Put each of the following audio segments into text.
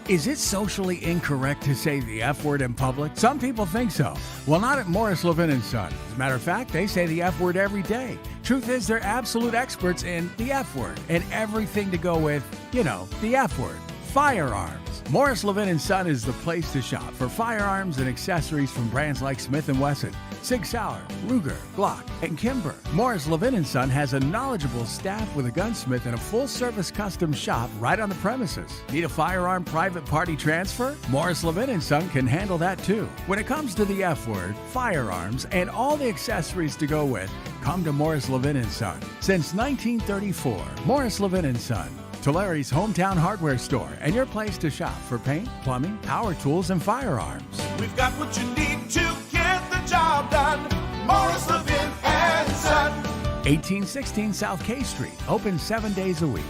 Is it socially incorrect to say the F word in public? Some people think so. Well, not at Morris Levin & Son. As a matter of fact, they say the F word every day. Truth is, they're absolute experts in the F word and everything to go with, the F word. Firearms. Morris Levin & Son is the place to shop for firearms and accessories from brands like Smith & Wesson, Sig Sauer, Ruger, Glock, and Kimber. Morris Levin & Son has a knowledgeable staff with a gunsmith and a full-service custom shop right on the premises. Need a firearm private party transfer? Morris Levin & Son can handle that too. When it comes to the F word, firearms, and all the accessories to go with, come to Morris Levin & Son. Since 1934, Morris Levin & Son. Tulsa's hometown hardware store and your place to shop for paint, plumbing, power tools, and firearms. We've got what you need to get the job done. Morris Levin and Son. 1816 South K Street. Open 7 days a week.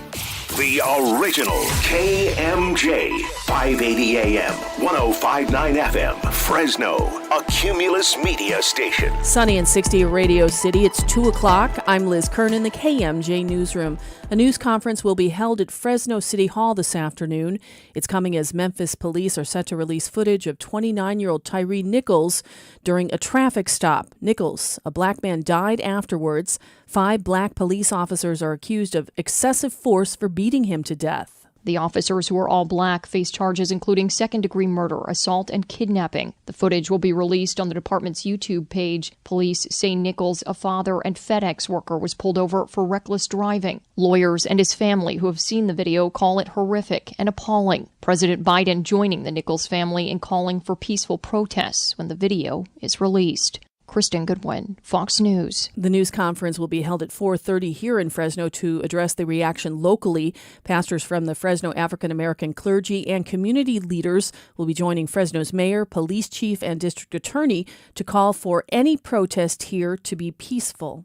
The original KMJ, 580 AM, 105.9 FM, Fresno, a Cumulus media station. Sunny and 60 Radio City. It's 2 o'clock. I'm Liz Kernan, the KMJ Newsroom. A news conference will be held at Fresno City Hall this afternoon. It's coming as Memphis police are set to release footage of 29-year-old Tyree Nichols during a traffic stop. Nichols, a black man, died afterwards. 5 black police officers are accused of excessive force for beating him to death. The officers, who are all black, face charges including second-degree murder, assault, and kidnapping. The footage will be released on the department's YouTube page. Police say Nichols, a father and FedEx worker, was pulled over for reckless driving. Lawyers and his family who have seen the video call it horrific and appalling. President Biden joining the Nichols family in calling for peaceful protests when the video is released. Kristen Goodwin, Fox News. The news conference will be held at 4:30 here in Fresno to address the reaction locally. Pastors from the Fresno African American clergy and community leaders will be joining Fresno's mayor, police chief, and district attorney to call for any protest here to be peaceful.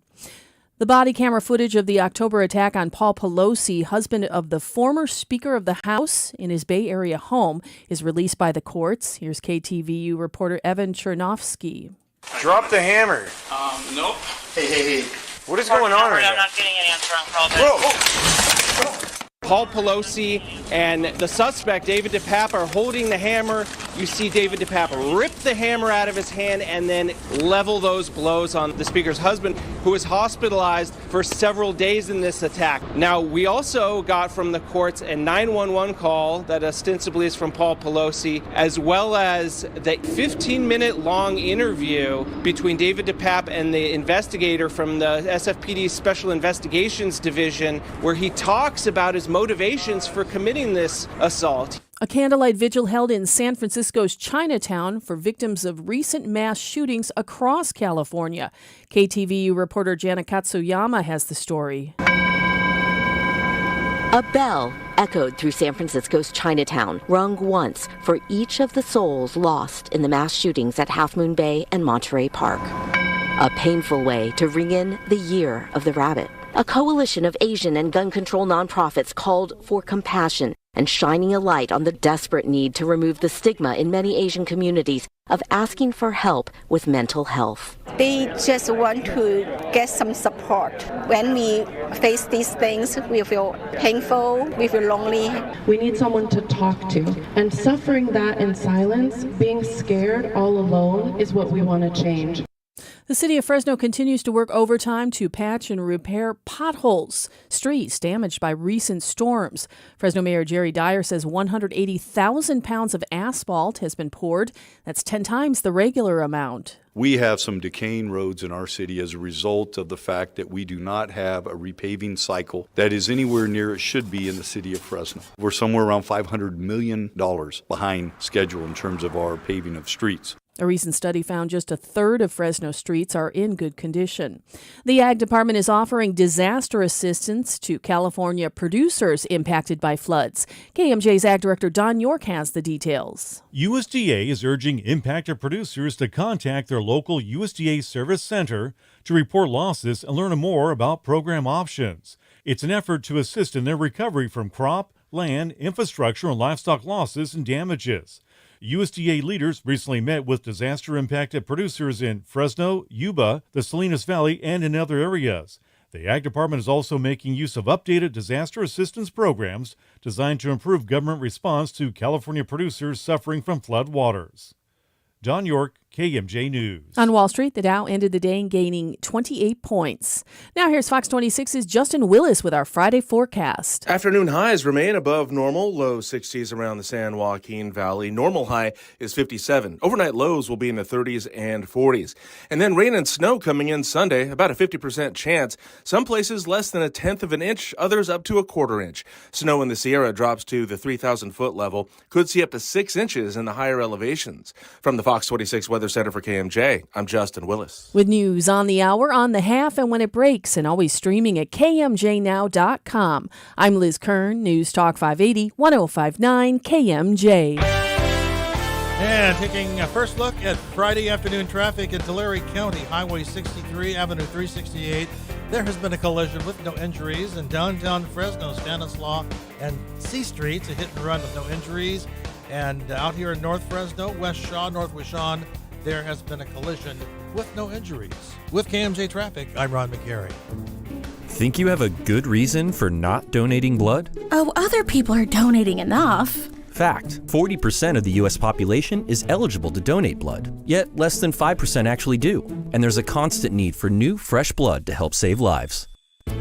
The body camera footage of the October attack on Paul Pelosi, husband of the former Speaker of the House, in his Bay Area home, is released by the courts. Here's KTVU reporter Evan Chernovsky. Drop the hammer. Nope. Hey. What is going on right now? I'm not getting an answer on call. Paul Pelosi and the suspect, David DePape, are holding the hammer. You see David DePape rip the hammer out of his hand and then level those blows on the Speaker's husband, who was hospitalized for several days in this attack. Now, we also got from the courts a 911 call that ostensibly is from Paul Pelosi, as well as the 15-minute long interview between David DePape and the investigator from the SFPD Special Investigations Division, where he talks about his motivations for committing this assault. A candlelight vigil held in San Francisco's Chinatown for victims of recent mass shootings across California. KTVU reporter Jana Katsuyama has the story. A bell echoed through San Francisco's Chinatown, rung once for each of the souls lost in the mass shootings at Half Moon Bay and Monterey Park. A painful way to ring in the Year of the Rabbit. A coalition of Asian and gun control nonprofits called for compassion and shining a light on the desperate need to remove the stigma in many Asian communities of asking for help with mental health. They just want to get some support. When we face these things, we feel painful, we feel lonely. We need someone to talk to. And suffering that in silence, being scared all alone, is what we want to change. The city of Fresno continues to work overtime to patch and repair potholes, streets damaged by recent storms. Fresno Mayor Jerry Dyer says 180,000 pounds of asphalt has been poured. That's 10 times the regular amount. We have some decaying roads in our city as a result of the fact that we do not have a repaving cycle that is anywhere near it should be in the city of Fresno. We're somewhere around $500 million behind schedule in terms of our paving of streets. A recent study found just a third of Fresno streets are in good condition. The Ag Department is offering disaster assistance to California producers impacted by floods. KMJ's Ag Director Don York has the details. USDA is urging impacted producers to contact their local USDA service center to report losses and learn more about program options. It's an effort to assist in their recovery from crop, land, infrastructure, and livestock losses and damages. USDA leaders recently met with disaster-impacted producers in Fresno, Yuba, the Salinas Valley, and in other areas. The Ag Department is also making use of updated disaster assistance programs designed to improve government response to California producers suffering from flood waters. John York, KMJ News. On Wall Street, the Dow ended the day gaining 28 points. Now here's Fox 26's Justin Willis with our Friday forecast. Afternoon highs remain above normal, low 60s around the San Joaquin Valley. Normal high is 57. Overnight lows will be in the 30s and 40s. And then rain and snow coming in Sunday, about a 50% chance. Some places less than 1/10 of an inch, others up to 1/4 inch. Snow in the Sierra drops to the 3,000-foot level. Could see up to 6 inches in the higher elevations. From the Fox 26 Weather Center for KMJ, I'm Justin Willis. With news on the hour, on the half, and when it breaks, and always streaming at KMJNow.com. I'm Liz Kern, News Talk 580, 1059 KMJ. And taking a first look at Friday afternoon traffic in Tulare County, Highway 63, Avenue 368. There has been a collision with no injuries in downtown Fresno, Stanislaus, and C Streets, a hit and run with no injuries. And out here in North Fresno, West Shaw, North Wishon, there has been a collision with no injuries. With KMJ Traffic, I'm Ron McGarry. Think you have a good reason for not donating blood? Oh, other people are donating enough. Fact, 40% of the U.S. population is eligible to donate blood, yet less than 5% actually do. And there's a constant need for new, fresh blood to help save lives.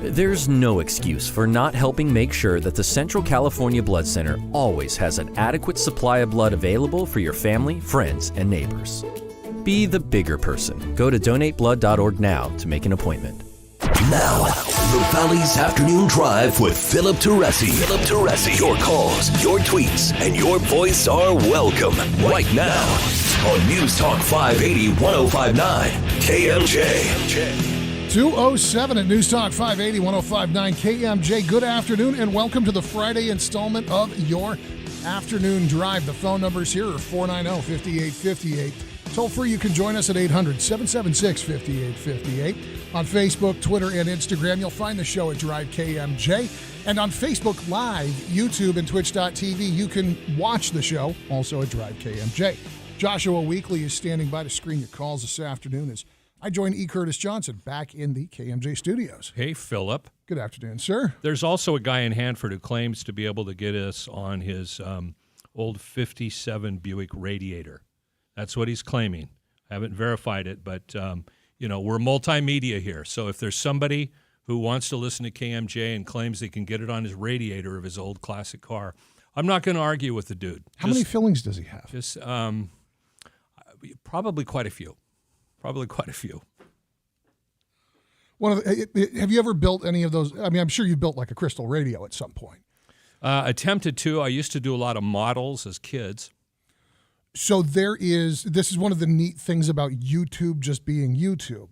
There's no excuse for not helping make sure that the Central California Blood Center always has an adequate supply of blood available for your family, friends, and neighbors. Be the bigger person. Go to donateblood.org now to make an appointment. Now, the Valley's Afternoon Drive with Philip Teresi. Philip Teresi. Your calls, your tweets, and your voice are welcome right now on News Talk 580 1059 KMJ. 2:07 at News Talk 580 1059 KMJ. Good afternoon and welcome to the Friday installment of your Afternoon Drive. The phone numbers here are 490-5858. Toll free, you can join us at 800-776-5858. On Facebook, Twitter, and Instagram, you'll find the show at Drive KMJ. And on Facebook Live, YouTube, and Twitch.tv, you can watch the show also at Drive KMJ. Joshua Weekly is standing by to screen your calls this afternoon as I join E. Curtis Johnson back in the KMJ studios. Hey, Philip. Good afternoon, sir. There's also a guy in Hanford who claims to be able to get us on his old 57 Buick Radiator. That's what he's claiming. I haven't verified it, but, we're multimedia here. So if there's somebody who wants to listen to KMJ and claims they can get it on his radiator of his old classic car, I'm not going to argue with the dude. How many fillings does he have? Just probably quite a few. Have you ever built any of those? I mean, I'm sure you built like a crystal radio at some point. Attempted to. I used to do a lot of models as kids. So this is one of the neat things about YouTube just being YouTube.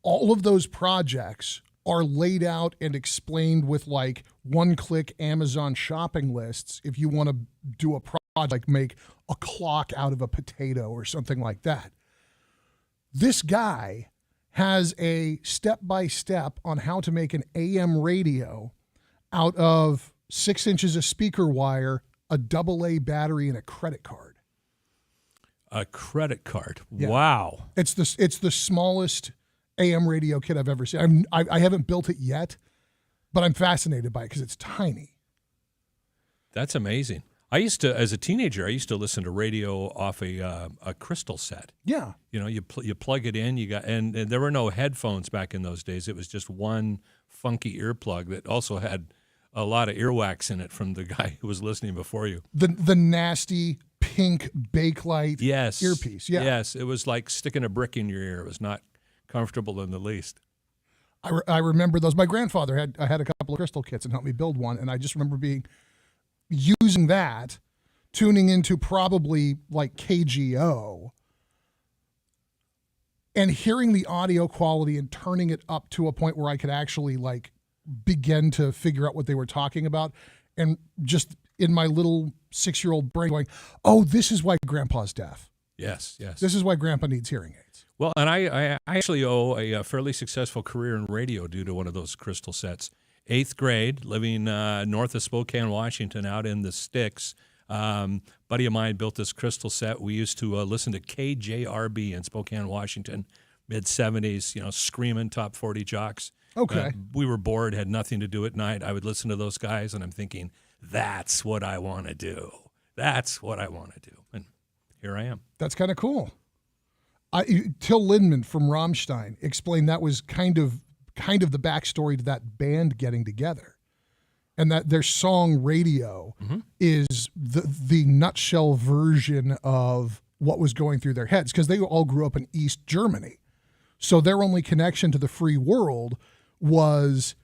All of those projects are laid out and explained with like one-click Amazon shopping lists if you want to do a project like make a clock out of a potato or something like that. This guy has a step-by-step on how to make an AM radio out of 6 inches of speaker wire, a AA battery, and a credit card. A credit card. Yeah. Wow. It's the smallest AM radio kit I've ever seen. I haven't built it yet, but I'm fascinated by it because it's tiny. That's amazing. As a teenager, I used to listen to radio off a crystal set. Yeah. You plug it in, and there were no headphones back in those days. It was just one funky earplug that also had a lot of earwax in it from the guy who was listening before you. The nasty pink Bakelite earpiece. Yeah. Yes, it was like sticking a brick in your ear. It was not comfortable in the least. I remember those. My grandfather had a couple of crystal kits and helped me build one, and I just remember using that, tuning into probably like KGO, and hearing the audio quality and turning it up to a point where I could actually like begin to figure out what they were talking about, and just in my little 6-year-old brain going, oh, this is why Grandpa's deaf. Yes. This is why Grandpa needs hearing aids. Well, and I actually owe a fairly successful career in radio due to one of those crystal sets. 8th grade, living north of Spokane, Washington, out in the sticks. Buddy of mine built this crystal set. We used to listen to KJRB in Spokane, Washington, mid-'70s, screaming top 40 jocks. Okay. We were bored, had nothing to do at night. I would listen to those guys, and I'm thinking, that's what I want to do. That's what I want to do. And here I am. That's kind of cool. Till Lindemann from Rammstein explained that was kind of the backstory to that band getting together, and that their song Radio is the nutshell version of what was going through their heads, because they all grew up in East Germany. So their only connection to the free world was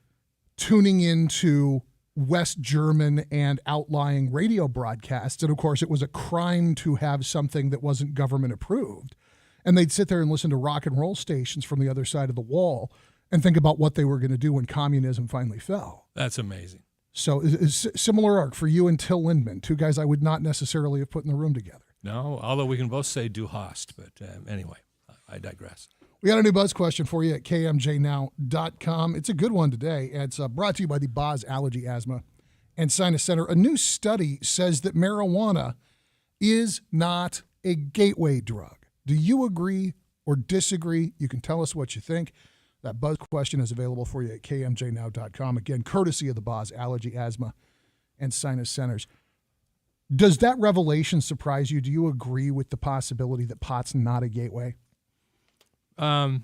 tuning into West German and outlying radio broadcasts. And of course, it was a crime to have something that wasn't government approved. And they'd sit there and listen to rock and roll stations from the other side of the wall and think about what they were going to do when communism finally fell. That's amazing. So it's a similar arc for you and Till Lindemann, two guys I would not necessarily have put in the room together. No, although we can both say du hast, but anyway, I digress. We got a new buzz question for you at KMJNow.com. It's a good one today. It's brought to you by the Boz Allergy, Asthma, and Sinus Center. A new study says that marijuana is not a gateway drug. Do you agree or disagree? You can tell us what you think. That buzz question is available for you at KMJNow.com. Again, courtesy of the Boz Allergy, Asthma, and Sinus Centers. Does that revelation surprise you? Do you agree with the possibility that pot's not a gateway? Yeah,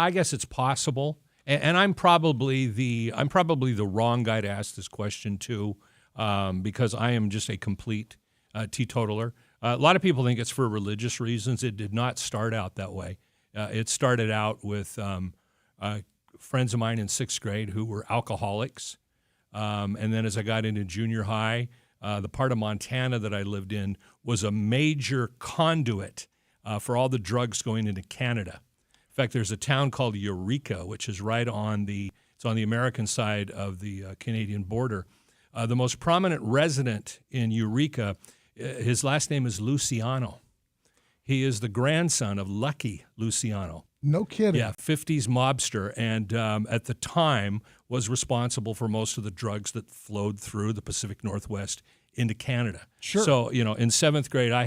I guess it's possible, and I'm probably the wrong guy to ask this question to, because I am just a complete teetotaler. A lot of people think it's for religious reasons. It did not start out that way. It started out with friends of mine in sixth grade who were alcoholics, and then as I got into junior high, the part of Montana that I lived in was a major conduit for all the drugs going into Canada. In fact, there's a town called Eureka, which is right on the American side of the Canadian border. The most prominent resident in Eureka, his last name is Luciano. He is the grandson of Lucky Luciano. No kidding. Yeah, 50s mobster, and at the time was responsible for most of the drugs that flowed through the Pacific Northwest into Canada. Sure. So, in seventh grade, I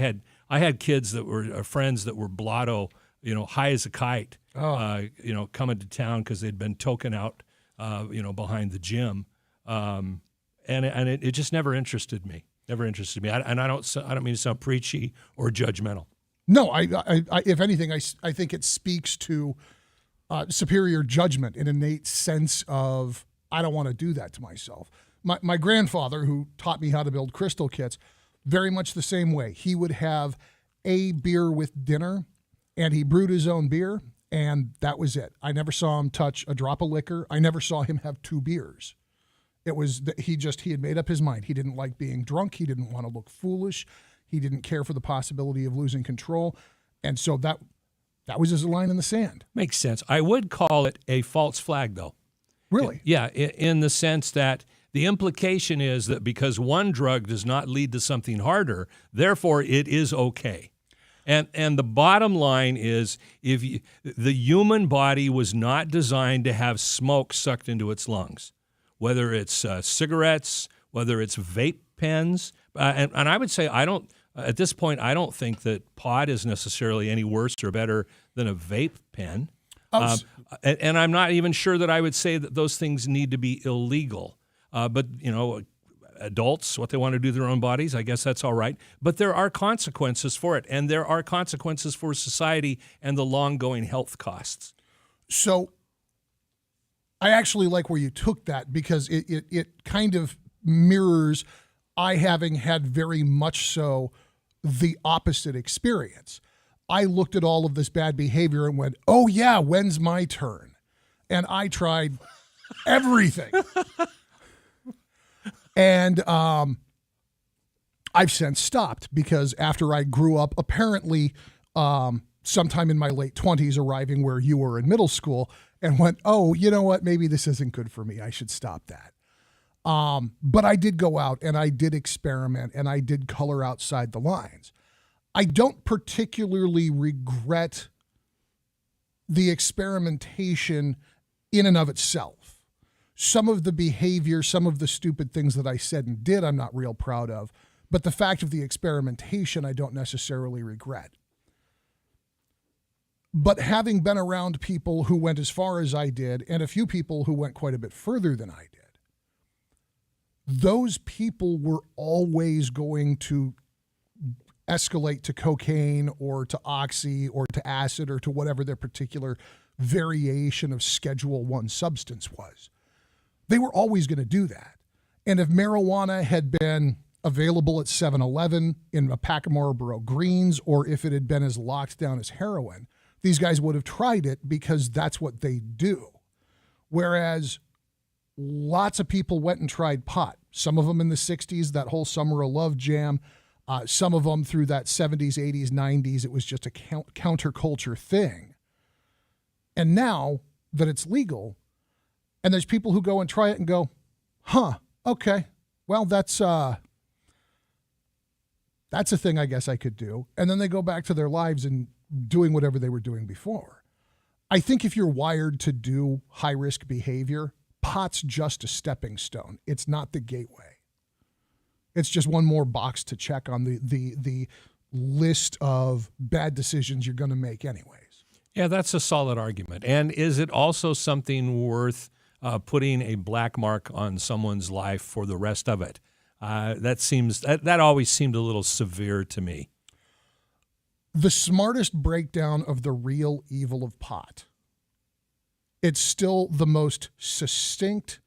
had kids that were friends that were blotto, high as a kite, coming to town because they'd been token out, behind the gym, and it just never interested me. Never interested me. I don't mean to sound preachy or judgmental. No, I if anything, I think it speaks to superior judgment, an innate sense of, I don't want to do that to myself. My grandfather, who taught me how to build crystal kits, very much the same way. He would have a beer with dinner, and he brewed his own beer, and that was it. I never saw him touch a drop of liquor. I never saw him have two beers. It was he had made up his mind. He didn't like being drunk. He didn't want to look foolish. He didn't care for the possibility of losing control. And so that was his line in the sand. Makes sense. I would call it a false flag, though. Really? Yeah, in the sense that the implication is that because one drug does not lead to something harder, therefore it is okay. And the bottom line is, the human body was not designed to have smoke sucked into its lungs, whether it's cigarettes, whether it's vape pens. And I would say at this point, I don't think that pot is necessarily any worse or better than a vape pen. And I'm not even sure that I would say that those things need to be illegal. But, adults, what they want to do to their own bodies, I guess that's all right. But there are consequences for it, and there are consequences for society and the long-going health costs. So I actually like where you took that, because it kind of mirrors I having had very much so the opposite experience. I looked at all of this bad behavior and went, oh yeah, when's my turn? And I tried everything. And I've since stopped, because after I grew up, apparently sometime in my late 20s, arriving where you were in middle school, and went, oh, you know what? Maybe this isn't good for me. I should stop that. But I did go out and I did experiment and I did color outside the lines. I don't particularly regret the experimentation in and of itself. Some of the behavior, some of the stupid things that I said and did, I'm not real proud of. But the fact of the experimentation, I don't necessarily regret. But having been around people who went as far as I did, and a few people who went quite a bit further than I did, those people were always going to escalate to cocaine or to oxy or to acid or to whatever their particular variation of Schedule 1 substance was. They were always going to do that. And if marijuana had been available at 7-Eleven in a pack of Marlboro Greens, or if it had been as locked down as heroin, these guys would have tried it because that's what they do. Whereas lots of people went and tried pot. Some of them in the 60s, that whole Summer of Love jam. Some of them through that 70s, 80s, 90s, it was just a counterculture thing. And now that it's legal, and there's people who go and try it and go, okay, well, that's a thing I guess I could do. And then they go back to their lives and doing whatever they were doing before. I think if you're wired to do high-risk behavior, pot's just a stepping stone. It's not the gateway. It's just one more box to check on the list of bad decisions you're going to make anyways. Yeah, that's a solid argument. And is it also something worth putting a black mark on someone's life for the rest of it? That always seemed a little severe to me. The smartest breakdown of the real evil of pot. It's still the most succinct,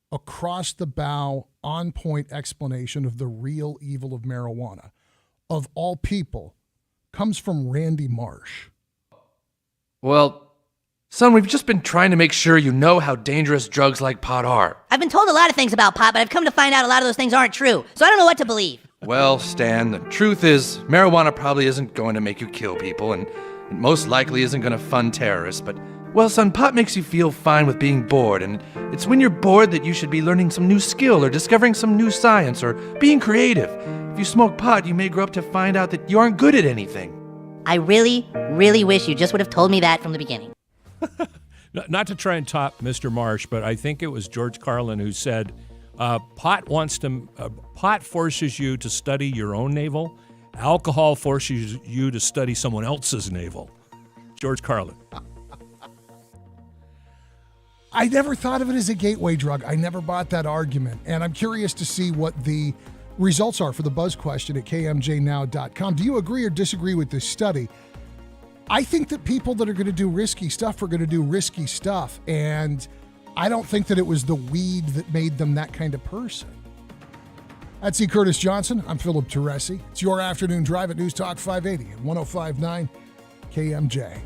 across the bow, on point explanation of the real evil of marijuana, of all people, comes from Randy Marsh. Well, son, we've just been trying to make sure you know how dangerous drugs like pot are. I've been told a lot of things about pot, but I've come to find out a lot of those things aren't true, so I don't know what to believe. Well, Stan, the truth is, marijuana probably isn't going to make you kill people, and it most likely isn't going to fund terrorists, but, well, son, pot makes you feel fine with being bored, and it's when you're bored that you should be learning some new skill or discovering some new science or being creative. If you smoke pot, you may grow up to find out that you aren't good at anything. I really, really wish you just would have told me that from the beginning. Not to try and top Mr. Marsh, but I think it was George Carlin who said, pot forces you to study your own navel. Alcohol forces you to study someone else's navel. George Carlin. I never thought of it as a gateway drug. I never bought that argument. And I'm curious to see what the results are for the buzz question at kmjnow.com. Do you agree or disagree with this study? I think that people that are going to do risky stuff are going to do risky stuff. And I don't think that it was the weed that made them that kind of person. That's E. Curtis Johnson. I'm Philip Teresi. It's your afternoon drive at News Talk 580 and 105.9 KMJ.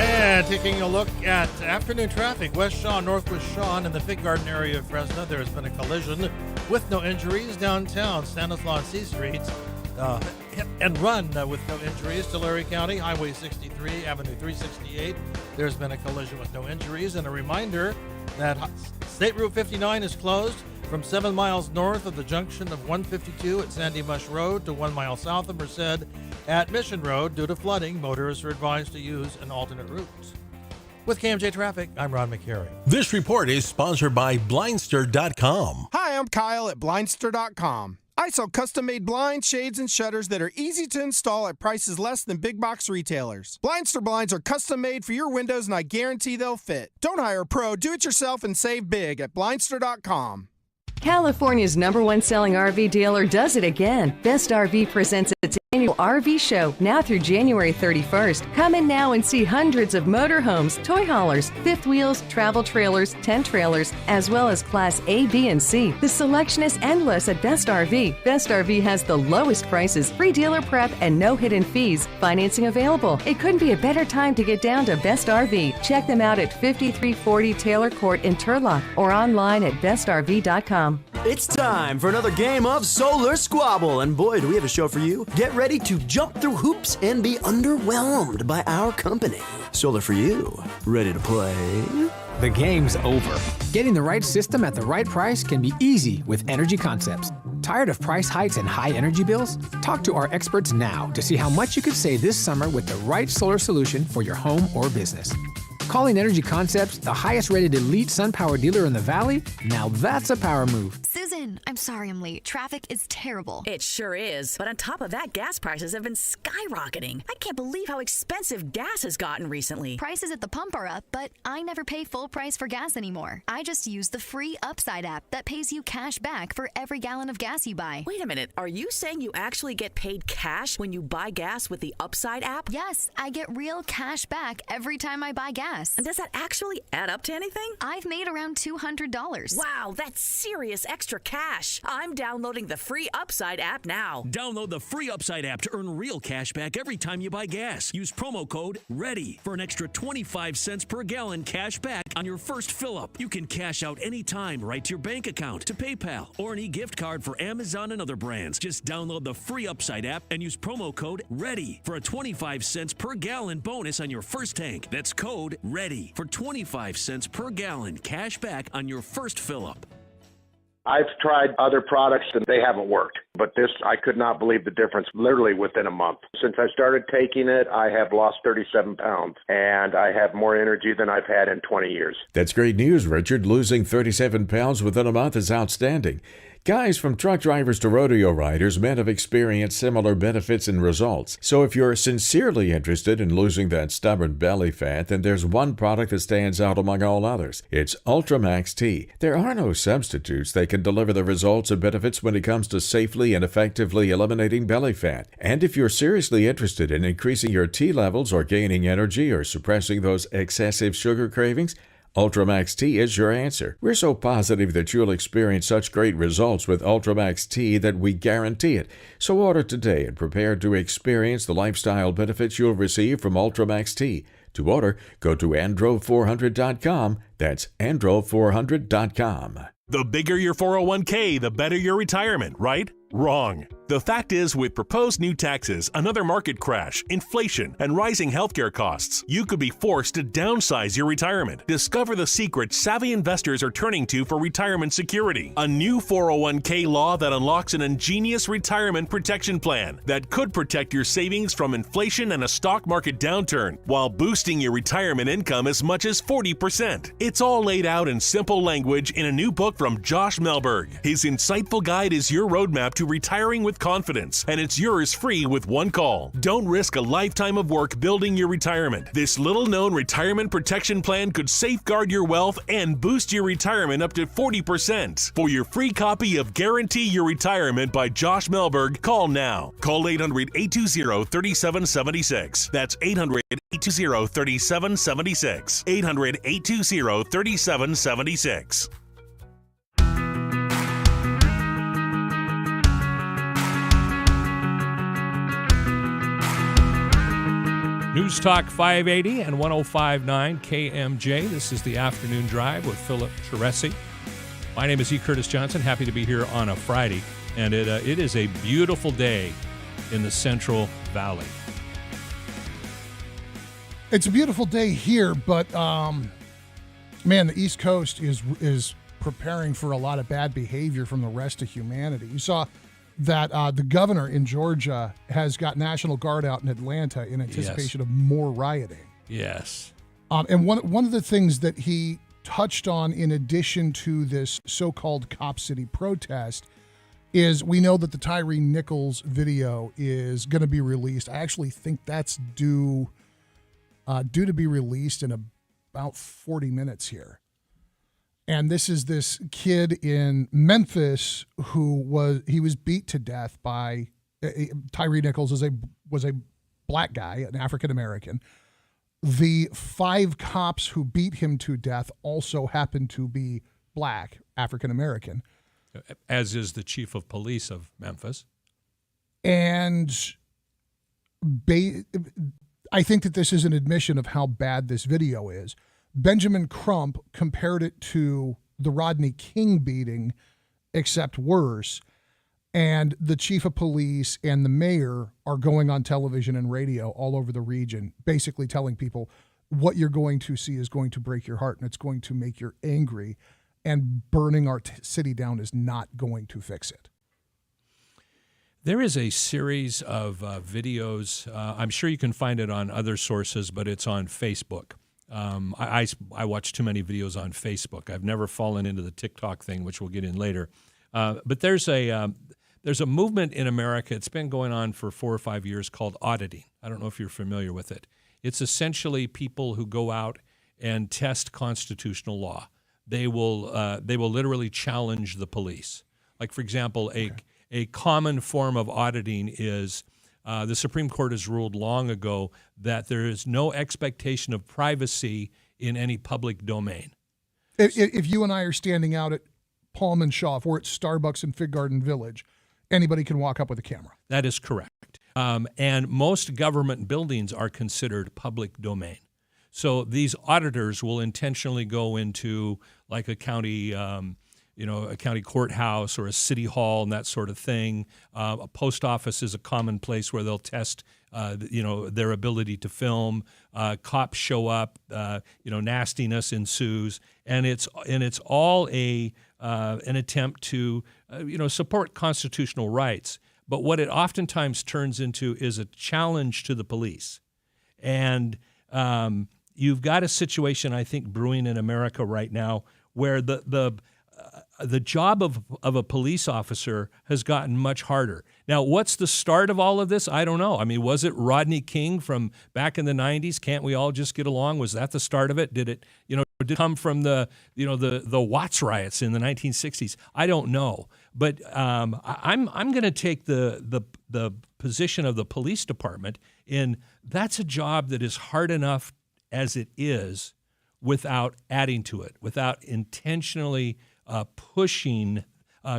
And taking a look at afternoon traffic, West Shaw, Northwest Shaw, in the Fig Garden area of Fresno, there has been a collision with no injuries. Downtown, Stanislaus C. Street, hit and run with no injuries. Tulare County, Highway 63, Avenue 368. There's been a collision with no injuries. And a reminder that State Route 59 is closed from 7 miles north of the junction of 152 at Sandy Mush Road to 1 mile south of Merced at Mission Road due to flooding. Motorists are advised to use an alternate route. With KMJ Traffic, I'm Ron McCary. This report is sponsored by Blindster.com. Hi, I'm Kyle at Blindster.com. I sell custom-made blinds, shades, and shutters that are easy to install at prices less than big box retailers. Blindster blinds are custom-made for your windows, and I guarantee they'll fit. Don't hire a pro. Do it yourself and save big at Blindster.com. California's #1 selling RV dealer does it again. Best RV presents its annual RV show now through January 31st. Come in now and see hundreds of motorhomes, toy haulers, fifth wheels, travel trailers, tent trailers, as well as Class A, B, and C. The selection is endless at Best RV. Best RV has the lowest prices, free dealer prep, and no hidden fees. Financing available. It couldn't be a better time to get down to Best RV. Check them out at 5340 Taylor Court in Turlock or online at bestrv.com. It's time for another game of Solar Squabble, and boy, do we have a show for you. Get ready to jump through hoops and be underwhelmed by our company. Solar for you. Ready to play? The game's over. Getting the right system at the right price can be easy with Energy Concepts. Tired of price hikes and high energy bills? Talk to our experts now to see how much you could save this summer with the right solar solution for your home or business. Calling Energy Concepts the highest rated elite SunPower dealer in the Valley? Now that's a power move. Susan, I'm sorry I'm late. Traffic is terrible. It sure is. But on top of that, gas prices have been skyrocketing. I can't believe how expensive gas has gotten recently. Prices at the pump are up, but I never pay full price for gas anymore. I just use the free Upside app that pays you cash back for every gallon of gas you buy. Wait a minute. Are you saying you actually get paid cash when you buy gas with the Upside app? Yes, I get real cash back every time I buy gas. And does that actually add up to anything? I've made around $200. Wow, that's serious extra cash. I'm downloading the free Upside app now. Download the free Upside app to earn real cash back every time you buy gas. Use promo code READY for an extra 25 cents per gallon cash back on your first fill-up. You can cash out anytime right to your bank account, to PayPal, or an e-gift card for Amazon and other brands. Just download the free Upside app and use promo code READY for a 25 cents per gallon bonus on your first tank. That's code READY for 25 cents per gallon cash back on your first fill-up. I've tried other products and they haven't worked, but this, I could not believe the difference literally within a month. Since I started taking it, I have lost 37 pounds and I have more energy than I've had in 20 years. That's great news, Richard. Losing 37 pounds within a month is outstanding. Guys, from truck drivers to rodeo riders, men have experienced similar benefits and results. So if you're sincerely interested in losing that stubborn belly fat, then there's one product that stands out among all others. It's Ultramax T. There are no substitutes that can deliver the results and benefits when it comes to safely and effectively eliminating belly fat. And if you're seriously interested in increasing your T levels or gaining energy or suppressing those excessive sugar cravings, Ultramax T is your answer. We're so positive that you'll experience such great results with Ultramax T that we guarantee it. So order today and prepare to experience the lifestyle benefits you'll receive from Ultramax T. To order, go to andro400.com. That's andro400.com. The bigger your 401k, the better your retirement, right? Wrong. The fact is, with proposed new taxes, another market crash, inflation, and rising healthcare costs, you could be forced to downsize your retirement. Discover the secret savvy investors are turning to for retirement security. A new 401k law that unlocks an ingenious retirement protection plan that could protect your savings from inflation and a stock market downturn, while boosting your retirement income as much as 40%. It's all laid out in simple language in a new book from Josh Melberg. His insightful guide is your roadmap to retiring with confidence, and it's yours free with one call. Don't risk a lifetime of work building your retirement. This little-known retirement protection plan could safeguard your wealth and boost your retirement up to 40%. For your free copy of Guarantee Your Retirement by Josh Melberg, call now. Call 800-820-3776. That's 800-820-3776. 800-820-3776. News Talk 580 and 105.9 KMJ. This is the Afternoon Drive with Philip Teresi. My name is E. Curtis Johnson. Happy to be here on a Friday. And it is a beautiful day in the Central Valley. It's a beautiful day here, but man, the East Coast is preparing for a lot of bad behavior from the rest of humanity. You saw that the governor in Georgia has got National Guard out in Atlanta in anticipation of more rioting. Yes. And one of the things that he touched on, in addition to this so-called Cop City protest, is we know that the Tyree Nichols video is going to be released. I actually think that's due to be released in about 40 minutes here. And this is this kid in Memphis who was beat to death by Tyree Nichols was a black guy, an African American. The 5 cops who beat him to death also happened to be black, African American. As is the chief of police of Memphis. And I think that this is an admission of how bad this video is. Benjamin Crump compared it to the Rodney King beating, except worse. And the chief of police and the mayor are going on television and radio all over the region, basically telling people what you're going to see is going to break your heart and it's going to make you angry. And burning our city down is not going to fix it. There is a series of videos. I'm sure you can find it on other sources, but it's on Facebook. I watch too many videos on Facebook. I've never fallen into the TikTok thing, which we'll get in later. But there's a movement in America. It's been going on for 4 or 5 years called auditing. I don't know if you're familiar with it. It's essentially people who go out and test constitutional law. They will literally challenge the police. Like, for example, a common form of auditing is the Supreme Court has ruled long ago that there is no expectation of privacy in any public domain. If you and I are standing out at Palm and Shaw, if we're at Starbucks in Fig Garden Village, anybody can walk up with a camera. That is correct. And most government buildings are considered public domain. So these auditors will intentionally go into like a county a county courthouse or a city hall and that sort of thing. A post office is a common place where they'll test, their ability to film. Cops show up, nastiness ensues, and it's all an attempt to, support constitutional rights. But what it oftentimes turns into is a challenge to the police, and you've got a situation I think brewing in America right now where the job of a police officer has gotten much harder. Now, what's the start of all of this? I don't know. I mean, was it Rodney King from back in the 90s? Can't we all just get along? Was that the start of it? Did it come from the Watts riots in the 1960s? I don't know. But I'm going to take the position of the police department in that's a job that is hard enough as it is without adding to it, without intentionally pushing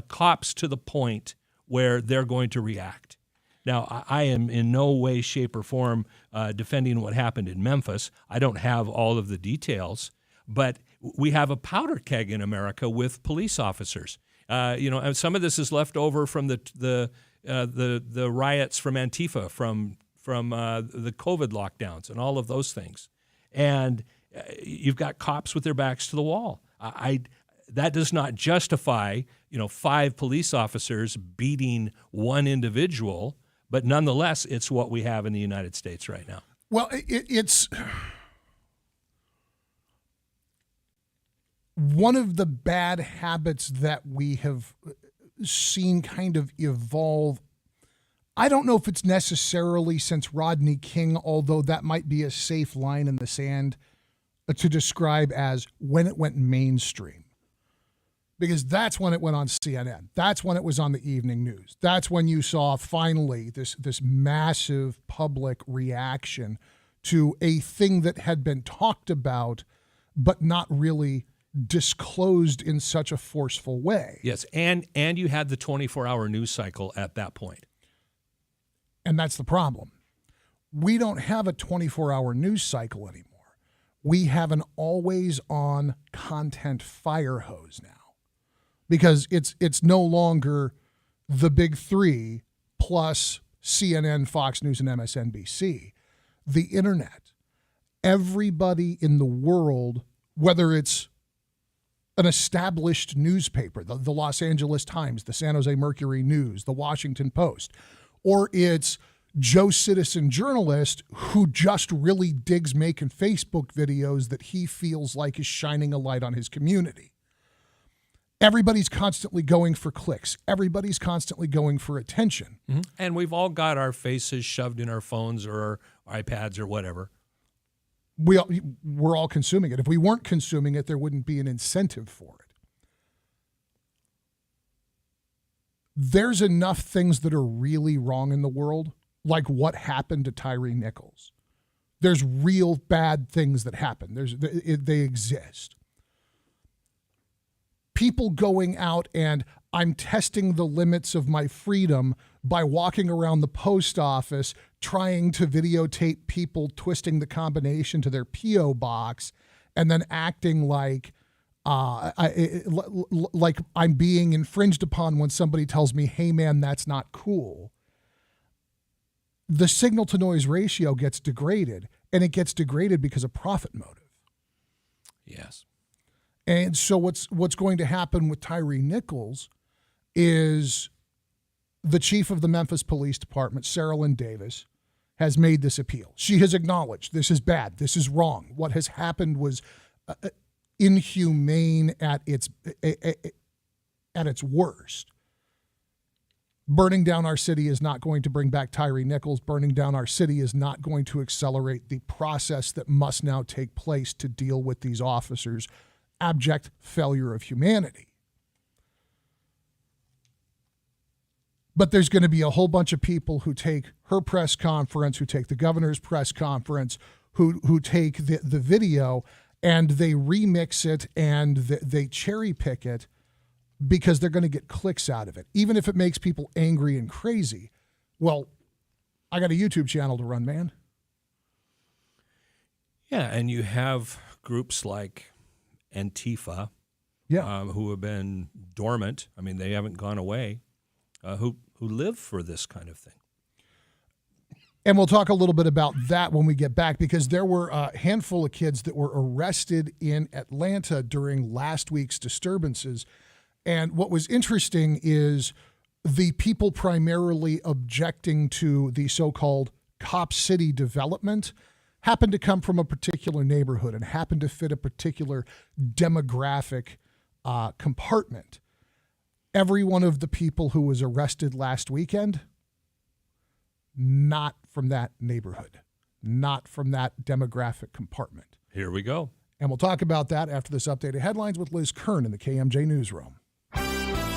cops to the point where they're going to react. Now, I am in no way, shape, or form defending what happened in Memphis. I don't have all of the details, but we have a powder keg in America with police officers. And some of this is left over from the riots from Antifa, from the COVID lockdowns, and all of those things. And you've got cops with their backs to the wall. That does not justify, 5 police officers beating one individual, but nonetheless, it's what we have in the United States right now. Well, it's one of the bad habits that we have seen kind of evolve. I don't know if it's necessarily since Rodney King, although that might be a safe line in the sand to describe as when it went mainstream. Because that's when it went on CNN. That's when it was on the evening news. That's when you saw finally this massive public reaction to a thing that had been talked about, but not really disclosed in such a forceful way. Yes, and you had the 24-hour news cycle at that point. And that's the problem. We don't have a 24-hour news cycle anymore. We have an always-on content fire hose now. Because it's no longer the big three plus CNN, Fox News, and MSNBC. The internet. Everybody in the world, whether it's an established newspaper, the Los Angeles Times, the San Jose Mercury News, the Washington Post, or it's Joe Citizen journalist who just really digs making Facebook videos that he feels like is shining a light on his community. Everybody's constantly going for clicks. Everybody's constantly going for attention. Mm-hmm. And we've all got our faces shoved in our phones or our iPads or whatever. We're all consuming it. If we weren't consuming it, there wouldn't be an incentive for it. There's enough things that are really wrong in the world, like what happened to Tyree Nichols. There's real bad things that happen. They exist. People going out and I'm testing the limits of my freedom by walking around the post office trying to videotape people twisting the combination to their P.O. box and then acting like I'm being infringed upon when somebody tells me, hey, man, that's not cool. The signal-to-noise ratio gets degraded, and it gets degraded because of profit motive. Yes. And so what's going to happen with Tyree Nichols is the chief of the Memphis Police Department, Sarah Lynn Davis, has made this appeal. She has acknowledged this is bad. This is wrong. What has happened was inhumane at its worst. Burning down our city is not going to bring back Tyree Nichols. Burning down our city is not going to accelerate the process that must now take place to deal with these officers' abject failure of humanity. But there's going to be a whole bunch of people who take her press conference, who take the governor's press conference, who take the video and they remix it and they cherry pick it because they're going to get clicks out of it, even if it makes people angry and crazy. Well, I got a YouTube channel to run, man. Yeah, and you have groups like Antifa, who have been dormant. I mean, they haven't gone away, who live for this kind of thing. And we'll talk a little bit about that when we get back, because there were a handful of kids that were arrested in Atlanta during last week's disturbances. And what was interesting is the people primarily objecting to the so-called Cop City development happened to come from a particular neighborhood and happened to fit a particular demographic compartment. Every one of the people who was arrested last weekend, not from that neighborhood, not from that demographic compartment. Here we go. And we'll talk about that after this updated headlines with Liz Kern in the KMJ Newsroom.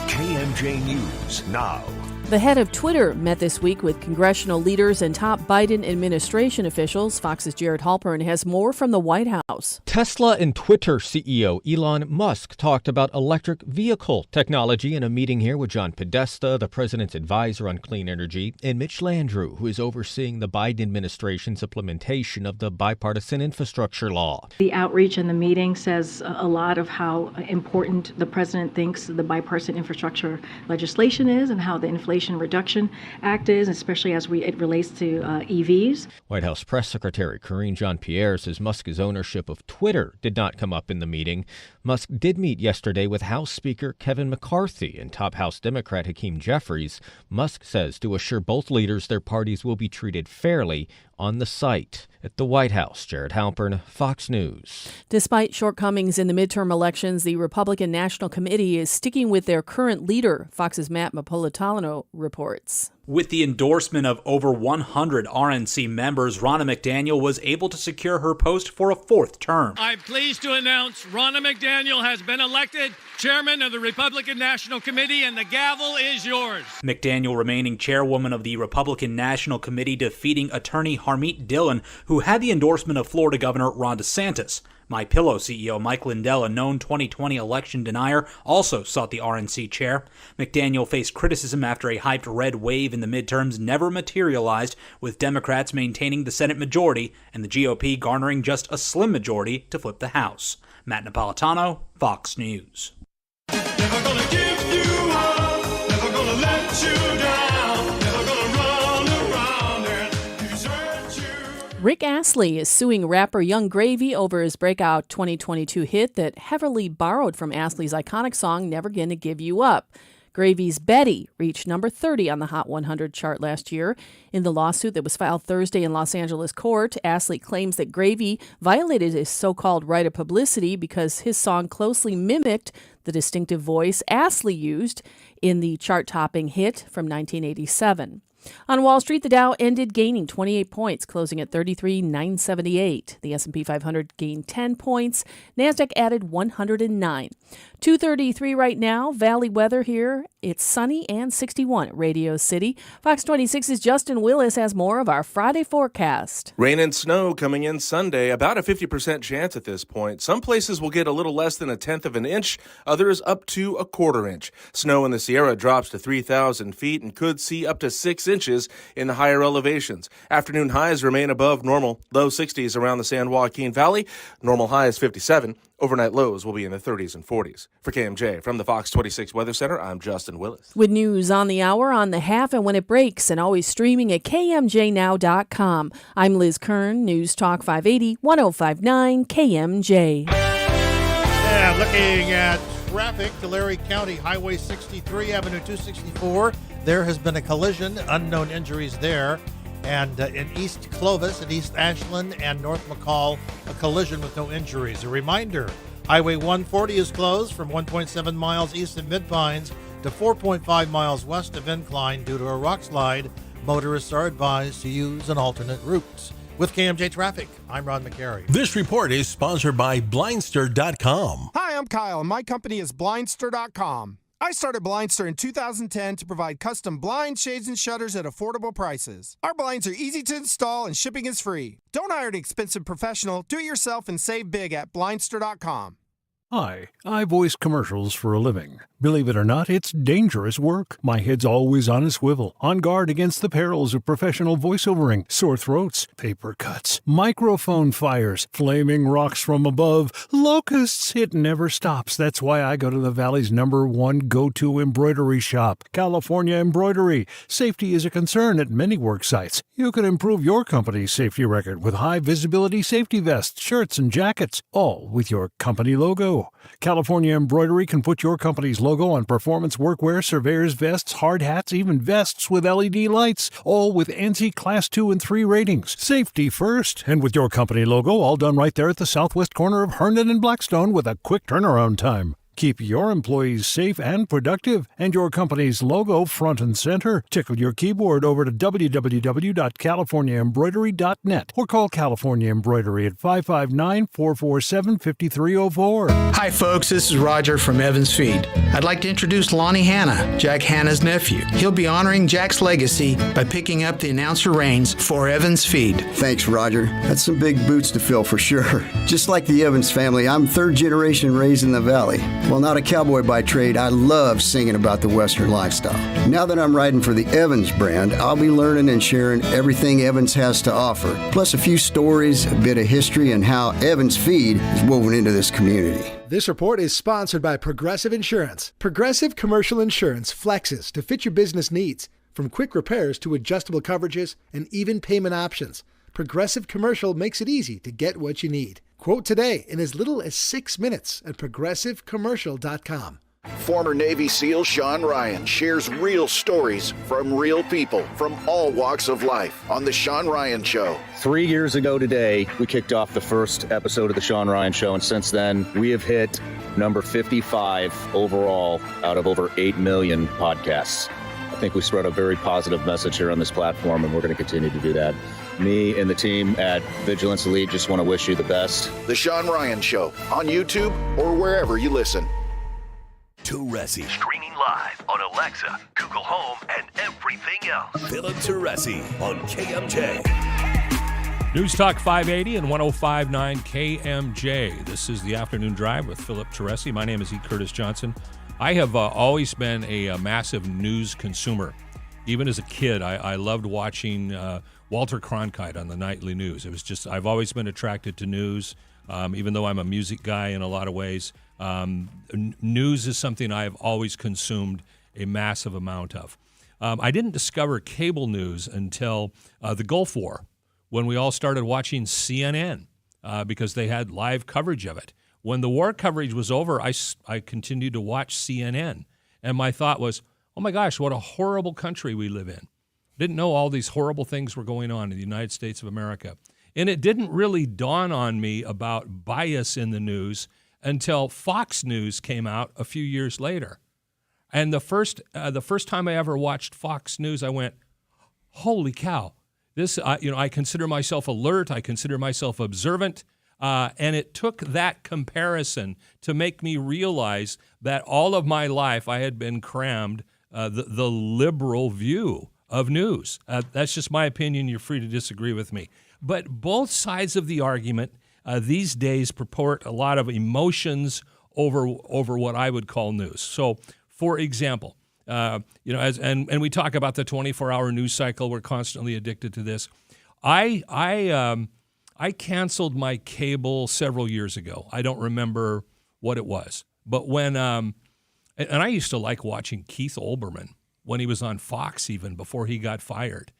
KMJ News now. The head of Twitter met this week with congressional leaders and top Biden administration officials. Fox's Jared Halpern has more from the White House. Tesla and Twitter CEO Elon Musk talked about electric vehicle technology in a meeting here with John Podesta, the president's advisor on clean energy, and Mitch Landrieu, who is overseeing the Biden administration's implementation of the bipartisan infrastructure law. The outreach in the meeting says a lot of how important the president thinks the bipartisan infrastructure legislation is and how the Inflation Reduction Act is, especially as it relates to EVs. White House Press Secretary Karine Jean-Pierre says Musk's ownership of Twitter did not come up in the meeting. Musk did meet yesterday with House Speaker Kevin McCarthy and top House Democrat Hakeem Jeffries. Musk says to assure both leaders their parties will be treated fairly on the site. At the White House, Jared Halpern, Fox News. Despite shortcomings in the midterm elections, the Republican National Committee is sticking with their current leader. Fox's Matt Napolitano reports. With the endorsement of over 100 RNC members, Ronna McDaniel was able to secure her post for a fourth term. I'm pleased to announce Ronna McDaniel has been elected chairman of the Republican National Committee, and the gavel is yours. McDaniel remaining chairwoman of the Republican National Committee, defeating attorney Harmeet Dillon, who had the endorsement of Florida Governor Ron DeSantis. MyPillow CEO Mike Lindell, a known 2020 election denier, also sought the RNC chair. McDaniel faced criticism after a hyped red wave in the midterms never materialized, with Democrats maintaining the Senate majority and the GOP garnering just a slim majority to flip the House. Matt Napolitano, Fox News. Never gonna give you up, never gonna let you down, never gonna run around and desert you. Rick Astley is suing rapper Young Gravy over his breakout 2022 hit that heavily borrowed from Astley's iconic song, Never Gonna Give You Up. Gravy's Betty reached number 30 on the Hot 100 chart last year. In the lawsuit that was filed Thursday in Los Angeles court, Astley claims that Gravy violated his so-called right of publicity because his song closely mimicked the distinctive voice Astley used in the chart-topping hit from 1987. On Wall Street, the Dow ended gaining 28 points, closing at 33,978. The S&P 500 gained 10 points. NASDAQ added 109. 2:33 right now. Valley weather here. It's sunny and 61 at Radio City. Fox 26's Justin Willis has more of our Friday forecast. Rain and snow coming in Sunday. About a 50% chance at this point. Some places will get a little less than 1/10 of an inch. Others up to 1/4 inch. Snow in the Sierra drops to 3,000 feet and could see up to 6 inches in the higher elevations. Afternoon highs remain above normal. Low 60s around the San Joaquin Valley. Normal high is 57. Overnight lows will be in the 30s and 40s. For KMJ, from the Fox 26 Weather Center, I'm Justin Willis. With news on the hour, on the half, and when it breaks, and always streaming at KMJNow.com. I'm Liz Kern, News Talk 580, 1059 KMJ. Yeah, looking at traffic, Tulare County Highway 63, Avenue 264. There has been a collision, unknown injuries there. And in East Clovis, in East Ashland, and North McCall, a collision with no injuries. A reminder, Highway 140 is closed from 1.7 miles east of Mid-Pines to 4.5 miles west of Incline due to a rock slide. Motorists are advised to use an alternate route. With KMJ Traffic, I'm Ron McCary. This report is sponsored by Blindster.com. Hi, I'm Kyle. My company is Blindster.com. I started Blindster in 2010 to provide custom blinds, shades, and shutters at affordable prices. Our blinds are easy to install and shipping is free. Don't hire an expensive professional. Do it yourself and save big at Blindster.com. Hi, I voice commercials for a living. Believe it or not, it's dangerous work. My head's always on a swivel, on guard against the perils of professional voiceovering, sore throats, paper cuts, microphone fires, flaming rocks from above, locusts. It never stops. That's why I go to the Valley's #1 go-to embroidery shop, California Embroidery. Safety is a concern at many work sites. You can improve your company's safety record with high-visibility safety vests, shirts, and jackets, all with your company logo. California Embroidery can put your company's logo on performance workwear, surveyor's vests, hard hats, even vests with LED lights, all with ANSI Class 2 and 3 ratings. Safety first, and with your company logo all done right there at the southwest corner of Herndon and Blackstone with a quick turnaround time. Keep your employees safe and productive, and your company's logo front and center. Tickle your keyboard over to www.californiaembroidery.net or call California Embroidery at 559-447-5304. Hi, folks. This is Roger from Evans Feed. I'd like to introduce Lonnie Hanna, Jack Hanna's nephew. He'll be honoring Jack's legacy by picking up the announcer reins for Evans Feed. Thanks, Roger. That's some big boots to fill for sure. Just like the Evans family, I'm third generation raised in the Valley. While not a cowboy by trade, I love singing about the Western lifestyle. Now that I'm riding for the Evans brand, I'll be learning and sharing everything Evans has to offer, plus a few stories, a bit of history, and how Evans Feed is woven into this community. This report is sponsored by Progressive Insurance. Progressive Commercial Insurance flexes to fit your business needs, from quick repairs to adjustable coverages and even payment options. Progressive Commercial makes it easy to get what you need. Quote today in as little as 6 minutes at progressivecommercial.com. Former Navy SEAL Sean Ryan shares real stories from real people from all walks of life on The Sean Ryan Show. 3 years ago today, we kicked off the first episode of The Sean Ryan Show, and since then, we have hit number 55 overall out of over 8 million podcasts. I think we spread a very positive message here on this platform, and we're going to continue to do that. Me and the team at Vigilance Elite just want to wish you the best. The Sean Ryan Show on YouTube or wherever you listen. Teresi. Streaming live on Alexa, Google Home, and everything else. Philip Teresi on KMJ. News Talk 580 and 105.9 KMJ. This is the Afternoon Drive with Philip Teresi. My name is E. Curtis Johnson. I have always been a massive news consumer. Even as a kid, I loved watching Walter Cronkite on the nightly news. It was just, I've always been attracted to news, even though I'm a music guy in a lot of ways. News is something I've always consumed a massive amount of. I didn't discover cable news until the Gulf War, when we all started watching CNN because they had live coverage of it. When the war coverage was over, I continued to watch CNN, and my thought was, oh my gosh, what a horrible country we live in. Didn't know all these horrible things were going on in the United States of America. And it didn't really dawn on me about bias in the news until Fox News came out a few years later. And the first time I ever watched Fox News, I went, holy cow. This, I consider myself alert. I consider myself observant. And it took that comparison to make me realize that all of my life I had been crammed the liberal view of news. That's just my opinion. You're free to disagree with me. But both sides of the argument these days purport a lot of emotions over what I would call news. So, for example, and we talk about the 24-hour news cycle. We're constantly addicted to this. I canceled my cable several years ago. I don't remember what it was, but when and I used to like watching Keith Olbermann when he was on Fox, even before he got fired,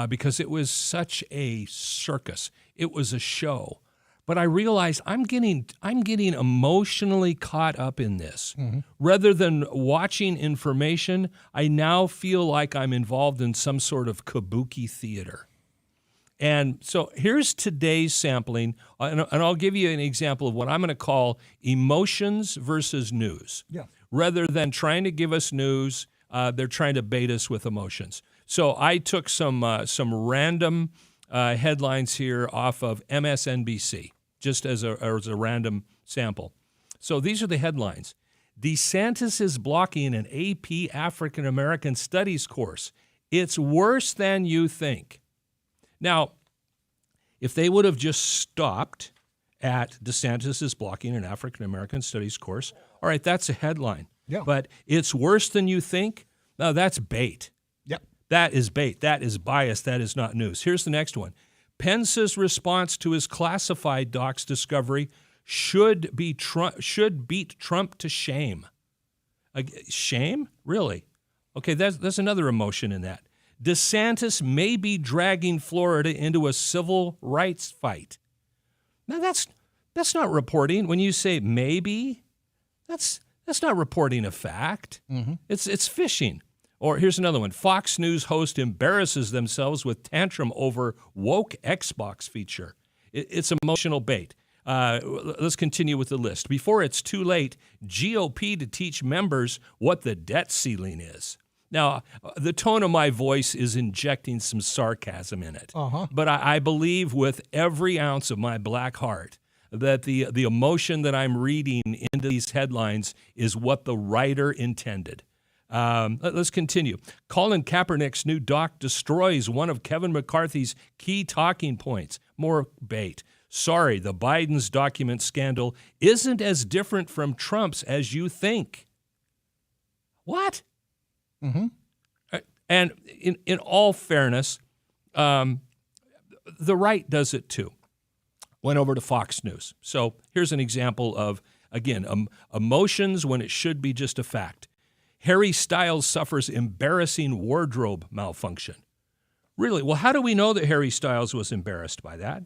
because it was such a circus. It was a show. But I realized I'm getting emotionally caught up in this. Mm-hmm. Rather than watching information, I now feel like I'm involved in some sort of kabuki theater. And so here's today's sampling, and I'll give you an example of what I'm going to call emotions versus news. Yeah. Rather than trying to give us news, they're trying to bait us with emotions. So I took some random headlines here off of MSNBC, just as a random sample. So these are the headlines. DeSantis is blocking an AP African American Studies course. It's worse than you think. Now, if they would have just stopped at DeSantis is blocking an African American Studies course, all right, that's a headline. Yeah. But it's worse than you think? No, that's bait. Yep. That is bait. That is bias. That is not news. Here's the next one. Pence's response to his classified docs discovery should beat Trump to shame. Shame? Really? Okay, there's another emotion in that. DeSantis may be dragging Florida into a civil rights fight. Now that's not reporting. When you say maybe, that's not reporting a fact. Mm-hmm. It's fishing. Or here's another one. Fox News host embarrasses themselves with tantrum over woke Xbox feature. It's emotional bait. Let's continue with the list. Before it's too late, GOP to teach members what the debt ceiling is. Now, the tone of my voice is injecting some sarcasm in it. Uh-huh. But I believe with every ounce of my black heart that the emotion that I'm reading into these headlines is what the writer intended. Let's continue. Colin Kaepernick's new doc destroys one of Kevin McCarthy's key talking points. More bait. Sorry, the Biden's document scandal isn't as different from Trump's as you think. What? Mm-hmm. And in all fairness, the right does it too. Went over to Fox News. So here's an example of, again, emotions when it should be just a fact. Harry Styles suffers embarrassing wardrobe malfunction. Really? Well, how do we know that Harry Styles was embarrassed by that?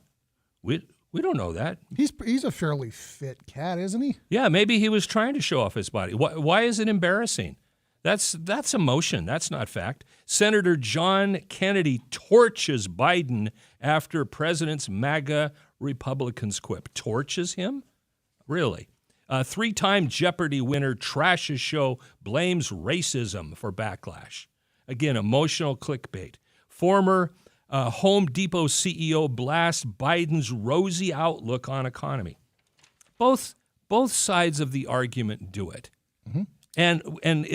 We don't know that. He's a fairly fit cat, isn't he? Yeah, maybe he was trying to show off his body. Why is it embarrassing? That's emotion. That's not fact. Senator John Kennedy torches Biden after president's MAGA Republicans quip. Torches him? Really? Three-time Jeopardy winner trashes show, blames racism for backlash. Again, emotional clickbait. Former Home Depot CEO blasts Biden's rosy outlook on economy. Both sides of the argument do it. Mm-hmm. And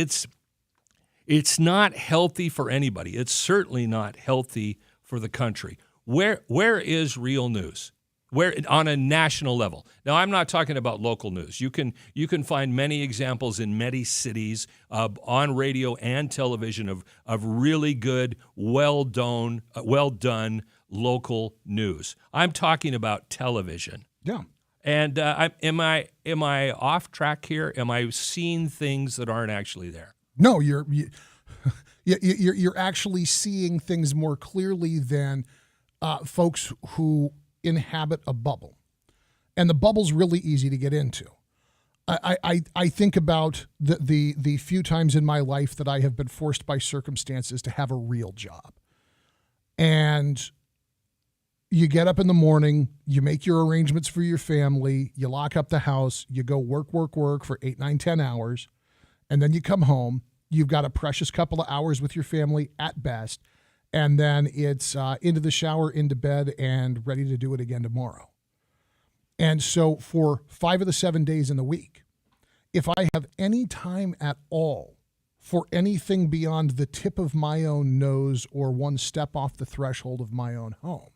it's not healthy for anybody. It's certainly not healthy for the country. Where is real news? Where on a national level? Now, I'm not talking about local news. You can find many examples in many cities on radio and television of really good, well done local news. I'm talking about television. Yeah. And am I off track here? Am I seeing things that aren't actually there? No, you're actually seeing things more clearly than folks who inhabit a bubble, and the bubble's really easy to get into. I think about the few times in my life that I have been forced by circumstances to have a real job, and you get up in the morning, you make your arrangements for your family, you lock up the house, you go work for 8, 9, 10 hours, and then you come home. You've got a precious couple of hours with your family at best, and then it's into the shower, into bed, and ready to do it again tomorrow. And so for 5 of the 7 days in the week, if I have any time at all for anything beyond the tip of my own nose or one step off the threshold of my own home,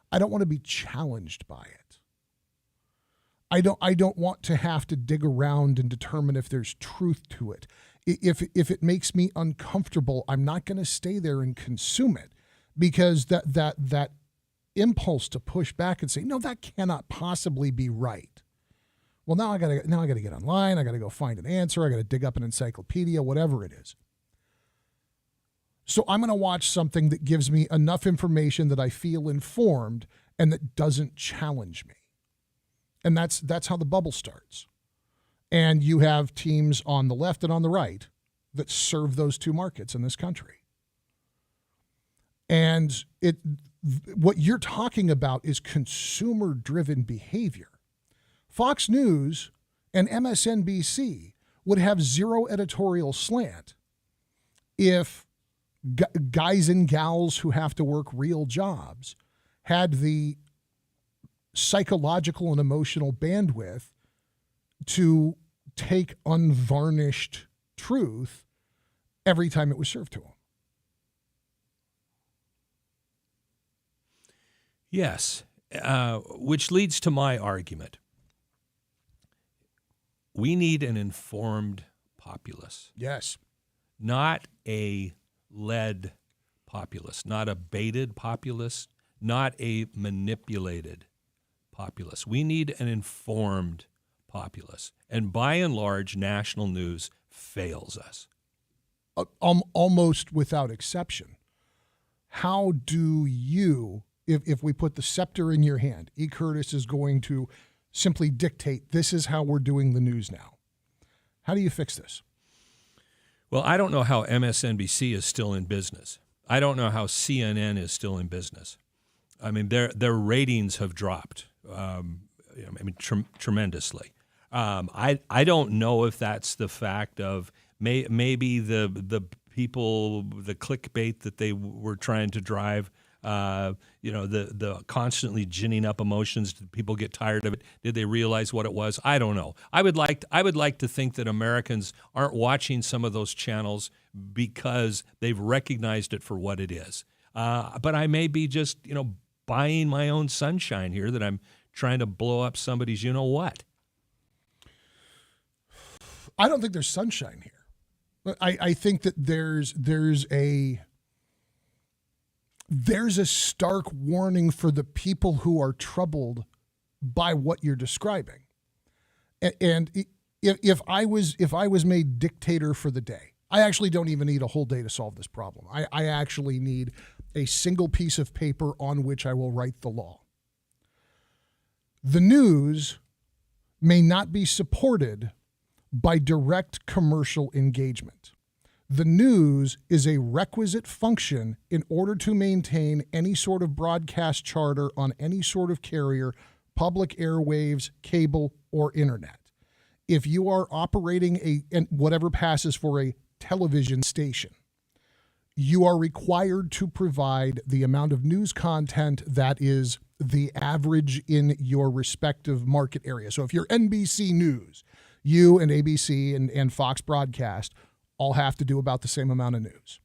I don't want to be challenged by it. I don't want to have to dig around and determine if there's truth to it. If it makes me uncomfortable, I'm not going to stay there and consume it, because that impulse to push back and say, no, that cannot possibly be right. Well, now I got to get online. I got to go find an answer. I got to dig up an encyclopedia, whatever it is. So I'm going to watch something that gives me enough information that I feel informed and that doesn't challenge me. And that's how the bubble starts. And you have teams on the left and on the right that serve those two markets in this country. And what you're talking about is consumer-driven behavior. Fox News and MSNBC would have zero editorial slant if guys and gals who have to work real jobs had the psychological and emotional bandwidth to take unvarnished truth every time it was served to them. Yes, which leads to my argument. We need an informed populace. Yes. Not a led populace, not a baited populace, not a manipulated populace. We need an informed populace. And by and large, national news fails us. Almost without exception. How do you, if we put the scepter in your hand, E. Curtis is going to simply dictate this is how we're doing the news now. How do you fix this? Well, I don't know how MSNBC is still in business. I don't know how CNN is still in business. I mean, their ratings have dropped. Tremendously. I don't know if that's the fact of maybe the people, the clickbait that they were trying to drive. The constantly ginning up emotions. Did people get tired of it? Did they realize what it was? I don't know. I would like to think that Americans aren't watching some of those channels because they've recognized it for what it is. But I may be just, buying my own sunshine here, that I'm trying to blow up somebody's what. I don't think there's sunshine here. I think that there's a stark warning for the people who are troubled by what you're describing. And if I was made dictator for the day, I actually don't even need a whole day to solve this problem. I actually need a single piece of paper on which I will write the law. The news may not be supported by direct commercial engagement. The news is a requisite function in order to maintain any sort of broadcast charter on any sort of carrier, public airwaves, cable, or internet. If you are operating whatever passes for a television station, you are required to provide the amount of news content that is the average in your respective market area. So if you're NBC News, you and ABC and Fox Broadcast all have to do about the same amount of news.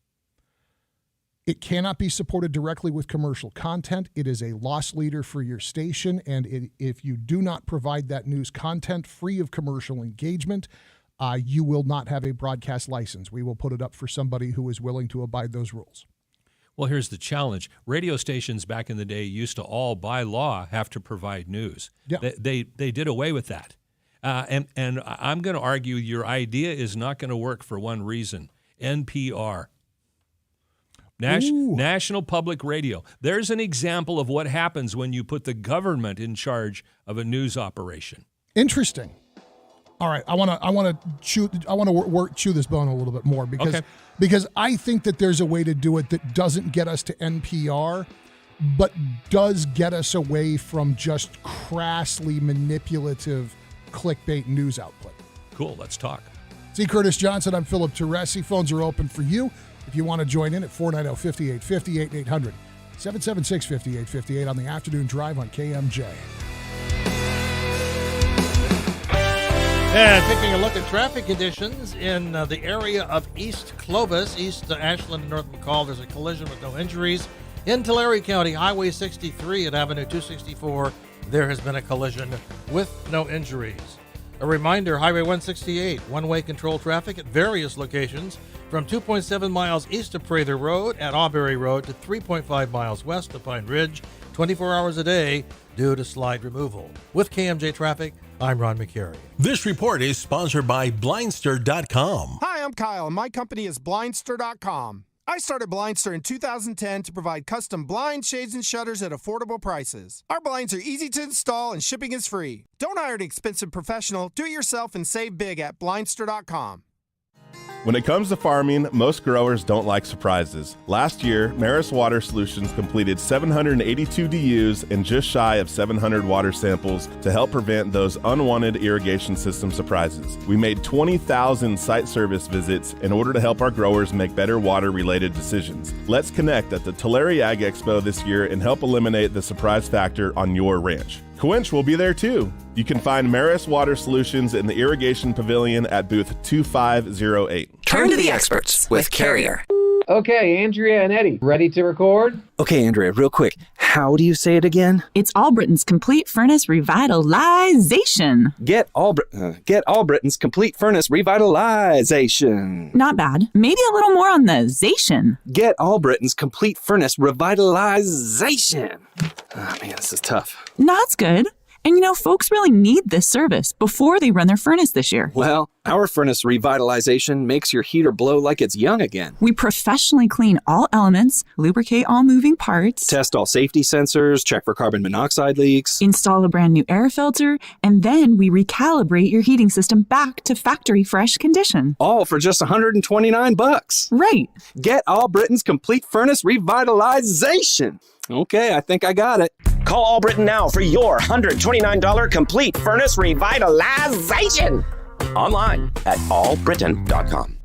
It cannot be supported directly with commercial content. It is a loss leader for your station, and if you do not provide that news content free of commercial engagement, you will not have a broadcast license. We will put it up for somebody who is willing to abide those rules. Well, here's the challenge. Radio stations back in the day used to all, by law, have to provide news. Yeah. They did away with that. And I'm going to argue your idea is not going to work for one reason. NPR. National Public Radio. There's an example of what happens when you put the government in charge of a news operation. Interesting. All right, I want to chew this bone a little bit more because I think that there's a way to do it that doesn't get us to NPR, but does get us away from just crassly manipulative clickbait news output. Cool, let's talk. C. Curtis Johnson, I'm Philip Teresi. Phones are open for you if you want to join in at 490-5858 800 776-5858 on the afternoon drive on KMJ. And taking a look at traffic conditions in the area of East Clovis, East Ashland and North McCall, there's a collision with no injuries. In Tulare County, Highway 63 at Avenue 264, there has been a collision with no injuries. A reminder, Highway 168, one-way control traffic at various locations from 2.7 miles east of Prather Road at Auberry Road to 3.5 miles west of Pine Ridge, 24 hours a day due to slide removal. With KMJ Traffic, I'm Ron McCary. This report is sponsored by Blindster.com. Hi, I'm Kyle, and my company is Blindster.com. I started Blindster in 2010 to provide custom blinds, shades, and shutters at affordable prices. Our blinds are easy to install and shipping is free. Don't hire an expensive professional. Do it yourself and save big at Blindster.com. When it comes to farming, most growers don't like surprises. Last year, Maris Water Solutions completed 782 DUs and just shy of 700 water samples to help prevent those unwanted irrigation system surprises. We made 20,000 site service visits in order to help our growers make better water-related decisions. Let's connect at the Tulare Ag Expo this year and help eliminate the surprise factor on your ranch. Quench will be there too. You can find Maris Water Solutions in the Irrigation Pavilion at booth 2508. Turn to the experts with Carrier. Okay, Andrea and Eddie, ready to record? Okay, Andrea, real quick. How do you say it again? It's Albritton's Complete Furnace Revitalization. Get Albritton's Complete Furnace Revitalization. Not bad. Maybe a little more on the zation. Get Albritton's Complete Furnace Revitalization. Oh, man, this is tough. No, that's good. And folks really need this service before they run their furnace this year. Well, our furnace revitalization makes your heater blow like it's young again. We professionally clean all elements, lubricate all moving parts, test all safety sensors, check for carbon monoxide leaks, install a brand new air filter, and then we recalibrate your heating system back to factory fresh condition. All for just $129. Right. Get Albritton's Complete Furnace Revitalization. Okay, I think I got it. Call Albritton now for your $129 complete furnace revitalization. Online at allbritain.com.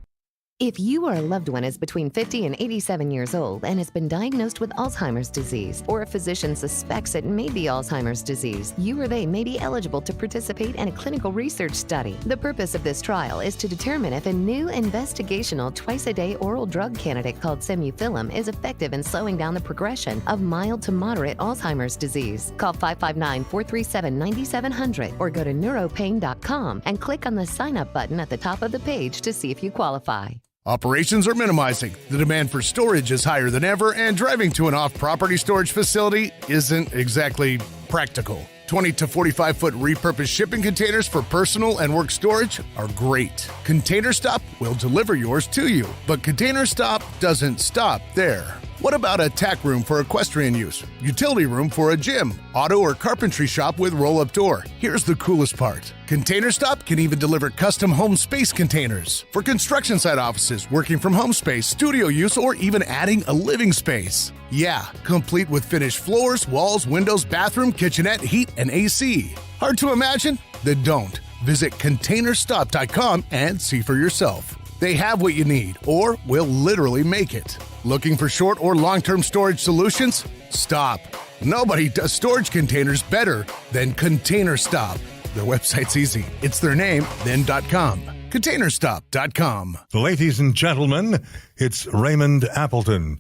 If you or a loved one is between 50 and 87 years old and has been diagnosed with Alzheimer's disease, or a physician suspects it may be Alzheimer's disease, you or they may be eligible to participate in a clinical research study. The purpose of this trial is to determine if a new investigational twice-a-day oral drug candidate called Semufilm is effective in slowing down the progression of mild to moderate Alzheimer's disease. Call 559-437-9700 or go to neuropain.com and click on the sign-up button at the top of the page to see if you qualify. Operations are minimizing. The demand for storage is higher than ever, and driving to an off-property storage facility isn't exactly practical. 20 to 45-foot repurposed shipping containers for personal and work storage are great. Container Stop will deliver yours to you, but Container Stop doesn't stop there. What about a tack room for equestrian use, utility room for a gym, auto or carpentry shop with roll-up door? Here's the coolest part. Container Stop can even deliver custom home space containers for construction site offices, working from home space, studio use, or even adding a living space. Yeah, complete with finished floors, walls, windows, bathroom, kitchenette, heat, and AC. Hard to imagine? Then don't. Visit containerstop.com and see for yourself. They have what you need, or will literally make it. Looking for short or long-term storage solutions? Stop. Nobody does storage containers better than Container Stop. Their website's easy. It's their name, then .com. Containerstop.com. Ladies and gentlemen, it's Raymond Appleton.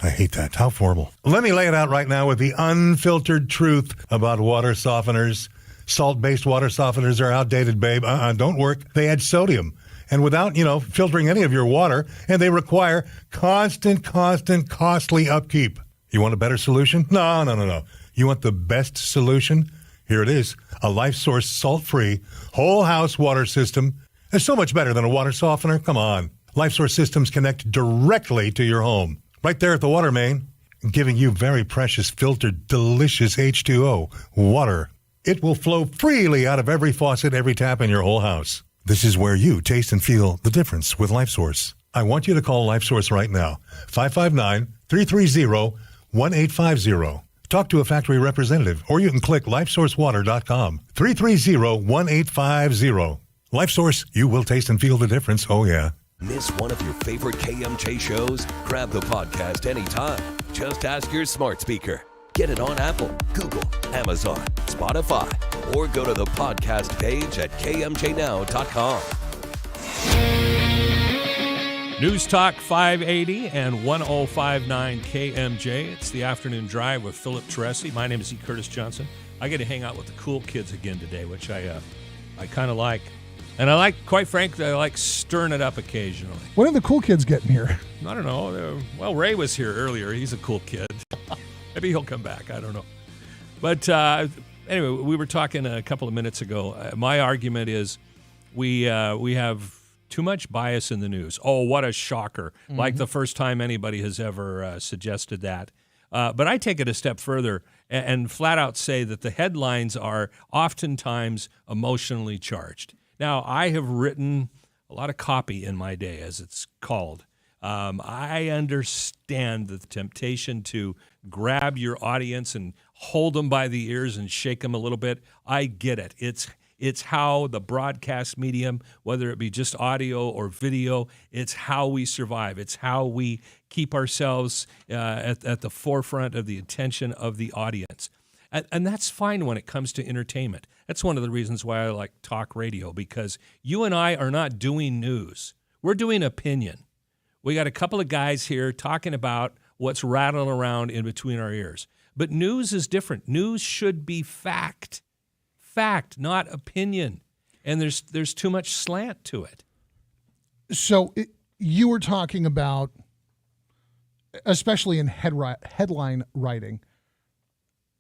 I hate that. How formal. Let me lay it out right now with the unfiltered truth about water softeners. Salt-based water softeners are outdated, babe. Don't work. They add sodium. And without, filtering any of your water, and they require constant, costly upkeep. You want a better solution? No. You want the best solution? Here it is. A LifeSource salt-free, whole-house water system. It's so much better than a water softener. Come on. LifeSource systems connect directly to your home. Right there at the water main, giving you very precious, filtered, delicious H2O water. It will flow freely out of every faucet, every tap in your whole house. This is where you taste and feel the difference with LifeSource. I want you to call LifeSource right now. 559-330-1850. Talk to a factory representative, or you can click LifeSourceWater.com. 330-1850. LifeSource, you will taste and feel the difference. Oh, yeah. Miss one of your favorite KMJ shows? Grab the podcast anytime. Just ask your smart speaker. Get it on Apple, Google, Amazon, Spotify, or go to the podcast page at kmjnow.com. News Talk 580 and 1059 KMJ. It's the afternoon drive with Philip Teresi. My name is E. Curtis Johnson. I get to hang out with the cool kids again today, which I kind of like. And I like, quite frankly, I like stirring it up occasionally. When are the cool kids getting here? I don't know. Well, Ray was here earlier. He's a cool kid. Maybe he'll come back. I don't know. But anyway, we were talking a couple of minutes ago. My argument is we have too much bias in the news. Oh, what a shocker. Mm-hmm. Like the first time anybody has ever suggested that. But I take it a step further and flat out say that the headlines are oftentimes emotionally charged. Now, I have written a lot of copy in my day, as it's called. I understand the temptation to grab your audience and hold them by the ears and shake them a little bit. I get it. It's how the broadcast medium, whether it be just audio or video, it's how we survive. It's how we keep ourselves at the forefront of the attention of the audience. And that's fine when it comes to entertainment. That's one of the reasons why I like talk radio, because you and I are not doing news. We're doing opinion. We got a couple of guys here talking about what's rattling around in between our ears. But news is different. News should be fact. Fact, not opinion. And there's too much slant to it. So you were talking about, especially in headline writing,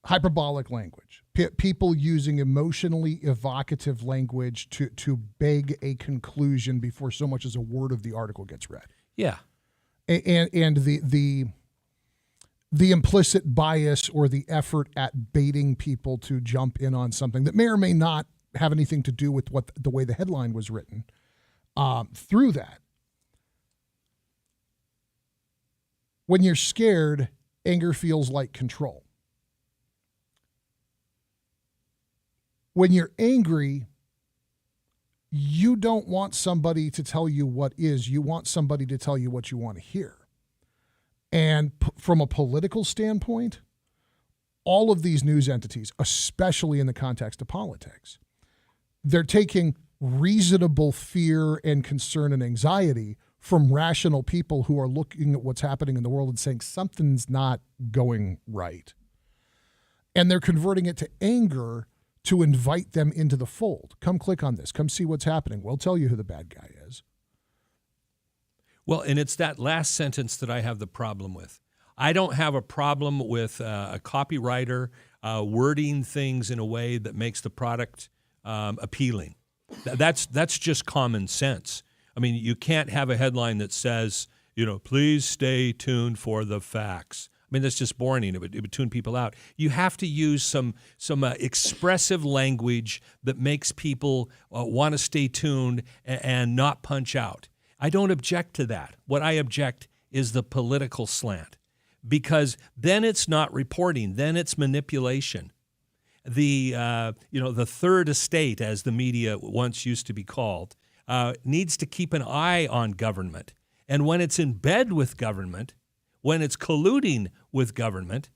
hyperbolic language. People using emotionally evocative language to beg a conclusion before so much as a word of the article gets read. Yeah. And the implicit bias or the effort at baiting people to jump in on something that may or may not have anything to do with what the way the headline was written through that. When you're scared, anger feels like control. When you're angry, you don't want somebody to tell you what is. You want somebody to tell you what you want to hear. And from a political standpoint, all of these news entities, especially in the context of politics, they're taking reasonable fear and concern and anxiety from rational people who are looking at what's happening in the world and saying something's not going right. And they're converting it to anger to invite them into the fold. Come click on this. Come see what's happening. We'll tell you who the bad guy is. Well, and it's that last sentence that I have the problem with. I don't have a problem with a copywriter wording things in a way that makes the product appealing. That's just common sense. I mean, you can't have a headline that says, please stay tuned for the facts. I mean, that's just boring. It would tune people out. You have to use some expressive language that makes people want to stay tuned and not punch out. I don't object to that. What I object is the political slant, because then it's not reporting. Then it's manipulation. The third estate, as the media once used to be called, needs to keep an eye on government. And when it's in bed with government, when it's colluding with government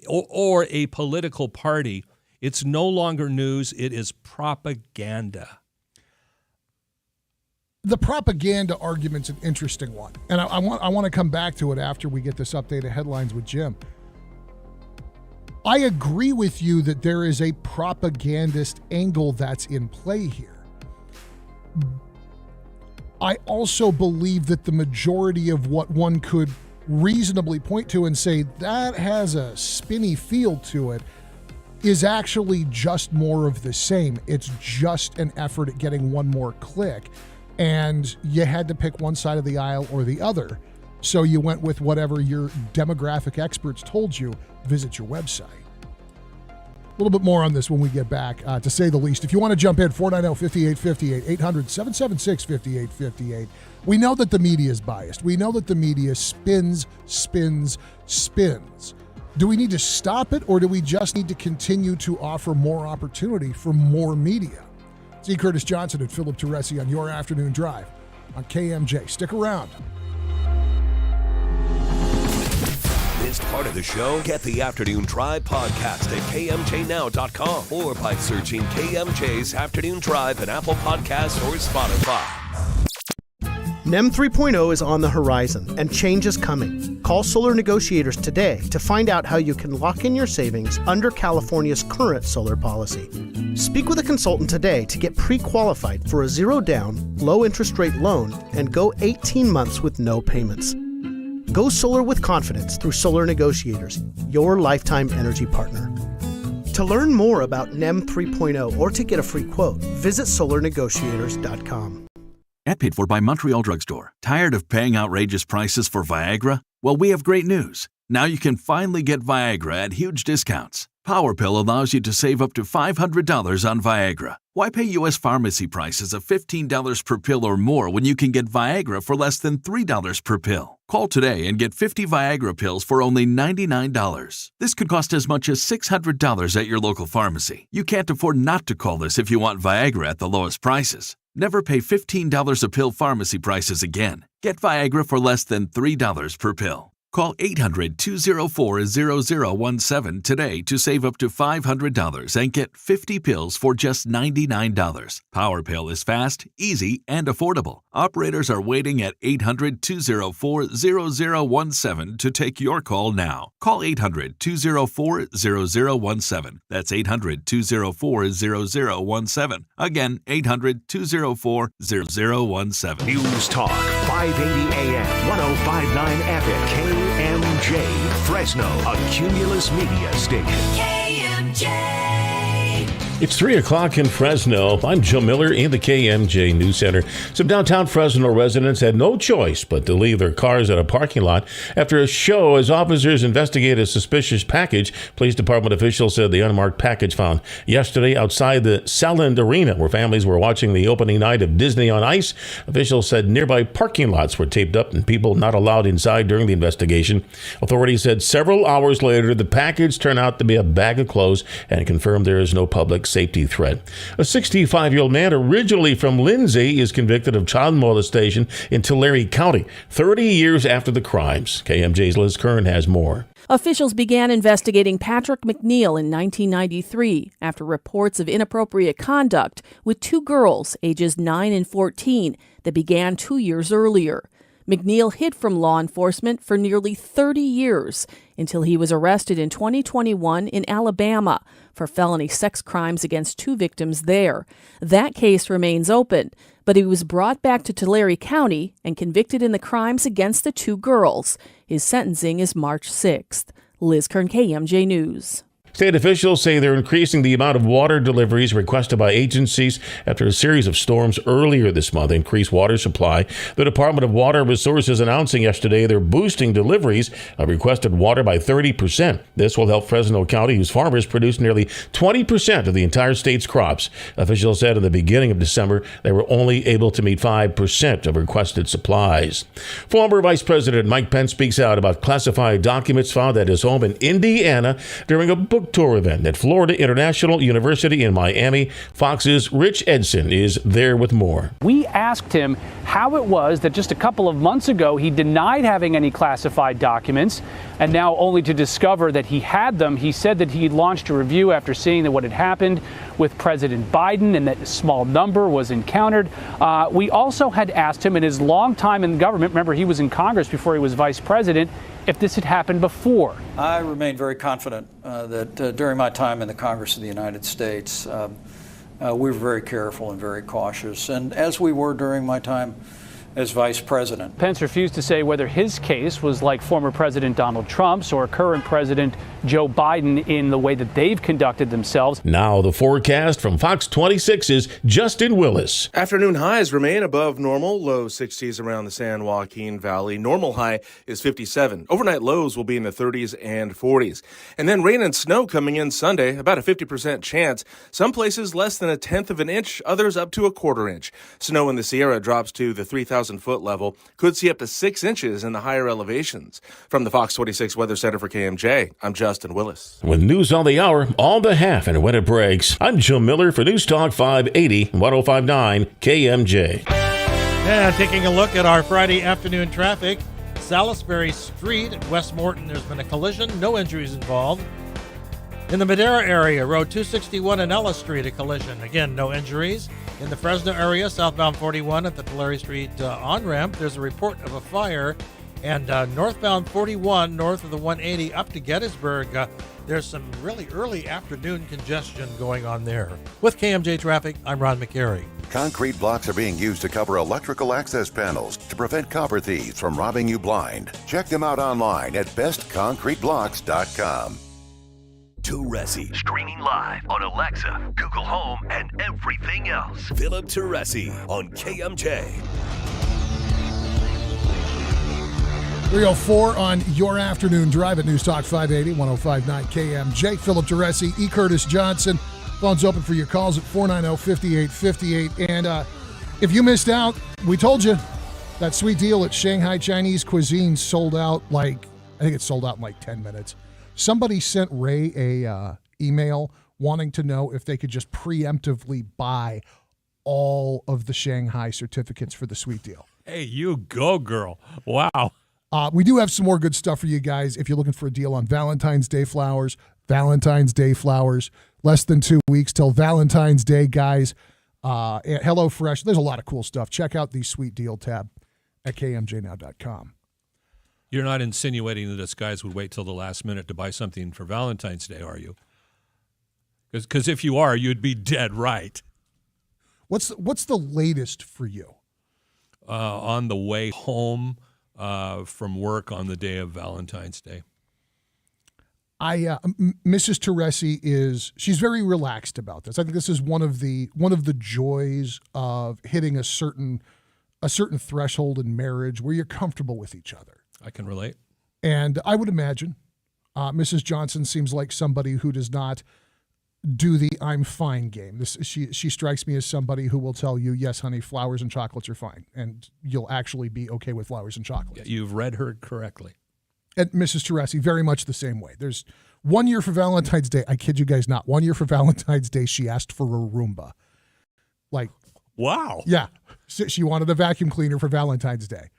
or a political party, it's no longer news, it is propaganda. The propaganda argument's an interesting one. And I want to come back to it after we get this update of headlines with Jim. I agree with you that there is a propagandist angle that's in play here. I also believe that the majority of what one could reasonably point to and say that has a spinny feel to it is actually just more of the same. It's just an effort at getting one more click, and you had to pick one side of the aisle or the other. So you went with whatever your demographic experts told you. Visit your website. A little bit more on this when we get back, to say the least. If you want to jump in, 490-5858, 800-776-5858. We know that the media is biased. We know that the media spins. Do we need to stop it, or do we just need to continue to offer more opportunity for more media? See Curtis Johnson and Philip Teresi on your afternoon drive on KMJ. Stick around. Missed part of the show? Get the Afternoon Drive podcast at KMJNow.com or by searching KMJ's Afternoon Drive in Apple Podcasts or Spotify. NEM 3.0 is on the horizon, and change is coming. Call Solar Negotiators today to find out how you can lock in your savings under California's current solar policy. Speak with a consultant today to get pre-qualified for a zero-down, low-interest rate loan and go 18 months with no payments. Go solar with confidence through Solar Negotiators, your lifetime energy partner. To learn more about NEM 3.0 or to get a free quote, visit solarnegotiators.com. Ad paid for by Montreal Drugstore. Tired of paying outrageous prices for Viagra? Well, we have great news. Now you can finally get Viagra at huge discounts. PowerPill allows you to save up to $500 on Viagra. Why pay U.S. pharmacy prices of $15 per pill or more when you can get Viagra for less than $3 per pill? Call today and get 50 Viagra pills for only $99. This could cost as much as $600 at your local pharmacy. You can't afford not to call this if you want Viagra at the lowest prices. Never pay $15 a pill pharmacy prices again. Get Viagra for less than $3 per pill. Call 800-204-0017 today to save up to $500 and get 50 pills for just $99. PowerPill is fast, easy, and affordable. Operators are waiting at 800-204-0017 to take your call now. Call 800-204-0017. That's 800-204-0017. Again, 800-204-0017. News Talk 580 AM, 105.9 FM, KMJ, Fresno, a Cumulus Media station. KMJ. It's 3 o'clock in Fresno. I'm Joe Miller in the KMJ News Center. Some downtown Fresno residents had no choice but to leave their cars at a parking lot after a show as officers investigate a suspicious package. Police department officials said the unmarked package found yesterday outside the Salland Arena, where families were watching the opening night of Disney on Ice. Officials said nearby parking lots were taped up and people not allowed inside during the investigation. Authorities said several hours later, the package turned out to be a bag of clothes and confirmed there is no public safety threat. A 65-year-old man originally from Lindsay is convicted of child molestation in Tulare County 30 years after the crimes. KMJ's Liz Kern has more. Officials began investigating Patrick McNeil in 1993 after reports of inappropriate conduct with two girls, ages 9 and 14, that began 2 years earlier. McNeil hid from law enforcement for nearly 30 years until he was arrested in 2021 in Alabama for felony sex crimes against two victims there. That case remains open, but he was brought back to Tulare County and convicted in the crimes against the two girls. His sentencing is March 6th. Liz Kern, KMJ News. State officials say they're increasing the amount of water deliveries requested by agencies after a series of storms earlier this month increased water supply. The Department of Water Resources announcing yesterday they're boosting deliveries of requested water by 30%. This will help Fresno County, whose farmers produce nearly 20% of the entire state's crops. Officials said in the beginning of December they were only able to meet 5% of requested supplies. Former Vice President Mike Pence speaks out about classified documents found at his home in Indiana during a book tour event at Florida International University in Miami. Fox's Rich Edson is there with more. We asked him how it was that just a couple of months ago he denied having any classified documents, and now only to discover that he had them. He said that he launched a review after seeing that what had happened with President Biden and that a small number was encountered. We also had asked him in his long time in government, remember he was in Congress before he was vice president, if this had happened before. I remain very confident that during my time in the Congress of the United States, we were very careful and very cautious, and as we were during my time as vice president. Pence refused to say whether his case was like former President Donald Trump's or current President Joe Biden in the way that they've conducted themselves. Now the forecast from Fox 26's Justin Willis. Afternoon highs remain above normal, low 60s around the San Joaquin Valley. Normal high is 57. Overnight lows will be in the 30s and 40s. And then rain and snow coming in Sunday, about a 50% chance. Some places less than 1/10 of an inch, others up to 1/4 inch. Snow in the Sierra drops to the 3,000-foot level. Could see up to 6 inches in the higher elevations. From the Fox 26 Weather Center for KMJ, I'm Justin Willis. With news on the hour, all the half and when it breaks, I'm Joe Miller for News Talk 580, 105.9 KMJ. And taking a look at our Friday afternoon traffic, Salisbury Street at West Morton, there's been a collision, no injuries involved. In the Madera area, Road 261 and Ellis Street, a collision. Again, no injuries. In the Fresno area, southbound 41 at the Tulare Street on-ramp, there's a report of a fire. And northbound 41, north of the 180 up to Gettysburg, there's some really early afternoon congestion going on there. With KMJ Traffic, I'm Ron McCary. Concrete blocks are being used to cover electrical access panels to prevent copper thieves from robbing you blind. Check them out online at bestconcreteblocks.com. Teresi, streaming live on Alexa, Google Home, and everything else. Philip Teresi on KMJ. 304 on your afternoon drive at News Talk 580, 105.9 KMJ. Philip Teresi, E. Curtis Johnson. Phone's open for your calls at 490-5858. And if you missed out, we told you that sweet deal at Shanghai Chinese Cuisine sold out I think it sold out in like 10 minutes. Somebody sent Ray a email wanting to know if they could just preemptively buy all of the Shanghai certificates for the sweet deal. Hey, you go, girl. Wow. We do have some more good stuff for you guys if you're looking for a deal on Valentine's Day flowers. Valentine's Day flowers. Less than 2 weeks till Valentine's Day, guys. At HelloFresh, there's a lot of cool stuff. Check out the sweet deal tab at kmjnow.com. You're not insinuating that us guys would wait till the last minute to buy something for Valentine's Day, are you? Because if you are, you'd be dead right. What's the latest for you? On the way home from work on the day of Valentine's Day. Mrs. Teresi she's very relaxed about this. I think this is one of the joys of hitting a certain threshold in marriage where you're comfortable with each other. I can relate. And I would imagine Mrs. Johnson seems like somebody who does not do the I'm fine game. She strikes me as somebody who will tell you, yes, honey, flowers and chocolates are fine. And you'll actually be okay with flowers and chocolates. Yeah, you've read her correctly. And Mrs. Teresi, very much the same way. There's 1 year for Valentine's Day. I kid you guys not. 1 year for Valentine's Day, she asked for a Roomba. Wow. Yeah. She wanted a vacuum cleaner for Valentine's Day.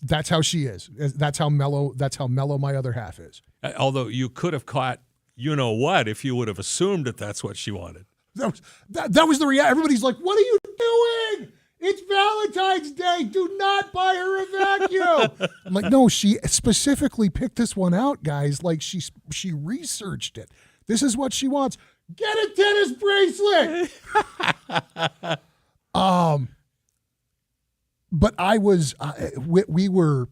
That's how she is. That's how mellow my other half is. Although you could have caught you know what if you would have assumed that that's what she wanted. That was the reaction. Everybody's like, what are you doing? It's Valentine's Day. Do not buy her a vacuum. I'm like, no, she specifically picked this one out, guys. Like she researched it. This is what she wants. Get a tennis bracelet. But I was, we were,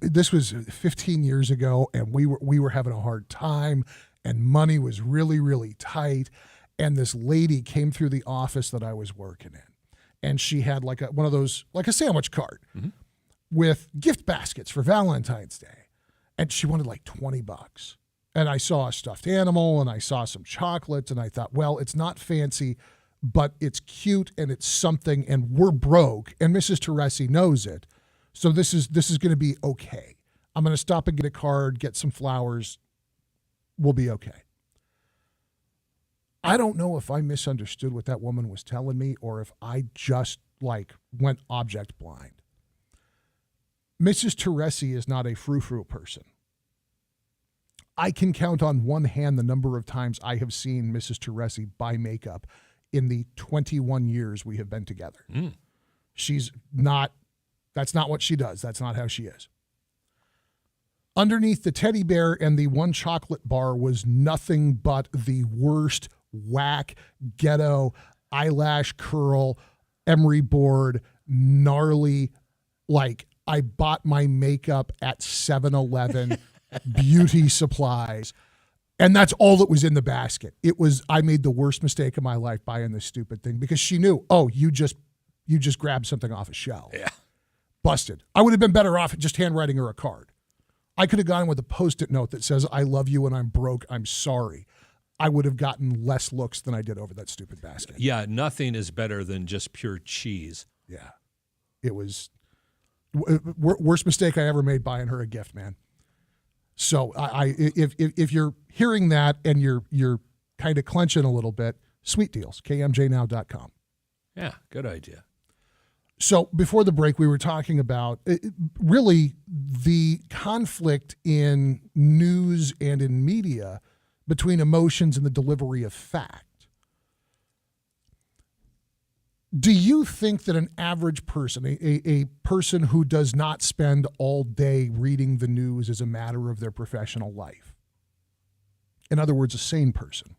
this was 15 years ago, and we were having a hard time, and money was really, really tight. And this lady came through the office that I was working in, and she had like one of those, like a sandwich cart with gift baskets for Valentine's Day. And she wanted like $20. And I saw a stuffed animal, and I saw some chocolates, and I thought, well, it's not fancy, but it's cute, and it's something, and we're broke, and Mrs. Teresi knows it. So this is going to be okay. I'm going to stop and get a card, get some flowers. We'll be okay. I don't know if I misunderstood what that woman was telling me or if I just went object blind. Mrs. Teresi is not a frou-frou person. I can count on one hand the number of times I have seen Mrs. Teresi buy makeup in the 21 years we have been together. She's not, that's not what she does. That's not how she is. Underneath the teddy bear and the one chocolate bar was nothing but the worst whack, ghetto, eyelash curl, emery board, gnarly, I bought my makeup at 7-Eleven, beauty supplies. And that's all that was in the basket. I made the worst mistake of my life buying this stupid thing because she knew, you just grabbed something off a shelf. Yeah. Busted. I would have been better off just handwriting her a card. I could have gone with a Post-it note that says, I love you and I'm broke. I'm sorry. I would have gotten less looks than I did over that stupid basket. Yeah, nothing is better than just pure cheese. Yeah. It was worst mistake I ever made buying her a gift, man. So if you're hearing that and you're kind of clenching a little bit, sweet deals, kmjnow.com. Yeah, good idea. So before the break, we were talking about really the conflict in news and in media between emotions and the delivery of fact. Do you think that an average person, a person who does not spend all day reading the news as a matter of their professional life, in other words, a sane person,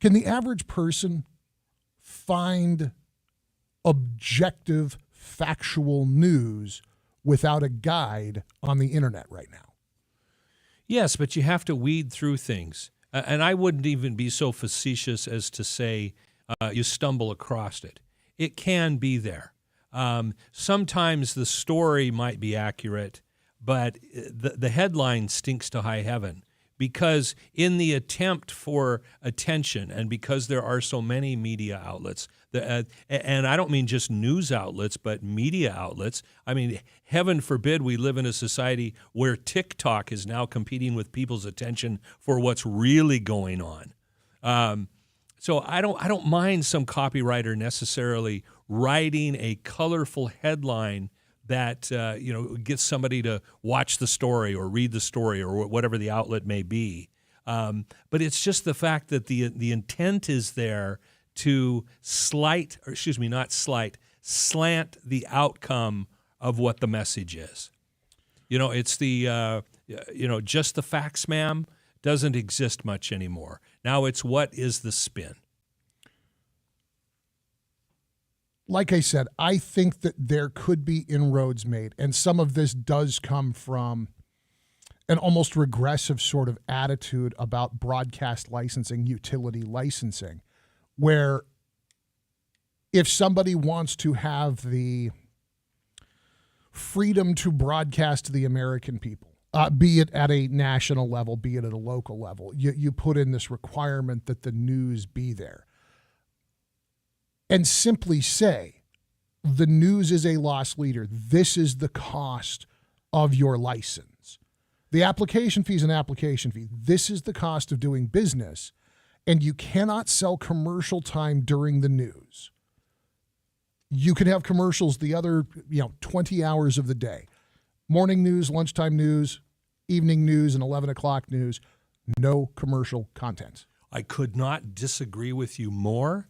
can the average person find objective, factual news without a guide on the internet right now? Yes, but you have to weed through things. And I wouldn't even be so facetious as to say you stumble across it. It can be there. Sometimes the story might be accurate, but the headline stinks to high heaven. Because in the attempt for attention, and because there are so many media outlets, and I don't mean just news outlets, but media outlets. I mean, heaven forbid we live in a society where TikTok is now competing with people's attention for what's really going on. So I don't mind some copywriter necessarily writing a colorful headline that gets somebody to watch the story or read the story or whatever the outlet may be. But it's just the fact that the intent is there to slant the outcome of what the message is. It's the just the facts, ma'am, doesn't exist much anymore. Now it's what is the spin. Like I said, I think that there could be inroads made, and some of this does come from an almost regressive sort of attitude about broadcast licensing, utility licensing, where if somebody wants to have the freedom to broadcast to the American people, be it at a national level, be it at a local level, you put in this requirement that the news be there. And simply say, the news is a loss leader. This is the cost of your license. The application fee is an application fee. This is the cost of doing business. And you cannot sell commercial time during the news. You can have commercials the other 20 hours of the day. Morning news, lunchtime news, evening news, and 11 o'clock news. No commercial content. I could not disagree with you more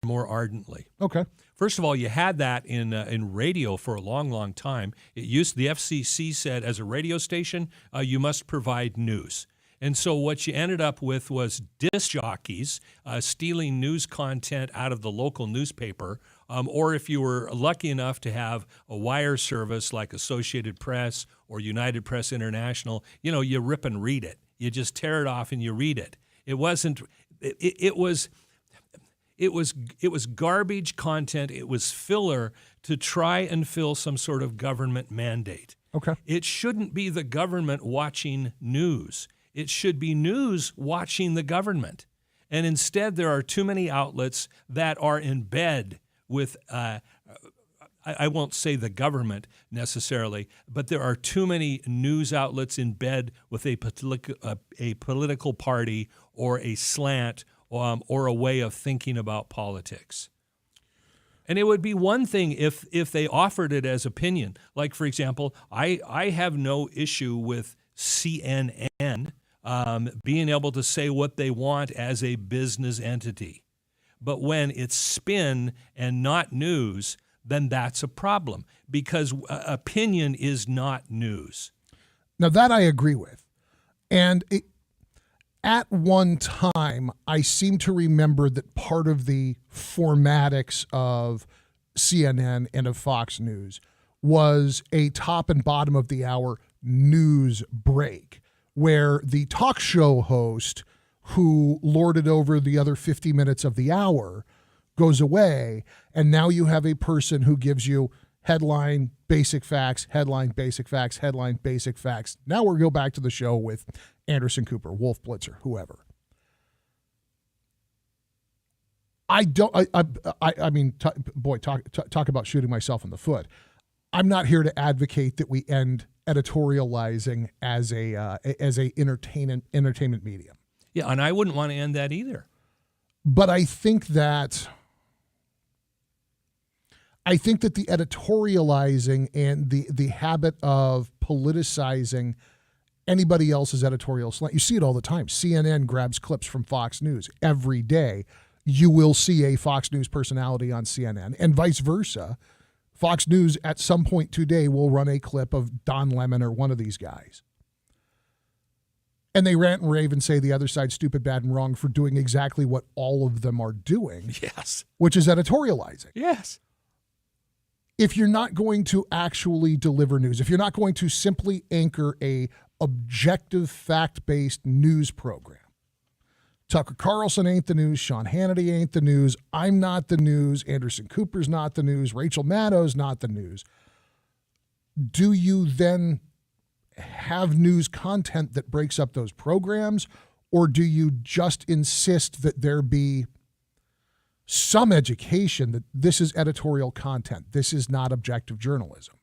ardently. Okay. First of all, you had that in radio for a long, long time. The FCC said, as a radio station, you must provide news. And so what you ended up with was disc jockeys stealing news content out of the local newspaper, or if you were lucky enough to have a wire service like Associated Press or United Press International, you rip and read it. You just tear it off and you read it. It wasn't. It was garbage content. It was filler to try and fill some sort of government mandate. Okay. It shouldn't be the government watching news. It should be news watching the government. And instead, there are too many outlets that are in bed with, I won't say the government necessarily, but there are too many news outlets in bed with a political party or a slant or a way of thinking about politics. And it would be one thing if they offered it as opinion. Like, for example, I have no issue with CNN being able to say what they want as a business entity. But when it's spin and not news, then that's a problem because opinion is not news. Now, that I agree with. And at one time, I seem to remember that part of the formatics of CNN and of Fox News was a top and bottom of the hour news break, where the talk show host who lorded over the other 50 minutes of the hour goes away, and now you have a person who gives you headline, basic facts, headline, basic facts, headline, basic facts. Now we'll go back to the show with Anderson Cooper, Wolf Blitzer, whoever. Talk about shooting myself in the foot. I'm not here to advocate that we end editorializing as a entertainment medium. Yeah, and I wouldn't want to end that either. But I think that the editorializing and the habit of politicizing anybody else's editorial slant, you see it all the time. CNN grabs clips from Fox News every day. You will see a Fox News personality on CNN, and vice versa. Fox News at some point today will run a clip of Don Lemon or one of these guys. And they rant and rave and say the other side's stupid, bad, and wrong for doing exactly what all of them are doing. Yes. Which is editorializing. Yes. If you're not going to actually deliver news, if you're not going to simply anchor a objective, fact-based news program Tucker Carlson ain't the news. Sean Hannity ain't the news. I'm not the news. Anderson Cooper's not the news. Rachel Maddow's not the news. Do you then have news content that breaks up those programs, or do you just insist that there be some education that this is editorial content, this is not objective journalism?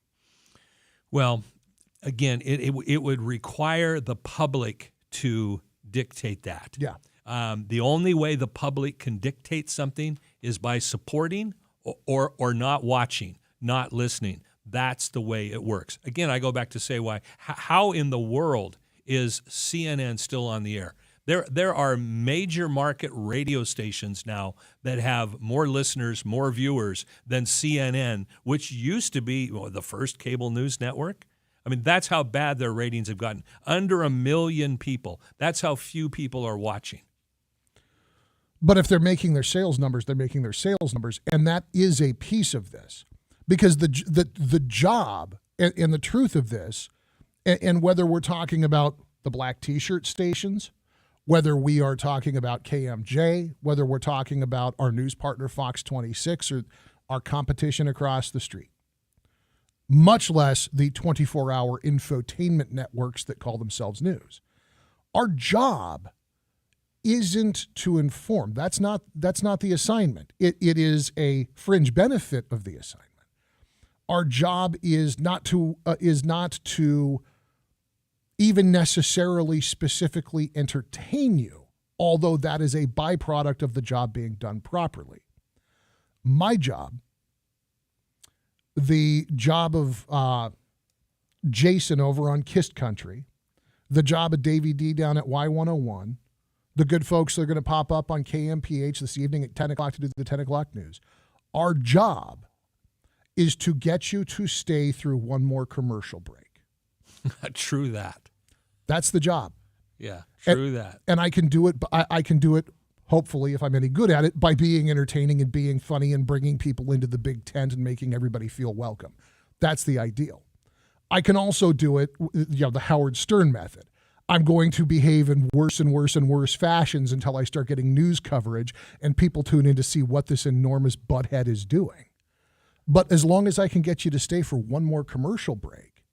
Well, again, it would require the public to dictate that. Yeah. The only way the public can dictate something is by supporting or not watching, not listening. That's the way it works. Again, I go back to say how in the world is CNN still on the air? There are major market radio stations now that have more listeners, more viewers than CNN, which used to be the first cable news network. I mean, that's how bad their ratings have gotten. Under 1 million people. That's how few people are watching. But if they're making their sales numbers, they're making their sales numbers. And that is a piece of this. Because the job and the truth of this, and whether we're talking about the black T-shirt stations, whether we are talking about KMJ, whether we're talking about our news partner Fox 26 or our competition across the street, much less the 24-hour infotainment networks that call themselves news. Our job isn't to inform. That's not the assignment. It is a fringe benefit of the assignment. Our job is not to even necessarily specifically entertain you, although that is a byproduct of the job being done properly. My job, the job of Jason over on Kist Country, the job of Davey D down at Y101, the good folks that are going to pop up on KMPH this evening at 10 o'clock to do the 10 o'clock news. Our job is to get you to stay through one more commercial break. True that. That's the job. Yeah, true that. And I can do it. I can do it, hopefully, if I'm any good at it, by being entertaining and being funny and bringing people into the big tent and making everybody feel welcome. That's the ideal. I can also do it, the Howard Stern method. I'm going to behave in worse and worse and worse fashions until I start getting news coverage and people tune in to see what this enormous butthead is doing. But as long as I can get you to stay for one more commercial break,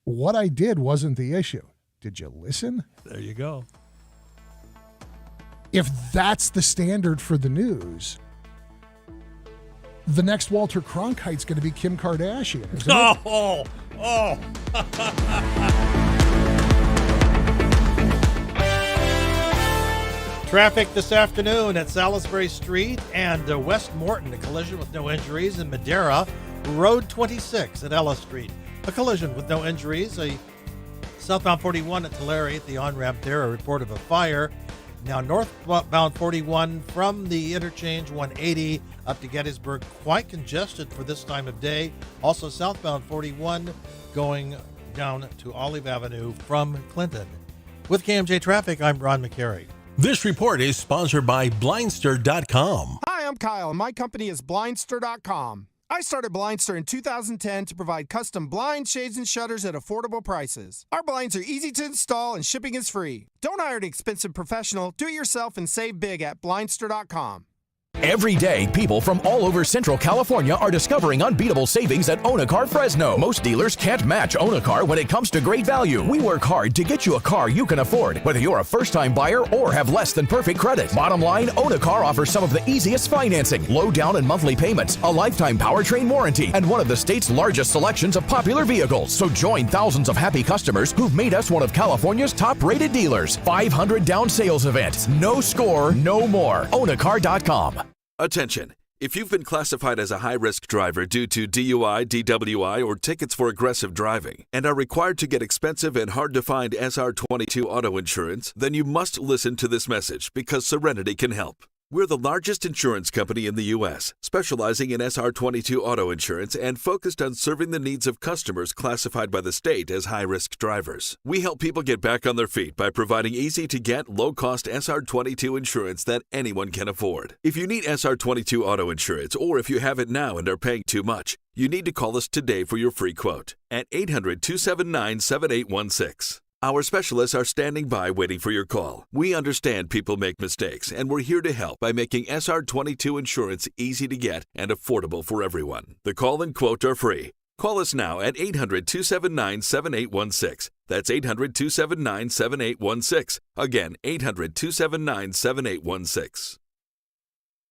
what I did wasn't the issue. Did you listen? There you go. If that's the standard for the news, the next Walter Cronkite's going to be Kim Kardashian, isn't it? Oh. Traffic this afternoon at Salisbury Street and West Morton, a collision with no injuries. In Madera, Road 26 at Ella Street, a collision with no injuries. A southbound 41 at Tulare at the on-ramp there, a report of a fire. Now northbound 41 from the interchange 180 up to Gettysburg, quite congested for this time of day. Also southbound 41 going down to Olive Avenue from Clinton. With KMJ Traffic, I'm Ron McCary. This report is sponsored by Blindster.com. Hi, I'm Kyle, and my company is Blindster.com. I started Blindster in 2010 to provide custom blinds, shades, and shutters at affordable prices. Our blinds are easy to install and shipping is free. Don't hire an expensive professional. Do it yourself and save big at Blindster.com. Every day, people from all over Central California are discovering unbeatable savings at Onacar Fresno. Most dealers can't match Onacar when it comes to great value. We work hard to get you a car you can afford, whether you're a first-time buyer or have less than perfect credit. Bottom line, Onacar offers some of the easiest financing, low down and monthly payments, a lifetime powertrain warranty, and one of the state's largest selections of popular vehicles. So join thousands of happy customers who've made us one of California's top-rated dealers. 500 down sales event. No score, no more. Onacar.com. Attention! If you've been classified as a high-risk driver due to DUI, DWI, or tickets for aggressive driving and are required to get expensive and hard-to-find SR22 auto insurance, then you must listen to this message because Serenity can help. We're the largest insurance company in the U.S., specializing in SR22 auto insurance and focused on serving the needs of customers classified by the state as high-risk drivers. We help people get back on their feet by providing easy-to-get, low-cost SR22 insurance that anyone can afford. If you need SR22 auto insurance, or if you have it now and are paying too much, you need to call us today for your free quote at 800-279-7816. Our specialists are standing by waiting for your call. We understand people make mistakes, and we're here to help by making SR22 insurance easy to get and affordable for everyone. The call and quote are free. Call us now at 800-279-7816. That's 800-279-7816. Again, 800-279-7816.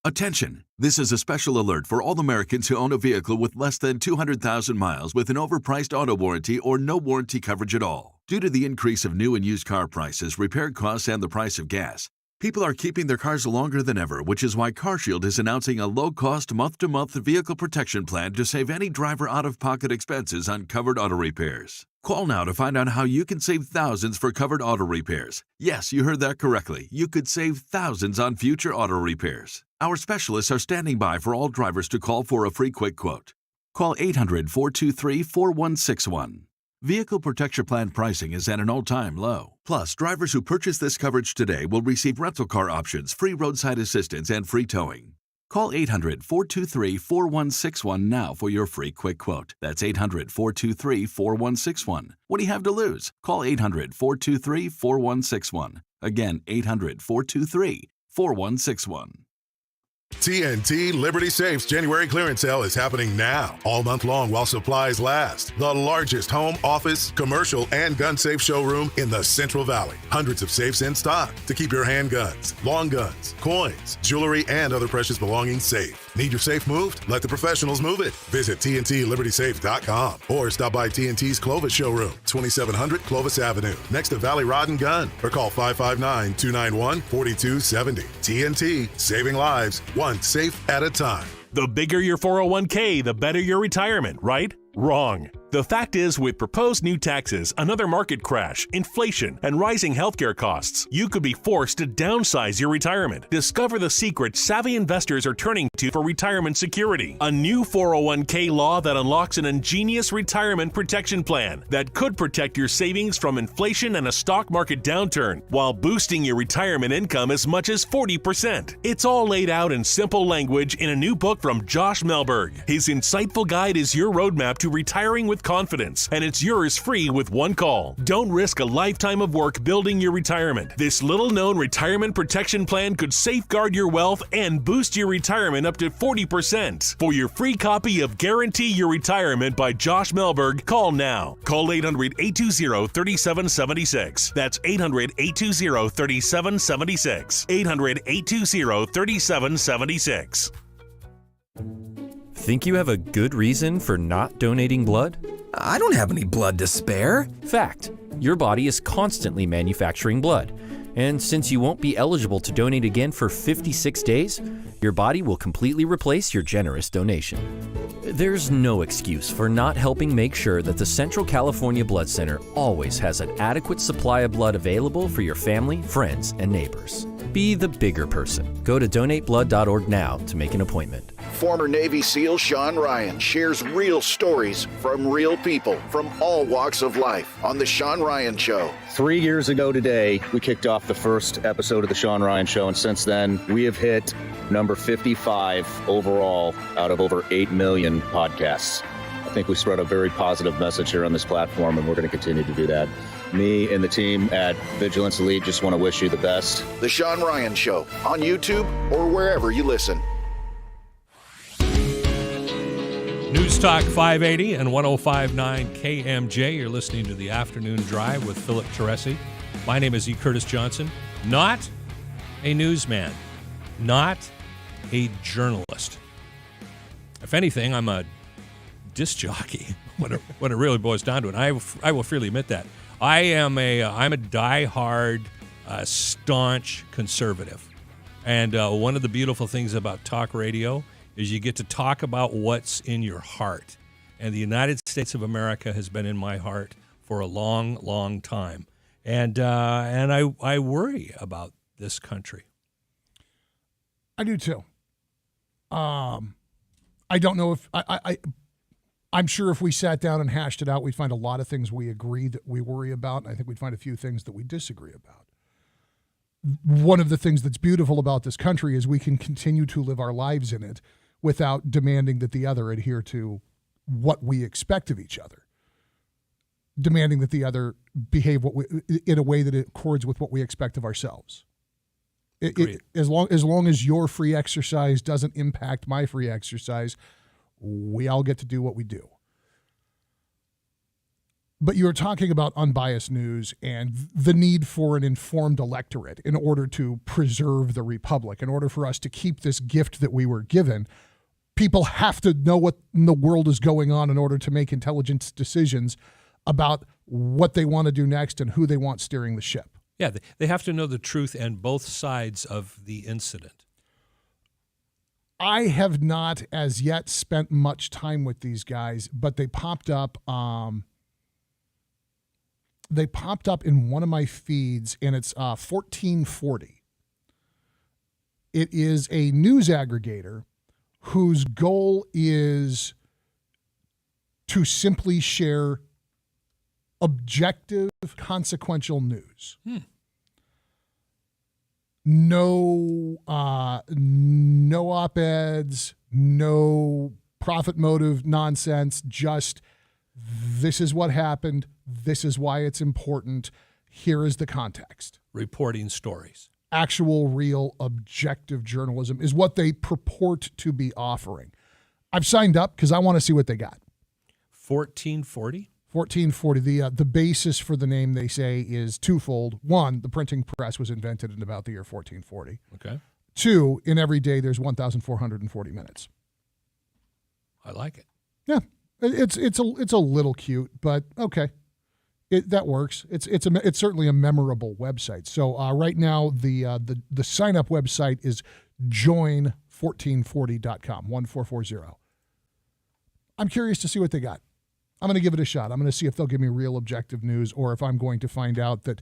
Attention! This is a special alert for all Americans who own a vehicle with less than 200,000 miles with an overpriced auto warranty or no warranty coverage at all. Due to the increase of new and used car prices, repair costs, and the price of gas, people are keeping their cars longer than ever, which is why CarShield is announcing a low-cost month-to-month vehicle protection plan to save any driver out-of-pocket expenses on covered auto repairs. Call now to find out how you can save thousands for covered auto repairs. Yes, you heard that correctly. You could save thousands on future auto repairs. Our specialists are standing by for all drivers to call for a free quick quote. Call 800-423-4161. Vehicle Protection Plan pricing is at an all-time low. Plus, drivers who purchase this coverage today will receive rental car options, free roadside assistance, and free towing. Call 800-423-4161 now for your free quick quote. That's 800-423-4161. What do you have to lose? Call 800-423-4161. Again, 800-423-4161. TNT Liberty Safe's January clearance sale is happening now, all month long while supplies last. The largest home, office, commercial, and gun safe showroom in the Central Valley. Hundreds of safes in stock to keep your handguns, long guns, coins, jewelry, and other precious belongings safe. Need your safe moved? Let the professionals move it. Visit TNTLibertySafe.com or stop by TNT's Clovis showroom, 2700 Clovis Avenue, next to Valley Rod and Gun, or call 559-291-4270. TNT, saving lives, one safe at a time. The bigger your 401k, the better your retirement, right? Wrong. The fact is, with proposed new taxes, another market crash, inflation, and rising healthcare costs, you could be forced to downsize your retirement. Discover the secret savvy investors are turning to for retirement security. A new 401k law that unlocks an ingenious retirement protection plan that could protect your savings from inflation and a stock market downturn while boosting your retirement income as much as 40%. It's all laid out in simple language in a new book from Josh Melberg. His insightful guide is your roadmap to retiring with confidence, and it's yours free with one call. Don't risk a lifetime of work building your retirement. This little-known retirement protection plan could safeguard your wealth and boost your retirement up to 40%. For your free copy of Guarantee Your Retirement by Josh Melberg, call now. Call 800-820-3776. That's 800-820-3776. 800-820-3776. Think you have a good reason for not donating blood? I don't have any blood to spare. Fact: your body is constantly manufacturing blood. And since you won't be eligible to donate again for 56 days, your body will completely replace your generous donation. There's no excuse for not helping make sure that the Central California Blood Center always has an adequate supply of blood available for your family, friends, and neighbors. Be the bigger person. Go to donateblood.org now to make an appointment. Former Navy SEAL Sean Ryan shares real stories from real people from all walks of life on The Sean Ryan Show. 3 years ago today, we kicked off the first episode of The Sean Ryan Show, and since then, we have hit number 55 overall out of over 8 million podcasts. I think we spread a very positive message here on this platform, and we're going to continue to do that. Me and the team at Vigilance Elite just want to wish you the best. The Sean Ryan Show on YouTube or wherever you listen. News Talk 580 and 105.9 KMJ. You're listening to the Afternoon Drive with Philip Teresi. My name is E. Curtis Johnson. Not a newsman. Not a journalist. If anything, I'm a disc jockey when it really boils down to it. I will freely admit that. I'm a diehard, staunch conservative. And one of the beautiful things about talk radio is you get to talk about what's in your heart. And the United States of America has been in my heart for a long, long time. And I worry about this country. I do too. I don't know if I'm sure if we sat down and hashed it out, we'd find a lot of things we agree that we worry about. And I think we'd find a few things that we disagree about. One of the things that's beautiful about this country is we can continue to live our lives in it without demanding that the other adhere to what we expect of each other. demanding that the other behave in a way that it accords with what we expect of ourselves. As long as your free exercise doesn't impact my free exercise, we all get to do what we do. But you were talking about unbiased news and the need for an informed electorate in order to preserve the republic, in order for us to keep this gift that we were given. People have to know what in the world is going on in order to make intelligent decisions about what they want to do next and who they want steering the ship. Yeah, they have to know the truth and both sides of the incident. I have not as yet spent much time with these guys, but they popped up. They popped up in one of my feeds, and it's 1440. It is a news aggregator whose goal is to simply share objective, consequential news. No op-eds, no profit motive nonsense, just this is what happened, this is why it's important, here is the context. Reporting stories. Actual, real, objective journalism is what they purport to be offering. I've signed up because I want to see what they got. 1440? 1440. The basis for the name, they say, is twofold. One, the printing press was invented in about the year 1440. Okay. Two, in every day there's 1,440 minutes. I like it. Yeah, it's a little cute, but okay, that works. It's certainly a memorable website. So right now the sign up website is join1440.com 1440. I'm curious to see what they got. I'm going to give it a shot. I'm going to see if they'll give me real objective news or if I'm going to find out that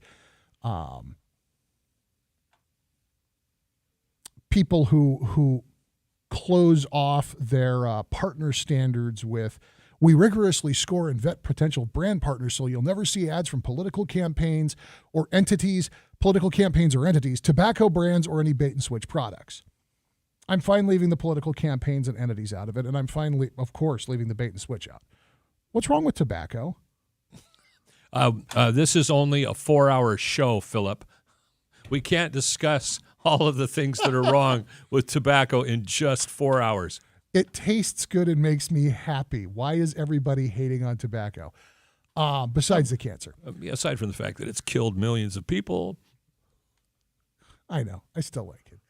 people who close off their partner standards with, we rigorously score and vet potential brand partners so you'll never see ads from political campaigns or entities, tobacco brands, or any bait and switch products. I'm fine leaving the political campaigns and entities out of it, and I'm fine, of course, leaving the bait and switch out. What's wrong with tobacco? This is only a 4-hour show, Philip. We can't discuss all of the things that are wrong with tobacco in just 4 hours. It tastes good and makes me happy. Why is everybody hating on tobacco? Besides the cancer. Aside from the fact that it's killed millions of people. I know. I still like it.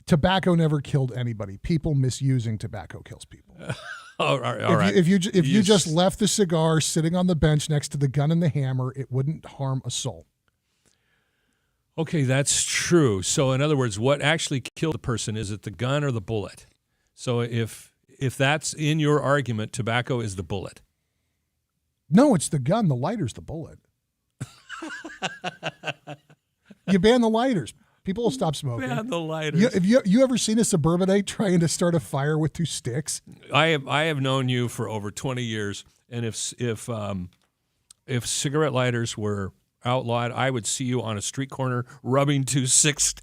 Tobacco never killed anybody. People misusing tobacco kills people. All right. If you just left the cigar sitting on the bench next to the gun and the hammer, it wouldn't harm a soul. Okay, that's true. So in other words, what actually killed the person, is it the gun or the bullet? So if that's in your argument, tobacco is the bullet. No, it's the gun. The lighter's the bullet. You ban the lighters. People will stop smoking. Ban the lighters. Have you ever seen a suburbanite trying to start a fire with 2 sticks? I have known you for over 20 years, and if cigarette lighters were outlawed, I would see you on a street corner rubbing 2 sticks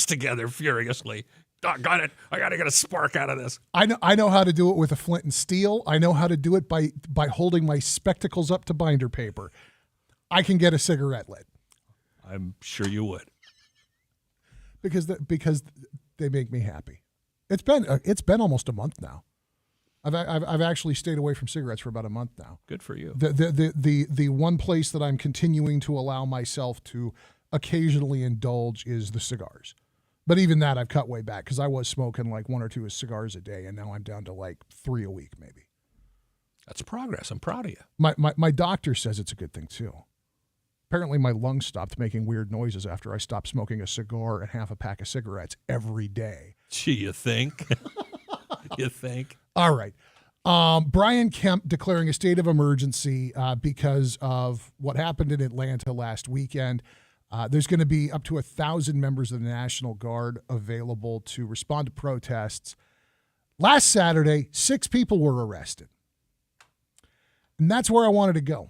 together furiously. Got it. I got to get a spark out of this. I know how to do it with a flint and steel. I know how to do it by holding my spectacles up to binder paper. I can get a cigarette lit. I'm sure you would. Because they make me happy. It's been almost a month now. I've actually stayed away from cigarettes for about a month now. Good for you. The one place that I'm continuing to allow myself to occasionally indulge is the cigars. But even that I've cut way back because I was smoking like 1 or 2 cigars a day, and now I'm down to like 3 a week maybe. That's progress. I'm proud of you. My doctor says it's a good thing too. Apparently my lungs stopped making weird noises after I stopped smoking a cigar and half a pack of cigarettes every day. Gee, you think? You think? All right. Brian Kemp declaring a state of emergency because of what happened in Atlanta last weekend. There's going to be up to 1,000 members of the National Guard available to respond to protests. Last Saturday, 6 people were arrested. And that's where I wanted to go.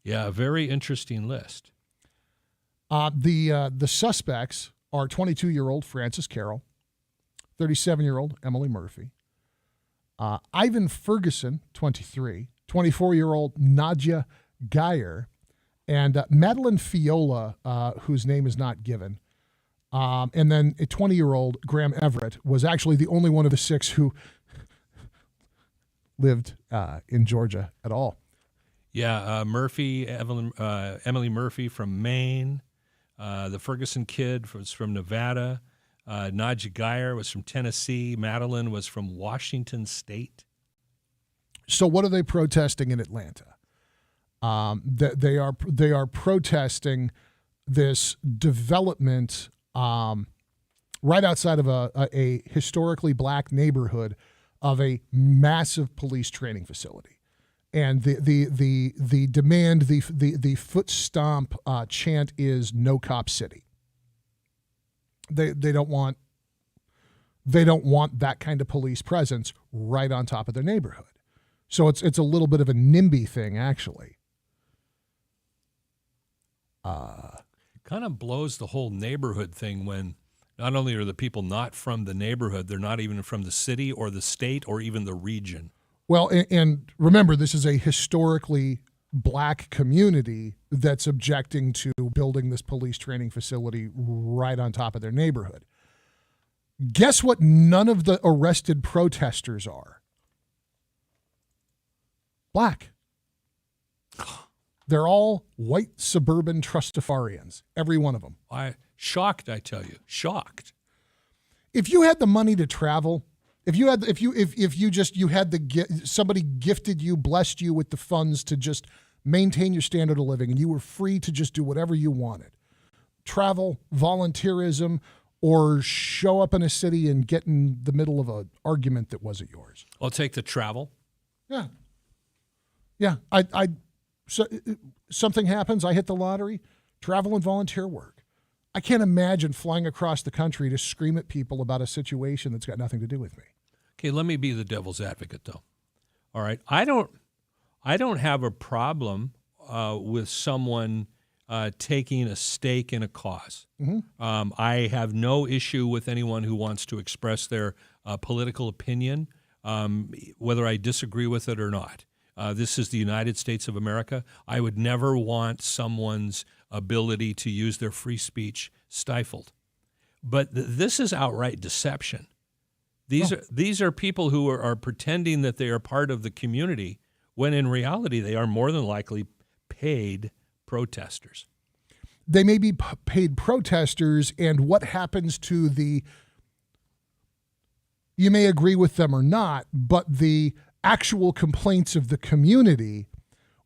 Yeah, a very interesting list. The suspects are 22-year-old Francis Carroll, 37-year-old Emily Murphy, Ivan Ferguson, 23, 24-year-old Nadia Geyer, and Madeline Fiola, whose name is not given. And then a 20-year-old Graham Everett was actually the only one of the 6 who lived in Georgia at all. Yeah, Emily Murphy from Maine. The Ferguson kid was from Nevada. Nadia Geyer was from Tennessee. Madeline was from Washington State. So what are they protesting in Atlanta? They are protesting this development right outside of a historically black neighborhood of a massive police training facility, and the demand, the foot stomp chant is "No Cop City." They don't want that kind of police presence right on top of their neighborhood. So it's a little bit of a NIMBY thing, actually. Kind of blows the whole neighborhood thing when not only are the people not from the neighborhood, they're not even from the city or the state or even the region. Well, and remember, this is a historically black community that's objecting to building this police training facility right on top of their neighborhood. Guess what none of the arrested protesters are? Black. They're all white suburban Trustafarians, every one of them. Shocked, I tell you, shocked. If you had the money to travel, somebody gifted you, blessed you with the funds to just maintain your standard of living, and you were free to just do whatever you wanted, travel, volunteerism, or show up in a city and get in the middle of an argument that wasn't yours. I'll take the travel. Yeah. So something happens, I hit the lottery, travel and volunteer work. I can't imagine flying across the country to scream at people about a situation that's got nothing to do with me. Okay, let me be the devil's advocate, though. All right, I don't have a problem with someone taking a stake in a cause. Mm-hmm. I have no issue with anyone who wants to express their political opinion, whether I disagree with it or not. This is the United States of America. I would never want someone's ability to use their free speech stifled. But this is outright deception. These are people who are pretending that they are part of the community when in reality they are more than likely paid protesters. They may be paid protesters, and what happens to you may agree with them or not, but the actual complaints of the community,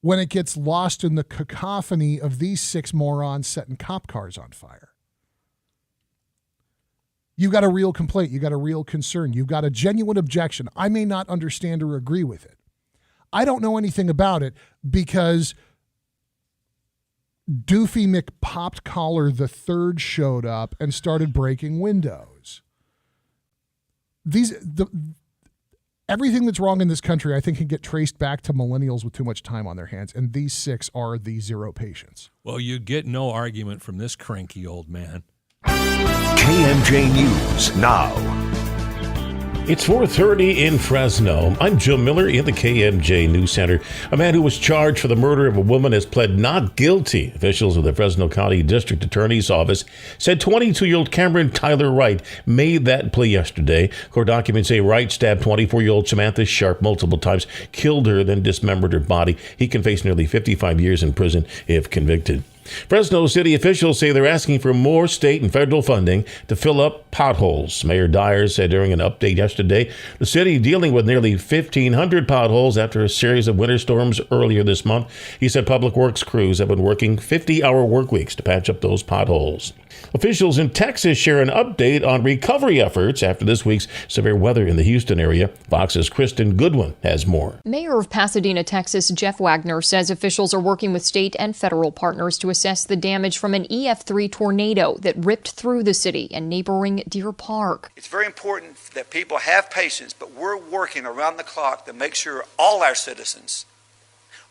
when it gets lost in the cacophony of these 6 morons setting cop cars on fire. You got a real complaint. You got a real concern. You've got a genuine objection. I may not understand or agree with it. I don't know anything about it because Doofy McPopped Collar III showed up and started breaking windows. Everything that's wrong in this country, I think, can get traced back to millennials with too much time on their hands, and these 6 are the zero patients. Well, you get no argument from this cranky old man. KMJ News now. It's 4:30 in Fresno. I'm Joe Miller in the KMJ News Center. A man who was charged for the murder of a woman has pled not guilty. Officials of the Fresno County District Attorney's Office said 22-year-old Cameron Tyler Wright made that plea yesterday. Court documents say Wright stabbed 24-year-old Samantha Sharp multiple times, killed her, then dismembered her body. He can face nearly 55 years in prison if convicted. Fresno city officials say they're asking for more state and federal funding to fill up potholes. Mayor Dyer said during an update yesterday, the city dealing with nearly 1,500 potholes after a series of winter storms earlier this month. He said public works crews have been working 50-hour work weeks to patch up those potholes. Officials in Texas share an update on recovery efforts after this week's severe weather in the Houston area. Fox's Kristen Goodwin has more. Mayor of Pasadena, Texas, Jeff Wagner says officials are working with state and federal partners to assess the damage from an EF3 tornado that ripped through the city and neighboring Deer Park. It's very important that people have patience, but we're working around the clock to make sure all our citizens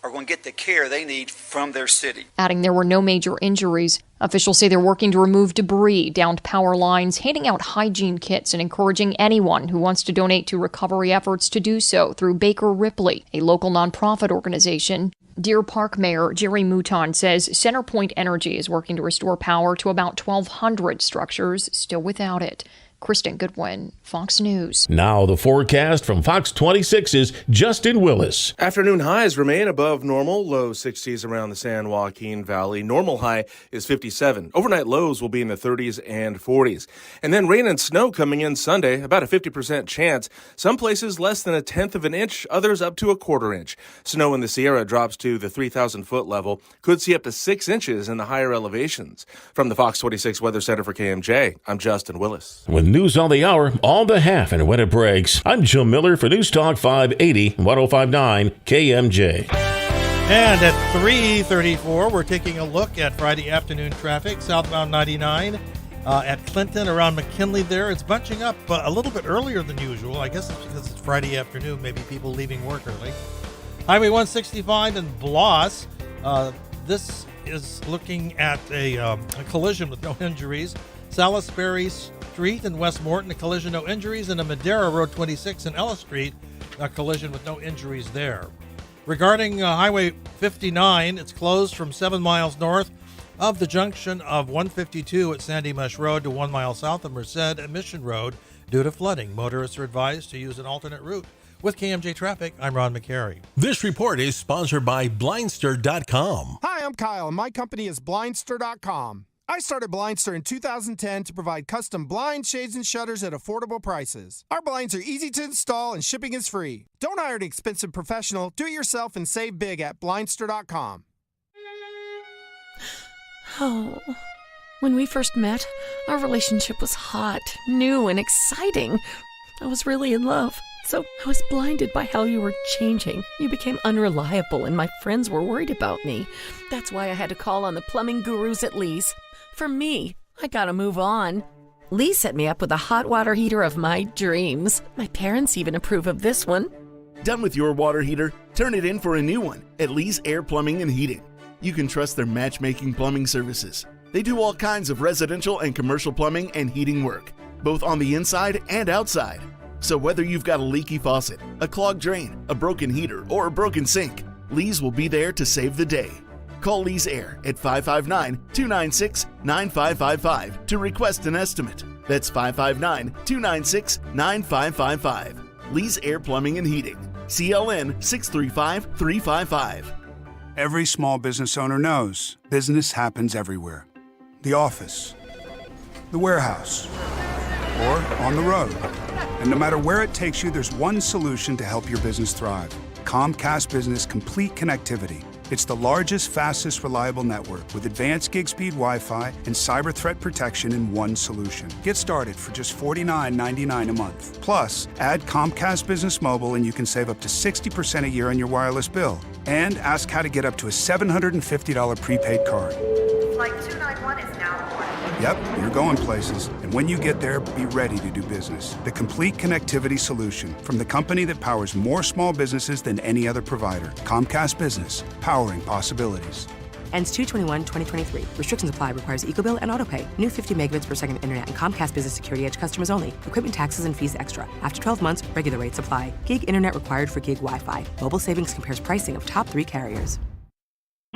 are going to get the care they need from their city. Adding there were no major injuries. Officials say they're working to remove debris, downed power lines, handing out hygiene kits, and encouraging anyone who wants to donate to recovery efforts to do so through Baker Ripley, a local nonprofit organization. Deer Park Mayor Jerry Mouton says CenterPoint Energy is working to restore power to about 1,200 structures still without it. Kristen Goodwin, Fox News. Now the forecast from Fox 26's Justin Willis. Afternoon highs remain above normal, low 60s around the San Joaquin Valley. Normal high is 57. Overnight lows will be in the 30s and 40s. And then rain and snow coming in Sunday, about a 50% chance. Some places less than 1/10 of an inch, others up to 1/4 inch. Snow in the Sierra drops to the 3,000-foot level. Could see up to 6 inches in the higher elevations. From the Fox 26 Weather Center for KMJ, I'm Justin Willis. With news on the hour, all the half and when it breaks. I'm Joe Miller for News Talk 580, 105.9 KMJ. And at 3:34, we're taking a look at Friday afternoon traffic, southbound 99 at Clinton around McKinley there. It's bunching up a little bit earlier than usual. I guess it's because it's Friday afternoon, maybe people leaving work early. Highway 165 in Bloss. This is looking at a collision with no injuries. Salisbury Street in West Morton, a collision, no injuries, and a Madera Road 26 in Ellis Street, a collision with no injuries there. Regarding Highway 59, it's closed from 7 miles north of the junction of 152 at Sandy Mush Road to 1 mile south of Merced and Mission Road due to flooding. Motorists are advised to use an alternate route. With KMJ Traffic, I'm Ron McCary. This report is sponsored by Blindster.com. Hi, I'm Kyle, and my company is Blindster.com. I started Blindster in 2010 to provide custom blinds, shades, and shutters at affordable prices. Our blinds are easy to install and shipping is free. Don't hire an expensive professional. Do it yourself and save big at Blindster.com. Oh, when we first met, our relationship was hot, new, and exciting. I was really in love. So I was blinded by how you were changing. You became unreliable, and my friends were worried about me. That's why I had to call on the plumbing gurus at Lee's. For me, I gotta move on. Lee set me up with a hot water heater of my dreams. My parents even approve of this one. Done with your water heater? Turn it in for a new one at Lee's Air Plumbing and Heating. You can trust their matchmaking plumbing services. They do all kinds of residential and commercial plumbing and heating work, both on the inside and outside. So whether you've got a leaky faucet, a clogged drain, a broken heater, or a broken sink, Lee's will be there to save the day. Call Lee's Air at 559-296-9555 to request an estimate. That's 559-296-9555. Lee's Air Plumbing and Heating. CLN 635355. Every small business owner knows business happens everywhere. The office, the warehouse, or on the road. And no matter where it takes you, there's one solution to help your business thrive. Comcast Business Complete Connectivity. It's the largest, fastest, reliable network with advanced gig speed Wi-Fi and cyber threat protection in one solution. Get started for just $49.99 a month. Plus, add Comcast Business Mobile and you can save up to 60% a year on your wireless bill. And ask how to get up to a $750 prepaid card. Flight 291 is now aboard. Yep, you're going places. And when you get there, be ready to do business. The complete connectivity solution from the company that powers more small businesses than any other provider. Comcast Business, powering possibilities. Ends 2/21/2023. Restrictions apply. Requires EcoBill and AutoPay. New 50 megabits per second internet and Comcast Business Security Edge customers only. Equipment taxes and fees extra. After 12 months, regular rates apply. Gig internet required for gig Wi-Fi. Mobile savings compares pricing of top 3 carriers.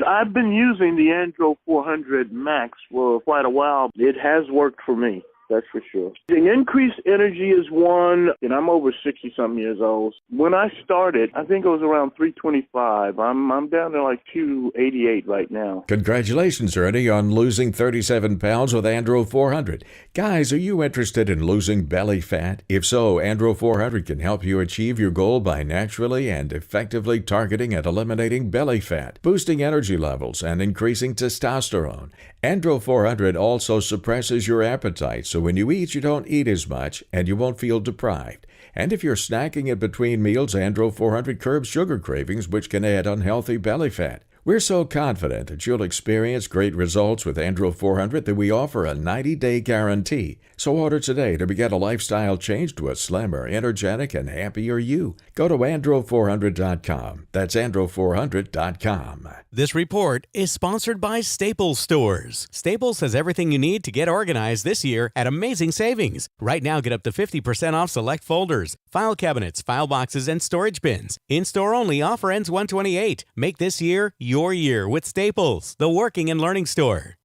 I've been using the Andro 400 Max for quite a while. It has worked for me, that's for sure. The increased energy is one, and I'm over 60-something years old. When I started, I think it was around 325. I'm down to like 288 right now. Congratulations, Ernie, on losing 37 pounds with Andro 400. Guys, are you interested in losing belly fat? If so, Andro 400 can help you achieve your goal by naturally and effectively targeting and eliminating belly fat, boosting energy levels, and increasing testosterone. Andro 400 also suppresses your appetite, so when you eat, you don't eat as much, and you won't feel deprived. And if you're snacking in between meals, Andro 400 curbs sugar cravings, which can add unhealthy belly fat. We're so confident that you'll experience great results with Andro 400 that we offer a 90-day guarantee. So order today to begin a lifestyle change to a slimmer, energetic, and happier you. Go to andro400.com. That's andro400.com. This report is sponsored by Staples Stores. Staples has everything you need to get organized this year at amazing savings. Right now, get up to 50% off select folders, file cabinets, file boxes, and storage bins. In-store only, offer ends 1/28. Make this year your year with Staples, the working and learning store.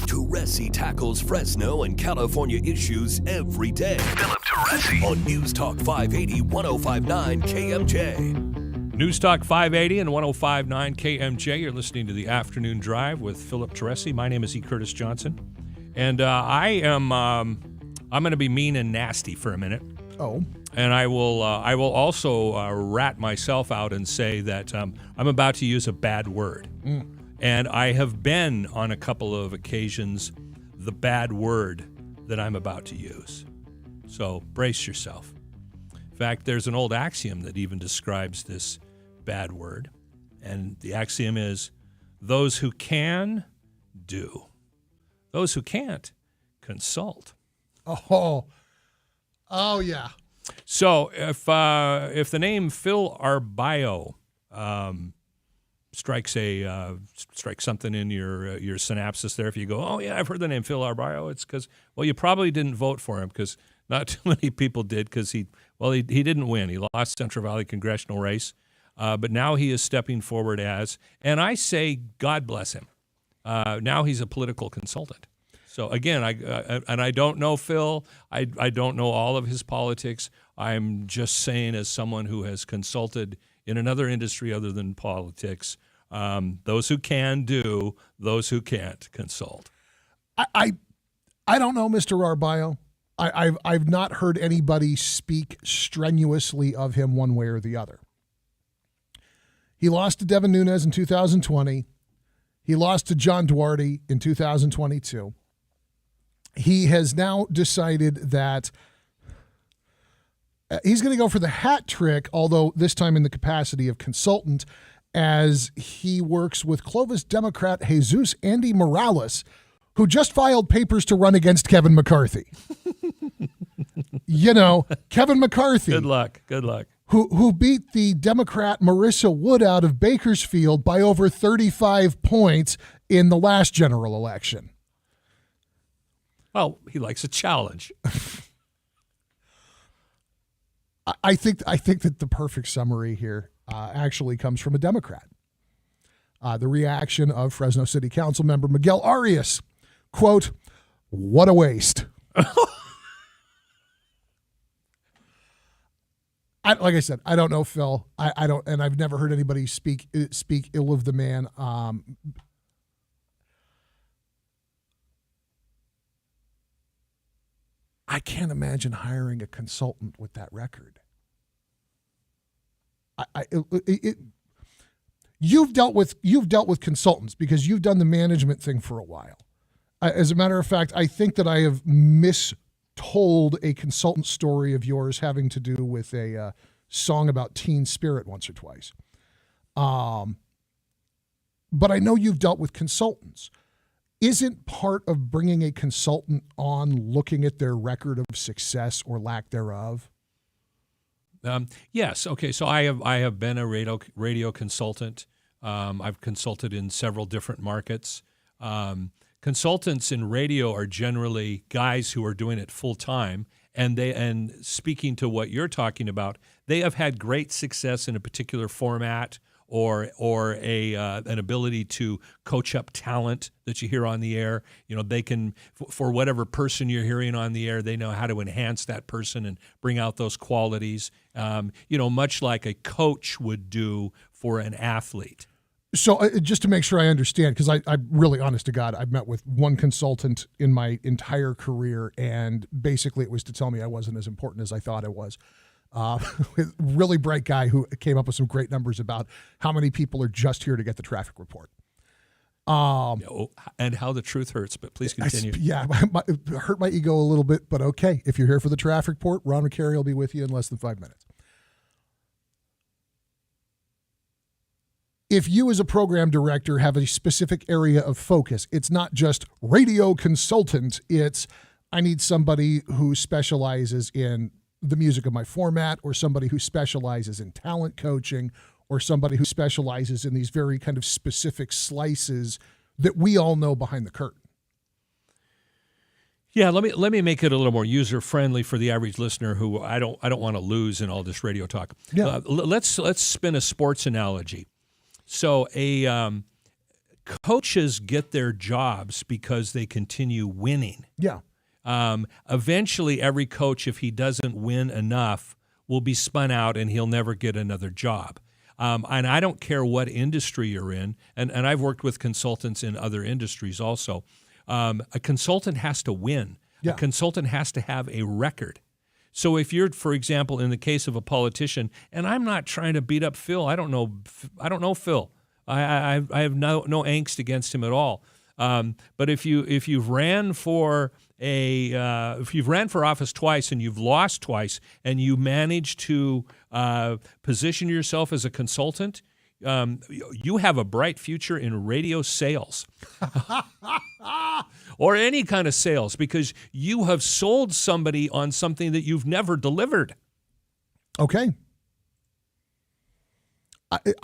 Teresi tackles Fresno and California issues every day. Philip Teresi on News Talk 580 1059 KMJ. News Talk 580 and 1059 KMJ. You're listening to the Afternoon Drive with Philip Teresi. My name is E. Curtis Johnson, and I'm going to be mean and nasty for a minute. Oh. And I will also rat myself out and say that I'm about to use a bad word. And I have been, on a couple of occasions, the bad word that I'm about to use. So brace yourself. In fact, there's an old axiom that even describes this bad word. And the axiom is, those who can, do. Those who can't, consult. Oh, yeah. So if the name Phil Arbaio strikes something in your synapses there, if you go, oh yeah, I've heard the name Phil Arbaio, it's because, well, you probably didn't vote for him because not too many people did, because he didn't win. He lost Central Valley congressional race, but now he is stepping forward as, and I say God bless him. Now he's a political consultant. So again, I don't know Phil. I don't know all of his politics. I'm just saying, as someone who has consulted in another industry other than politics, those who can do, those who can't consult. I don't know Mr. Arbaio. I've not heard anybody speak strenuously of him one way or the other. He lost to Devin Nunes in 2020. He lost to John Duarte in 2022. He has now decided that he's going to go for the hat trick, although this time in the capacity of consultant, as he works with Clovis Democrat Jesus Andy Morales, who just filed papers to run against Kevin McCarthy. Kevin McCarthy. Good luck. Who beat the Democrat Marissa Wood out of Bakersfield by over 35 points in the last general election. Well, he likes a challenge. I think that the perfect summary here actually comes from a Democrat. The reaction of Fresno City Council member Miguel Arias, quote, "What a waste." Like I said, I don't know Phil. I don't, and I've never heard anybody speak ill of the man. I can't imagine hiring a consultant with that record. You've dealt with consultants because you've done the management thing for a while. As a matter of fact, I think that I have mistold a consultant story of yours having to do with a song about teen spirit once or twice. But I know you've dealt with consultants. Isn't part of bringing a consultant on looking at their record of success or lack thereof? Yes. Okay. So I have been a radio consultant. I've consulted in several different markets. Consultants in radio are generally guys who are doing it full time, and speaking to what you're talking about, they have had great success in a particular format or an ability to coach up talent that you hear on the air. They can, for whatever person you're hearing on the air, they know how to enhance that person and bring out those qualities, much like a coach would do for an athlete. So just to make sure I understand, because I'm really honest to God, I've met with one consultant in my entire career, and basically it was to tell me I wasn't as important as I thought I was. Really bright guy who came up with some great numbers about how many people are just here to get the traffic report. And how the truth hurts, but please continue. It hurt my ego a little bit, but okay. If you're here for the traffic report, Ron McCary will be with you in less than 5 minutes. if you as a program director have a specific area of focus, it's not just radio consultant, it's I need somebody who specializes in the music of my format, or somebody who specializes in talent coaching, or somebody who specializes in these very kind of specific slices that we all know behind the curtain. Yeah, let me make it a little more user friendly for the average listener who I don't want to lose in all this radio talk. Yeah. Let's spin a sports analogy. So coaches get their jobs because they continue winning. Yeah. Eventually, every coach, if he doesn't win enough, will be spun out and he'll never get another job. And I don't care what industry you're in, and I've worked with consultants in other industries also. A consultant has to win. Yeah. A consultant has to have a record. So if you're, for example, in the case of a politician, and I'm not trying to beat up Phil. I don't know Phil. I have no angst against him at all. But if you've ran for office twice and you've lost twice, and you manage to position yourself as a consultant, you have a bright future in radio sales or any kind of sales, because you have sold somebody on something that you've never delivered. Okay.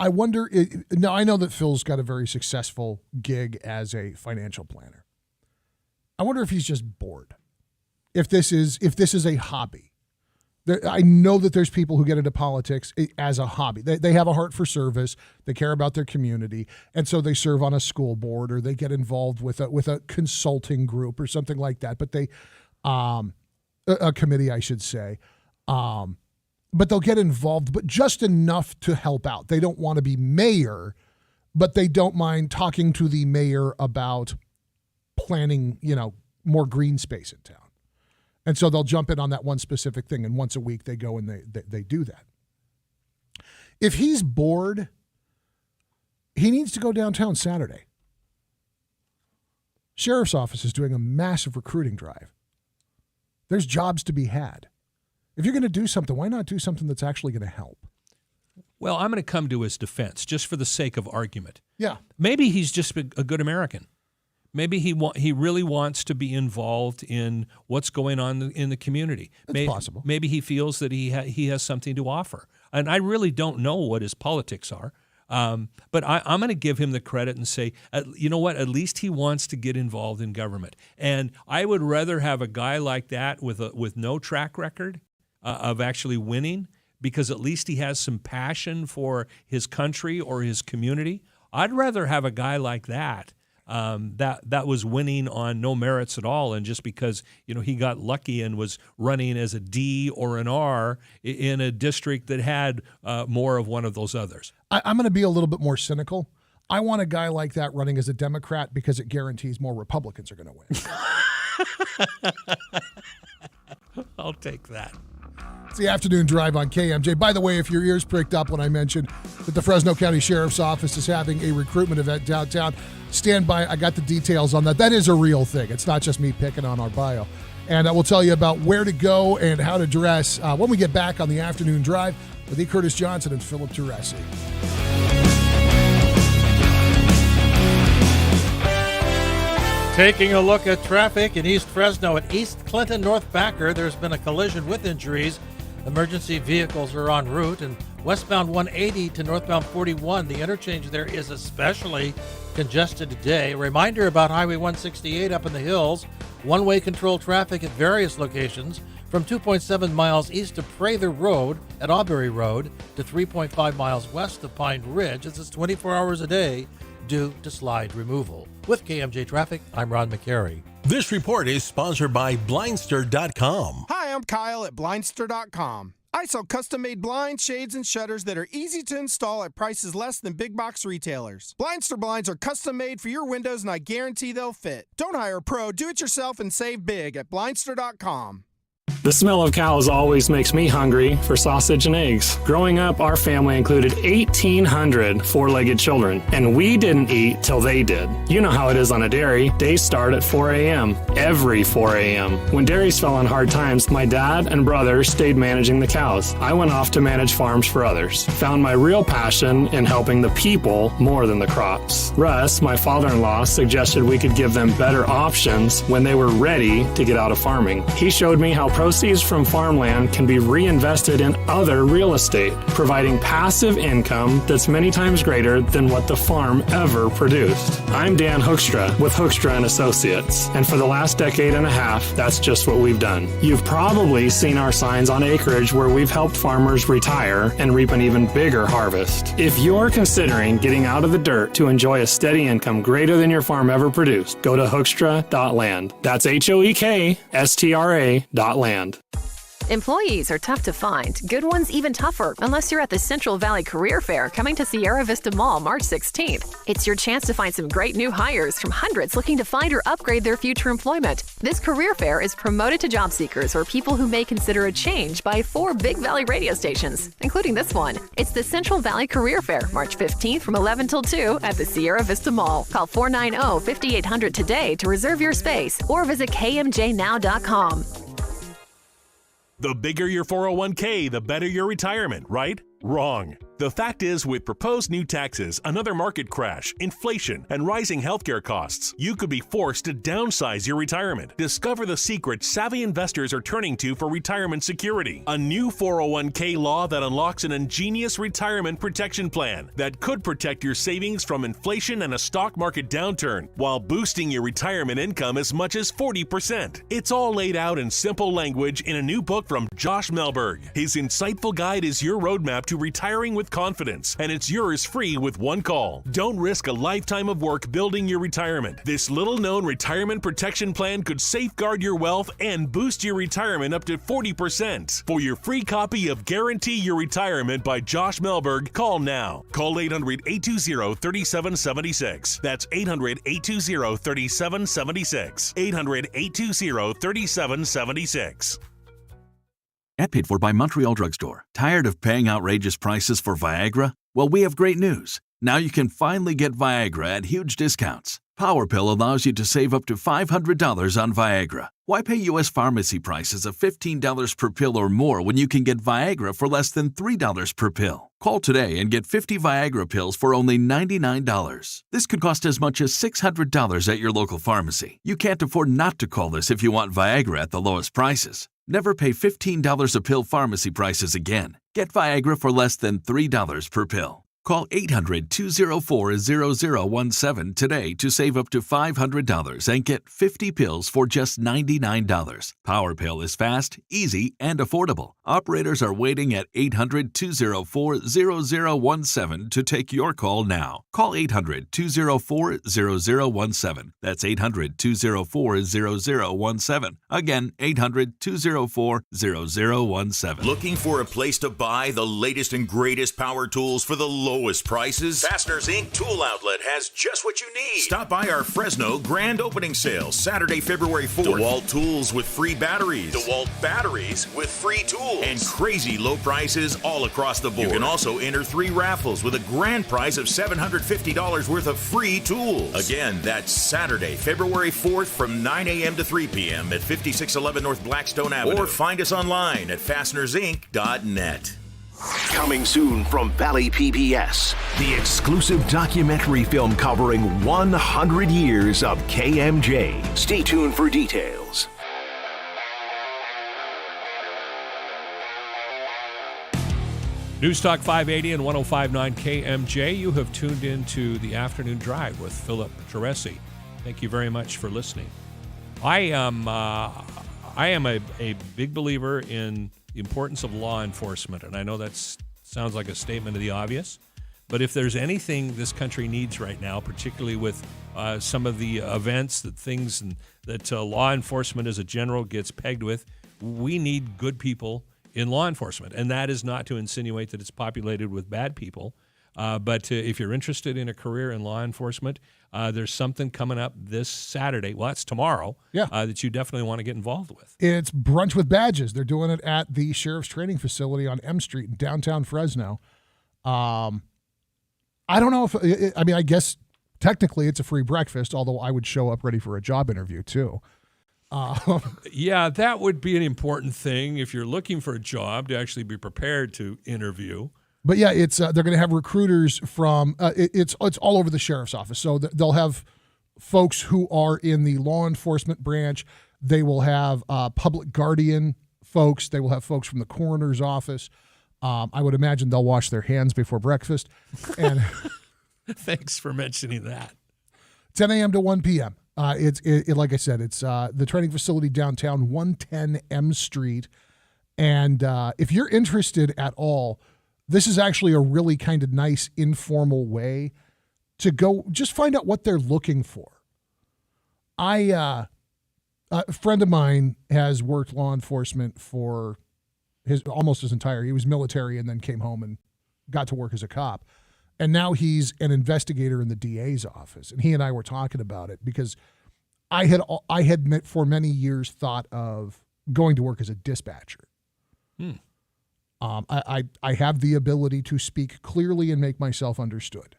I wonder, now I know that Phil's got a very successful gig as a financial planner. I wonder if he's just bored. If this is a hobby. I know that there's people who get into politics as a hobby. They have a heart for service. They care about their community, and so they serve on a school board, or they get involved with a consulting group or something like that. But they, a committee, I should say. But they'll get involved, but just enough to help out. They don't want to be mayor, but they don't mind talking to the mayor about planning, more green space in town. And so they'll jump in on that one specific thing, and once a week they go and they do that. If he's bored, he needs to go downtown Saturday. Sheriff's office is doing a massive recruiting drive. There's jobs to be had. If you're going to do something, why not do something that's actually going to help? Well, I'm going to come to his defense just for the sake of argument. Yeah. Maybe he's just a good American. Maybe he really wants to be involved in what's going on in the community. It's possible. Maybe he feels that he has something to offer. And I really don't know what his politics are. But I'm going to give him the credit and say, you know what? At least he wants to get involved in government. And I would rather have a guy like that with no track record of actually winning, because at least he has some passion for his country or his community. I'd rather have a guy like that. That was winning on no merits at all, and just because he got lucky and was running as a D or an R in a district that had more of one of those others. I'm going to be a little bit more cynical. I want a guy like that running as a Democrat because it guarantees more Republicans are going to win. I'll take that. It's the afternoon drive on KMJ. By the way, if your ears pricked up when I mentioned that the Fresno County Sheriff's Office is having a recruitment event downtown, stand by. I got the details on that. That is a real thing. It's not just me picking on our bio. And I will tell you about where to go and how to dress when we get back on the afternoon drive with E. Curtis Johnson and Philip Teresi. Taking a look at traffic in East Fresno at East Clinton North Backer, there's been a collision with injuries. Emergency vehicles are en route, and westbound 180 to northbound 41, the interchange there is especially congested today. A reminder about Highway 168 up in the hills. One-way control traffic at various locations from 2.7 miles east of Prather Road at Auberry Road to 3.5 miles west of Pine Ridge. This is 24 hours a day due to slide removal. With KMJ Traffic, I'm Ron McCary. This report is sponsored by Blindster.com. Hi, I'm Kyle at Blindster.com. I sell custom-made blinds, shades, and shutters that are easy to install at prices less than big box retailers. Blindster blinds are custom-made for your windows, and I guarantee they'll fit. Don't hire a pro. Do it yourself and save big at Blindster.com. The smell of cows always makes me hungry for sausage and eggs. Growing up, our family included 1,800 four-legged children, and we didn't eat till they did. You know how it is on a dairy. Days start at 4 a.m., every 4 a.m. When dairies fell on hard times, my dad and brother stayed managing the cows. I went off to manage farms for others. Found my real passion in helping the people more than the crops. Russ, my father-in-law, suggested we could give them better options when they were ready to get out of farming. He showed me how proceeds from farmland can be reinvested in other real estate, providing passive income that's many times greater than what the farm ever produced. I'm Dan Hoekstra with Hoekstra & Associates, and for the last decade and a half, that's just what we've done. You've probably seen our signs on acreage where we've helped farmers retire and reap an even bigger harvest. If you're considering getting out of the dirt to enjoy a steady income greater than your farm ever produced, go to Hoekstra.land. That's HOEKSTRA.land. Employees are tough to find. Good ones even tougher, unless you're at the Central Valley Career Fair coming to Sierra Vista Mall March 16th. It's your chance to find some great new hires from hundreds looking to find or upgrade their future employment. This career fair is promoted to job seekers or people who may consider a change by 4 Big Valley radio stations, including this one. It's the Central Valley Career Fair, March 15th from 11 till 2 at the Sierra Vista Mall. Call 490-5800 today to reserve your space or visit kmjnow.com. The bigger your 401k, the better your retirement, right? Wrong. The fact is, with proposed new taxes, another market crash, inflation, and rising healthcare costs, you could be forced to downsize your retirement. Discover the secret savvy investors are turning to for retirement security. A new 401k law that unlocks an ingenious retirement protection plan that could protect your savings from inflation and a stock market downturn while boosting your retirement income as much as 40%. It's all laid out in simple language in a new book from Josh Melberg. His insightful guide is your roadmap to retiring with confidence, and it's yours free with one call. Don't risk a lifetime of work building your retirement. This little-known retirement protection plan could safeguard your wealth and boost your retirement up to 40%. For your free copy of Guarantee Your Retirement by Josh Melberg, call now. Call 800-820-3776. That's 800-820-3776. 800-820-3776. Ad paid for by Montreal Drugstore. Tired of paying outrageous prices for Viagra? Well, we have great news. Now you can finally get Viagra at huge discounts. PowerPill allows you to save up to $500 on Viagra. Why pay U.S. pharmacy prices of $15 per pill or more when you can get Viagra for less than $3 per pill? Call today and get 50 Viagra pills for only $99. This could cost as much as $600 at your local pharmacy. You can't afford not to call this if you want Viagra at the lowest prices. Never pay $15 a pill pharmacy prices again. Get Viagra for less than $3 per pill. Call 800-204-0017 today to save up to $500 and get 50 pills for just $99. PowerPill is fast, easy, and affordable. Operators are waiting at 800-204-0017 to take your call now. Call 800-204-0017. That's 800-204-0017. Again, 800-204-0017. Looking for a place to buy the latest and greatest power tools for the lowest prices? Fasteners Inc. Tool Outlet has just what you need. Stop by our Fresno grand opening sale Saturday, February 4th. DeWalt tools with free batteries. DeWalt batteries with free tools. And crazy low prices all across the board. You can also enter 3 raffles with a grand prize of $750 worth of free tools. Again, that's Saturday, February 4th from 9 a.m. to 3 p.m. at 5611 North Blackstone Avenue. Or find us online at fastenersinc.net. Coming soon from Valley PBS, the exclusive documentary film covering 100 years of KMJ. Stay tuned for details. News Talk 580 and 105.9 KMJ. You have tuned into the Afternoon Drive with Philip Teresi. Thank you very much for listening. I am a big believer in the importance of law enforcement, and I know that sounds like a statement of the obvious, but if there's anything this country needs right now, particularly with some of the events that law enforcement as a general gets pegged with, we need good people in law enforcement, and that is not to insinuate that it's populated with bad people, But if you're interested in a career in law enforcement, there's something coming up this Saturday. Well, that's tomorrow. Yeah. That you definitely want to get involved with. It's Brunch with Badges. They're doing it at the Sheriff's Training Facility on M Street in downtown Fresno. I don't know if, I guess technically it's a free breakfast, although I would show up ready for a job interview too. Yeah, that would be an important thing if you're looking for a job, to actually be prepared to interview. But yeah, it's they're going to have recruiters from it's all over the sheriff's office. So they'll have folks who are in the law enforcement branch. They will have public guardian folks. They will have folks from the coroner's office. I would imagine they'll wash their hands before breakfast. And thanks for mentioning that. 10 a.m. to 1 p.m. It's like I said, it's the training facility downtown, 110 M Street. And if you're interested at all, this is actually a really kind of nice informal way to go just find out what they're looking for. A friend of mine has worked law enforcement for almost his entire, he was military and then came home and got to work as a cop. And now he's an investigator in the DA's office. And he and I were talking about it because I had for many years thought of going to work as a dispatcher. I have the ability to speak clearly and make myself understood.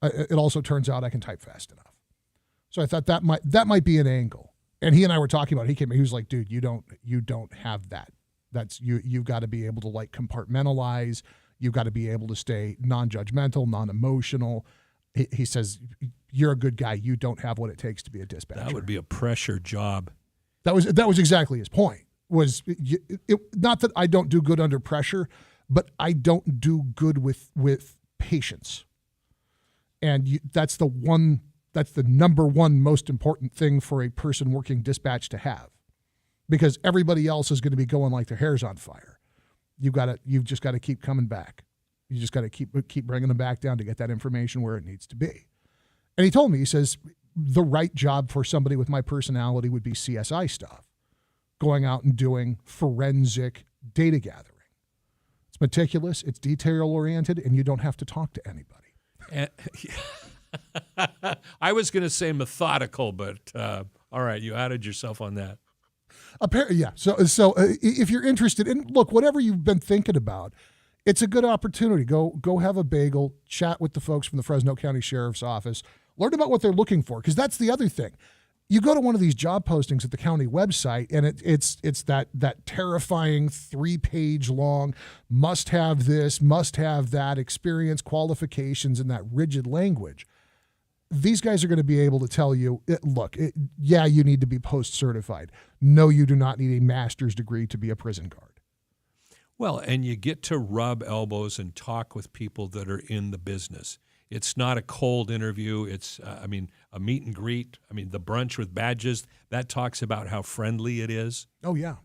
It also turns out I can type fast enough. So I thought that might be an angle. And he and I were talking about it. He was like, dude, you don't have that. That's you've got to be able to like compartmentalize. You've got to be able to stay non-judgmental, non-emotional. He says, you're a good guy. You don't have what it takes to be a dispatcher. That would be a pressure job. That was exactly his point. Not that I don't do good under pressure, but I don't do good with patience. And that's the number one most important thing for a person working dispatch to have, because everybody else is going to be going like their hair's on fire. You've just got to keep coming back. You just got to keep bringing them back down to get that information where it needs to be. And he told me, he says, the right job for somebody with my personality would be CSI stuff, going out and doing forensic data gathering. It's meticulous, it's detail-oriented, and you don't have to talk to anybody. I was going to say methodical, but all right, you added yourself on that. Yeah. So if you're interested in, look, whatever you've been thinking about, it's a good opportunity. Go have a bagel, chat with the folks from the Fresno County Sheriff's Office, learn about what they're looking for, because that's the other thing. You go to one of these job postings at the county website, and it's that terrifying 3-page long, must have this, must have that, experience, qualifications, and that rigid language. These guys are going to be able to tell you, you need to be post-certified. No, you do not need a master's degree to be a prison guard. Well, and you get to rub elbows and talk with people that are in the business. It's not a cold interview. It's, a meet and greet. The brunch with badges, that talks about how friendly it is. Oh, yeah.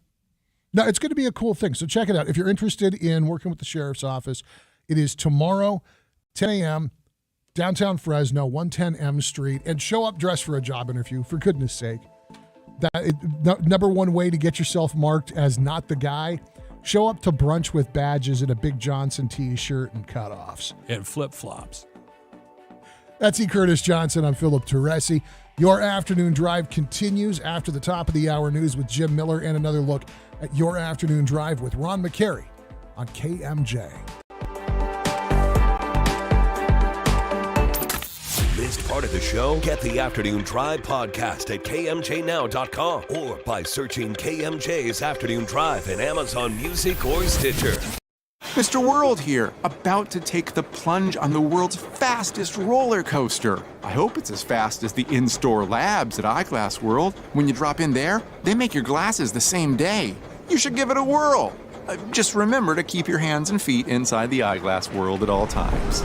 No, it's going to be a cool thing. So check it out. If you're interested in working with the Sheriff's Office, it is tomorrow, 10 a.m., downtown Fresno, 110 M Street, and show up dressed for a job interview, for goodness sake. Number one way to get yourself marked as not the guy, show up to Brunch with Badges in a Big Johnson t-shirt and cutoffs. And flip-flops. That's E. Curtis Johnson. I'm Philip Teresi. Your afternoon drive continues after the top of the hour news with Jim Miller and another look at your afternoon drive with Ron McCary on KMJ. Missed part of the show? Get the Afternoon Drive podcast at kmjnow.com or by searching KMJ's Afternoon Drive in Amazon Music or Stitcher. Mr. World here, about to take the plunge on the world's fastest roller coaster. I hope it's as fast as the in-store labs at Eyeglass World. When you drop in there, they make your glasses the same day. You should give it a whirl. Just remember to keep your hands and feet inside the Eyeglass World at all times.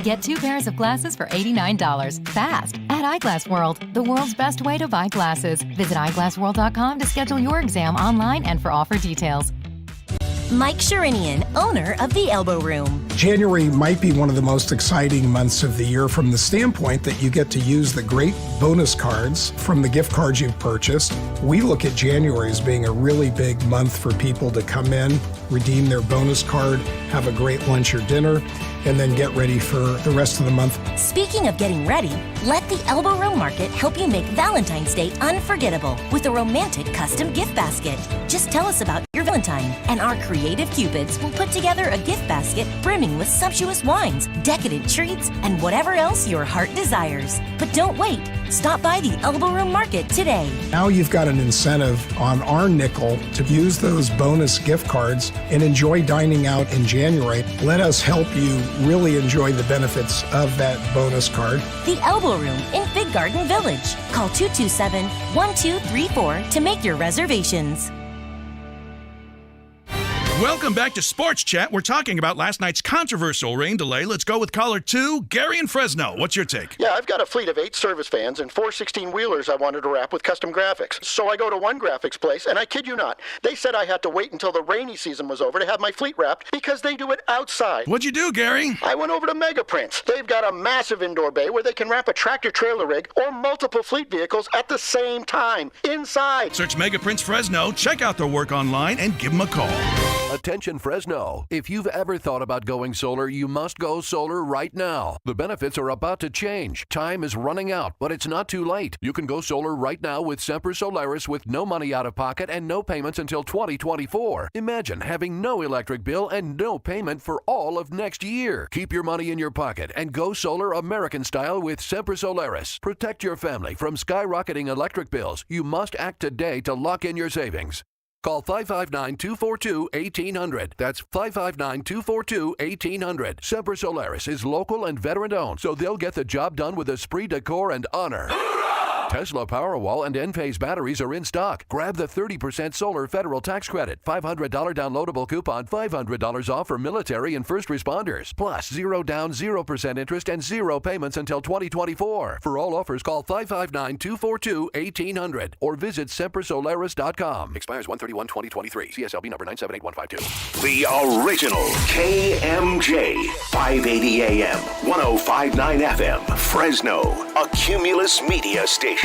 Get 2 pairs of glasses for $89. Fast at Eyeglass World, the world's best way to buy glasses. Visit eyeglassworld.com to schedule your exam online and for offer details. Mike Sherinian, owner of The Elbow Room. January might be one of the most exciting months of the year from the standpoint that you get to use the great bonus cards from the gift cards you've purchased. We look at January as being a really big month for people to come in, redeem their bonus card, have a great lunch or dinner, and then get ready for the rest of the month. Speaking of getting ready, let the Elbow Room Market help you make Valentine's Day unforgettable with a romantic custom gift basket. Just tell us about your Valentine, and our creative Cupids will put together a gift basket brimming with sumptuous wines, decadent treats, and whatever else your heart desires. But don't wait. Stop by the Elbow Room Market today. Now you've got an incentive on our nickel to use those bonus gift cards and enjoy dining out in January. Let us help you really enjoy the benefits of that bonus card. The Elbow Room in Big Garden Village. Call 227-1234 to make your reservations. Welcome back to Sports Chat. We're talking about last night's controversial rain delay. Let's go with caller 2, Gary in Fresno. What's your take? Yeah, I've got a fleet of 8 service vans and 4 16-wheelers I wanted to wrap with custom graphics. So I go to one graphics place, and I kid you not, they said I had to wait until the rainy season was over to have my fleet wrapped because they do it outside. What'd you do, Gary? I went over to Mega Prints. They've got a massive indoor bay where they can wrap a tractor-trailer rig or multiple fleet vehicles at the same time, inside. Search Mega Prints Fresno, check out their work online, and give them a call. Attention Fresno. If you've ever thought about going solar, you must go solar right now. The benefits are about to change. Time is running out, but it's not too late. You can go solar right now with Semper Solaris with no money out of pocket and no payments until 2024. Imagine having no electric bill and no payment for all of next year. Keep your money in your pocket and go solar American style with Semper Solaris. Protect your family from skyrocketing electric bills. You must act today to lock in your savings. Call 559-242-1800. That's 559-242-1800. Semper Solaris is local and veteran-owned, so they'll get the job done with esprit de corps and honor. Tesla Powerwall and Enphase batteries are in stock. Grab the 30% solar federal tax credit, $500 downloadable coupon, $500 off for military and first responders. Plus, 0 down, 0% interest, and 0 payments until 2024. For all offers, call 559-242-1800 or visit sempersolaris.com. Expires 1/31/2023. CSLB number 978152. The original KMJ, 580 AM, 105.9 FM, Fresno, a Cumulus media station.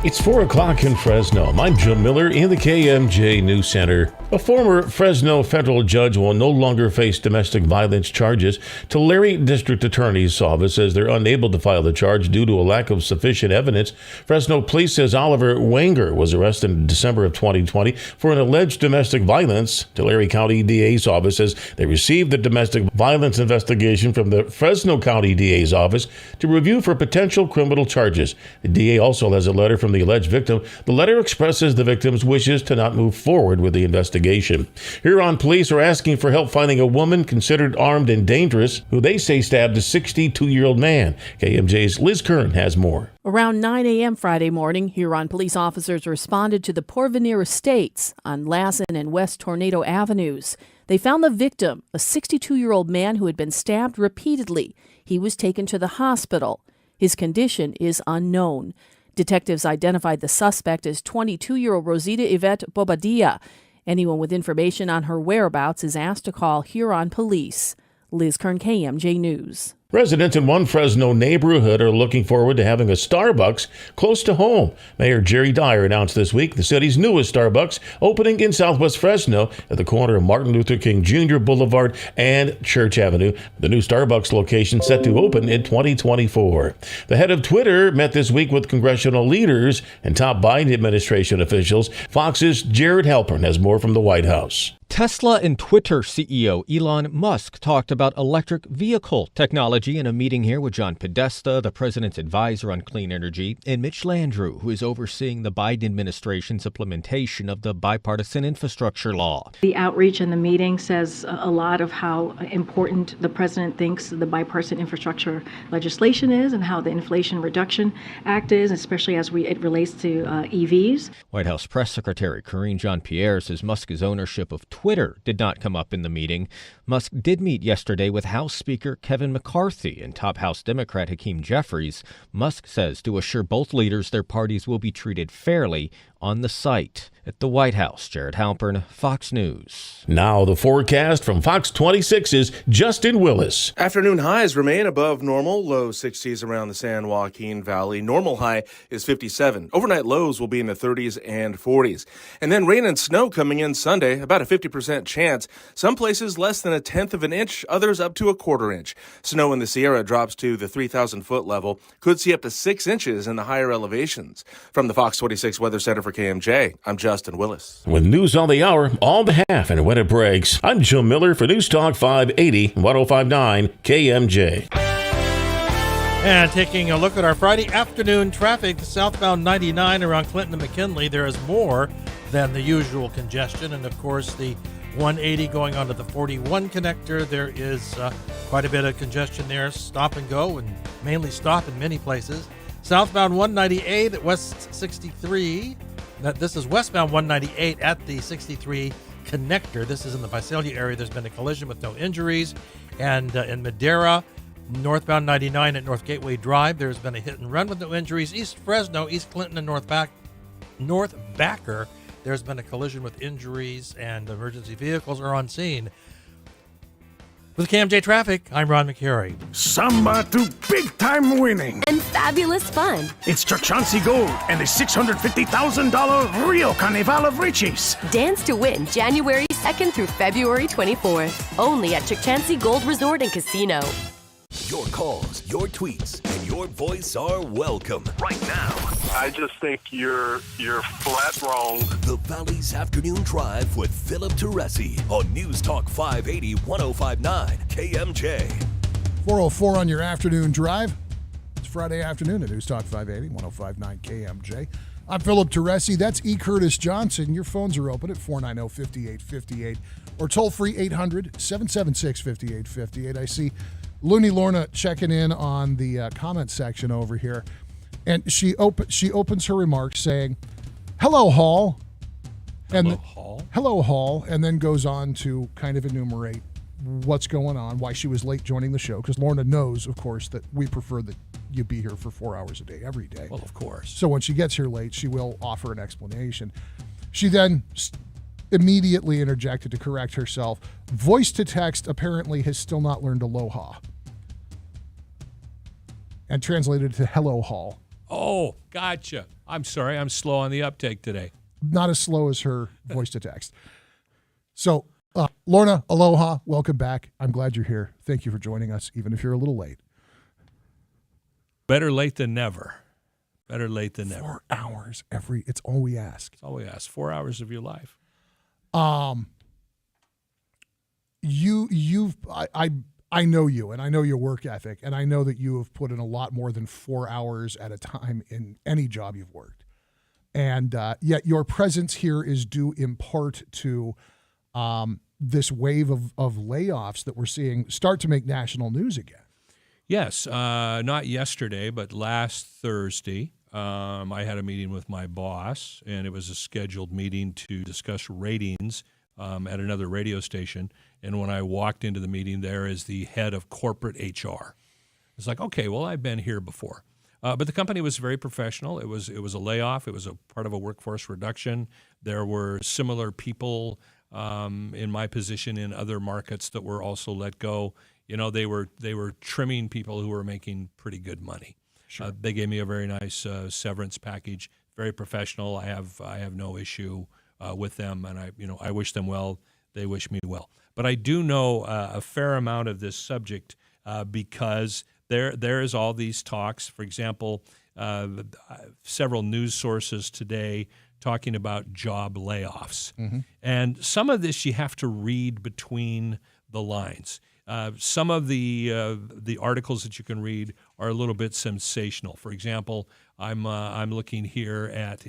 It's 4 o'clock in Fresno. I'm Jim Miller in the KMJ News Center. A former Fresno federal judge will no longer face domestic violence charges. Tulare District Attorney's Office says they're unable to file the charge due to a lack of sufficient evidence. Fresno Police says Oliver Wenger was arrested in December of 2020 for an alleged domestic violence. Tulare County DA's office says they received the domestic violence investigation from the Fresno County DA's office to review for potential criminal charges. The DA also has a letter from the alleged victim. The letter expresses the victim's wishes to not move forward with the investigation. Huron police are asking for help finding a woman considered armed and dangerous who they say stabbed a 62-year-old man. KMJ's Liz Kern has more. Around 9 a.m. Friday morning, Huron police officers responded to the Porvenir Estates on Lassen and West Tornado Avenues. They found the victim, a 62-year-old man who had been stabbed repeatedly. He was taken to the hospital. His condition is unknown. Detectives identified the suspect as 22-year-old Rosita Yvette Bobadilla. Anyone with information on her whereabouts is asked to call Huron Police. Liz Kern, KMJ News. Residents in one Fresno neighborhood are looking forward to having a Starbucks close to home. Mayor Jerry Dyer announced this week the city's newest Starbucks opening in Southwest Fresno at the corner of Martin Luther King Jr. Boulevard and Church Avenue. The new Starbucks location set to open in 2024. The head of Twitter met this week with congressional leaders and top Biden administration officials. Fox's Jared Halpern has more from the White House. Tesla and Twitter CEO Elon Musk talked about electric vehicle technology in a meeting here with John Podesta, the president's advisor on clean energy, and Mitch Landrieu, who is overseeing the Biden administration's implementation of the bipartisan infrastructure law. The outreach in the meeting says a lot of how important the president thinks the bipartisan infrastructure legislation is and how the Inflation Reduction Act is, especially as it relates to EVs. White House Press Secretary Karine Jean-Pierre says Musk's ownership of Twitter did not come up in the meeting. Musk did meet yesterday with House Speaker Kevin McCarthy and top House Democrat Hakeem Jeffries. Musk says to assure both leaders their parties will be treated fairly on the site. At the White House, Jared Halpern, Fox News. Now the forecast from Fox 26's Justin Willis. Afternoon highs remain above normal, low 60s around the San Joaquin Valley. Normal high is 57. Overnight lows will be in the 30s and 40s. And then rain and snow coming in Sunday, about a 50% chance. Some places less than 1/10 of an inch, others up to 1/4 inch. Snow in the Sierra drops to the 3,000-foot level. Could see up to 6 inches in the higher elevations. From the Fox 26 Weather Center for KMJ, I'm Justin Willis. With news on the hour, all the half and when it breaks, I'm Jim Miller for News Talk 580, 105.9 KMJ. And taking a look at our Friday afternoon traffic, southbound 99 around Clinton and McKinley, there is more than the usual congestion. And of course, the 180 going onto the 41 connector, there is quite a bit of congestion there. Stop and go, and mainly stop in many places. Southbound 198 at West 63. This is westbound 198 at the 63 connector. This is in the Visalia area. There's been a collision with no injuries. And in Madera, northbound 99 at North Gateway Drive, there's been a hit and run with no injuries. East Fresno, East Clinton, and North Backer, there's been a collision with injuries, and emergency vehicles are on scene. With KMJ Traffic, I'm Ron McCary. Samba to big-time winning. And fabulous fun. It's Chauncey Gold and the $650,000 Rio Carnival of Riches. Dance to win January 2nd through February 24th. Only at Chauncey Gold Resort and Casino. Your calls, your tweets, and your voice are welcome right now. I just think you're flat wrong. The Valley's Afternoon Drive with Philip Teresi on News Talk 580, 105.9 KMJ. 4:04 on your afternoon drive. It's Friday afternoon at News Talk 580, 105.9 KMJ. I'm Philip Teresi. That's E. Curtis Johnson. Your phones are open at 490-5858 or toll-free 800-776-5858. I see Looney Lorna checking in on the comment section over here, and she opens her remarks saying, "Hello, Hall," and hello, Hall, and then goes on to kind of enumerate what's going on, why she was late joining the show, because Lorna knows, of course, that we prefer that you be here for 4 hours a day every day. Well, of course. So when she gets here late, she will offer an explanation. She then immediately interjected to correct herself. Voice to text apparently has still not learned Aloha, and translated to hello, Hall. Oh, gotcha. I'm sorry. I'm slow on the uptake today. Not as slow as her voice to text. So, Lorna, aloha. Welcome back. I'm glad you're here. Thank you for joining us, even if you're a little late. Better late than never. Better late than never. 4 hours it's all we ask. It's all we ask. 4 hours of your life. I know you, and I know your work ethic, and I know that you have put in a lot more than 4 hours at a time in any job you've worked. And yet your presence here is due in part to this wave of layoffs that we're seeing start to make national news again. Yes, not yesterday, but last Thursday, I had a meeting with my boss, and it was a scheduled meeting to discuss ratings at another radio station. And when I walked into the meeting, there is the head of corporate HR. It's like, okay, well, I've been here before. But the company was very professional. It was a layoff. It was a part of a workforce reduction. There were similar people in my position in other markets that were also let go. You know, they were trimming people who were making pretty good money. Sure. They gave me a very nice severance package, very professional. I have no issue with them, and I wish them well. They wish me well. But I do know a fair amount of this subject because there is all these talks. For example, several news sources today talking about job layoffs. Mm-hmm. And some of this you have to read between the lines. Some of the articles that you can read are a little bit sensational. For example, I'm looking here at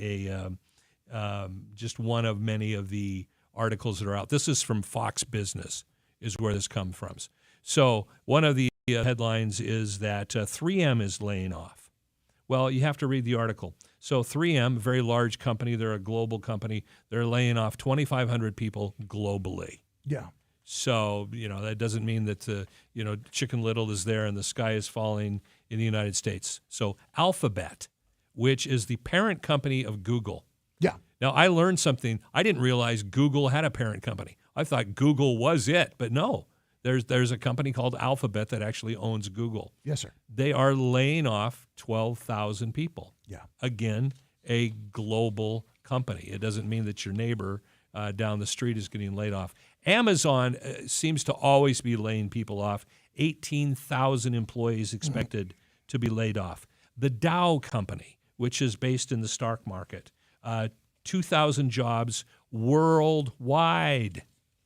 just one of many of the articles that are out. This is from Fox Business, is where this comes from. So one of the headlines is that 3M is laying off. Well, you have to read the article. So 3M, a very large company, they're a global company, they're laying off 2,500 people globally. Yeah. So, that doesn't mean that, Chicken Little is there and the sky is falling in the United States. So Alphabet, which is the parent company of Google, Yeah. Now, I learned something. I didn't realize Google had a parent company. I thought Google was it, but no. There's a company called Alphabet that actually owns Google. Yes, sir. They are laying off 12,000 people. Yeah. Again, a global company. It doesn't mean that your neighbor down the street is getting laid off. Amazon seems to always be laying people off. 18,000 employees expected to be laid off. The Dow Company, which is based in the stock market, 2,000 jobs worldwide.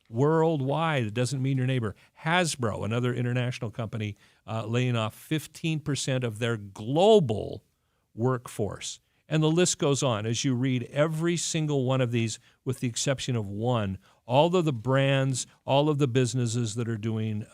Worldwide. It doesn't mean your neighbor. Hasbro, another international company, laying off 15% of their global workforce. And the list goes on. As you read every single one of these, with the exception of one, all of the brands, all of the businesses that are doing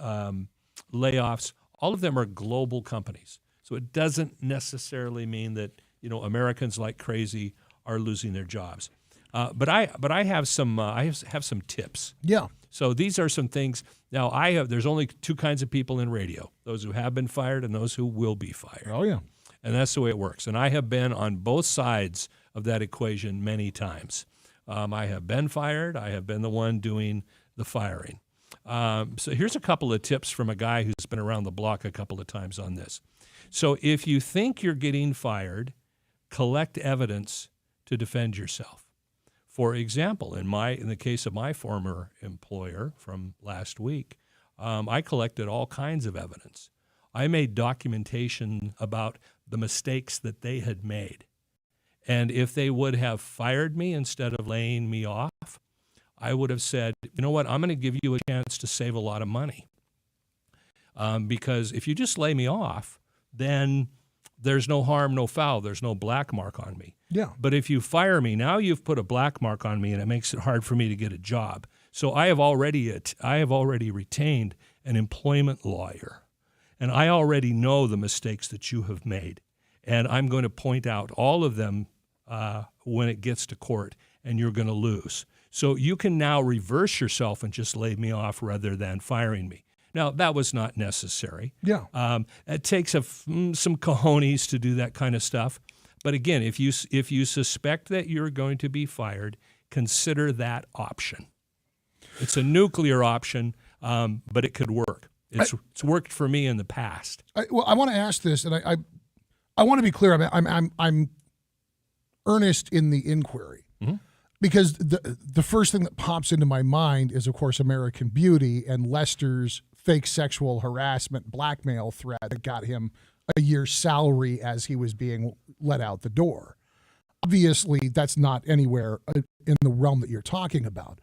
layoffs, all of them are global companies. So it doesn't necessarily mean that, Americans like crazy are losing their jobs. But I have some tips. Yeah. So these are some things. Now there's only two kinds of people in radio: those who have been fired and those who will be fired. Oh yeah. And that's the way it works. And I have been on both sides of that equation many times. I have been fired. I have been the one doing the firing. So here's a couple of tips from a guy who's been around the block a couple of times on this. So if you think you're getting fired, collect evidence to defend yourself. For example, in the case of my former employer from last week, I collected all kinds of evidence. I made documentation about the mistakes that they had made. And if they would have fired me instead of laying me off, I would have said, you know what, I'm going to give you a chance to save a lot of money. Because if you just lay me off, then there's no harm, no foul. There's no black mark on me. Yeah. But if you fire me, now you've put a black mark on me, and it makes it hard for me to get a job. So I have already retained an employment lawyer, and I already know the mistakes that you have made, and I'm going to point out all of them when it gets to court, and you're going to lose. So you can now reverse yourself and just lay me off rather than firing me. Now, that was not necessary. Yeah. It takes some cojones to do that kind of stuff. But again, if you suspect that you're going to be fired, consider that option. It's a nuclear option, but it could work. It's worked for me in the past. I want to ask this, and I want to be clear. I'm earnest in the inquiry. Mm-hmm. Because the first thing that pops into my mind is, of course, American Beauty and Lester's fake sexual harassment blackmail threat that got him a year's salary as he was being let out the door. Obviously, that's not anywhere in the realm that you're talking about.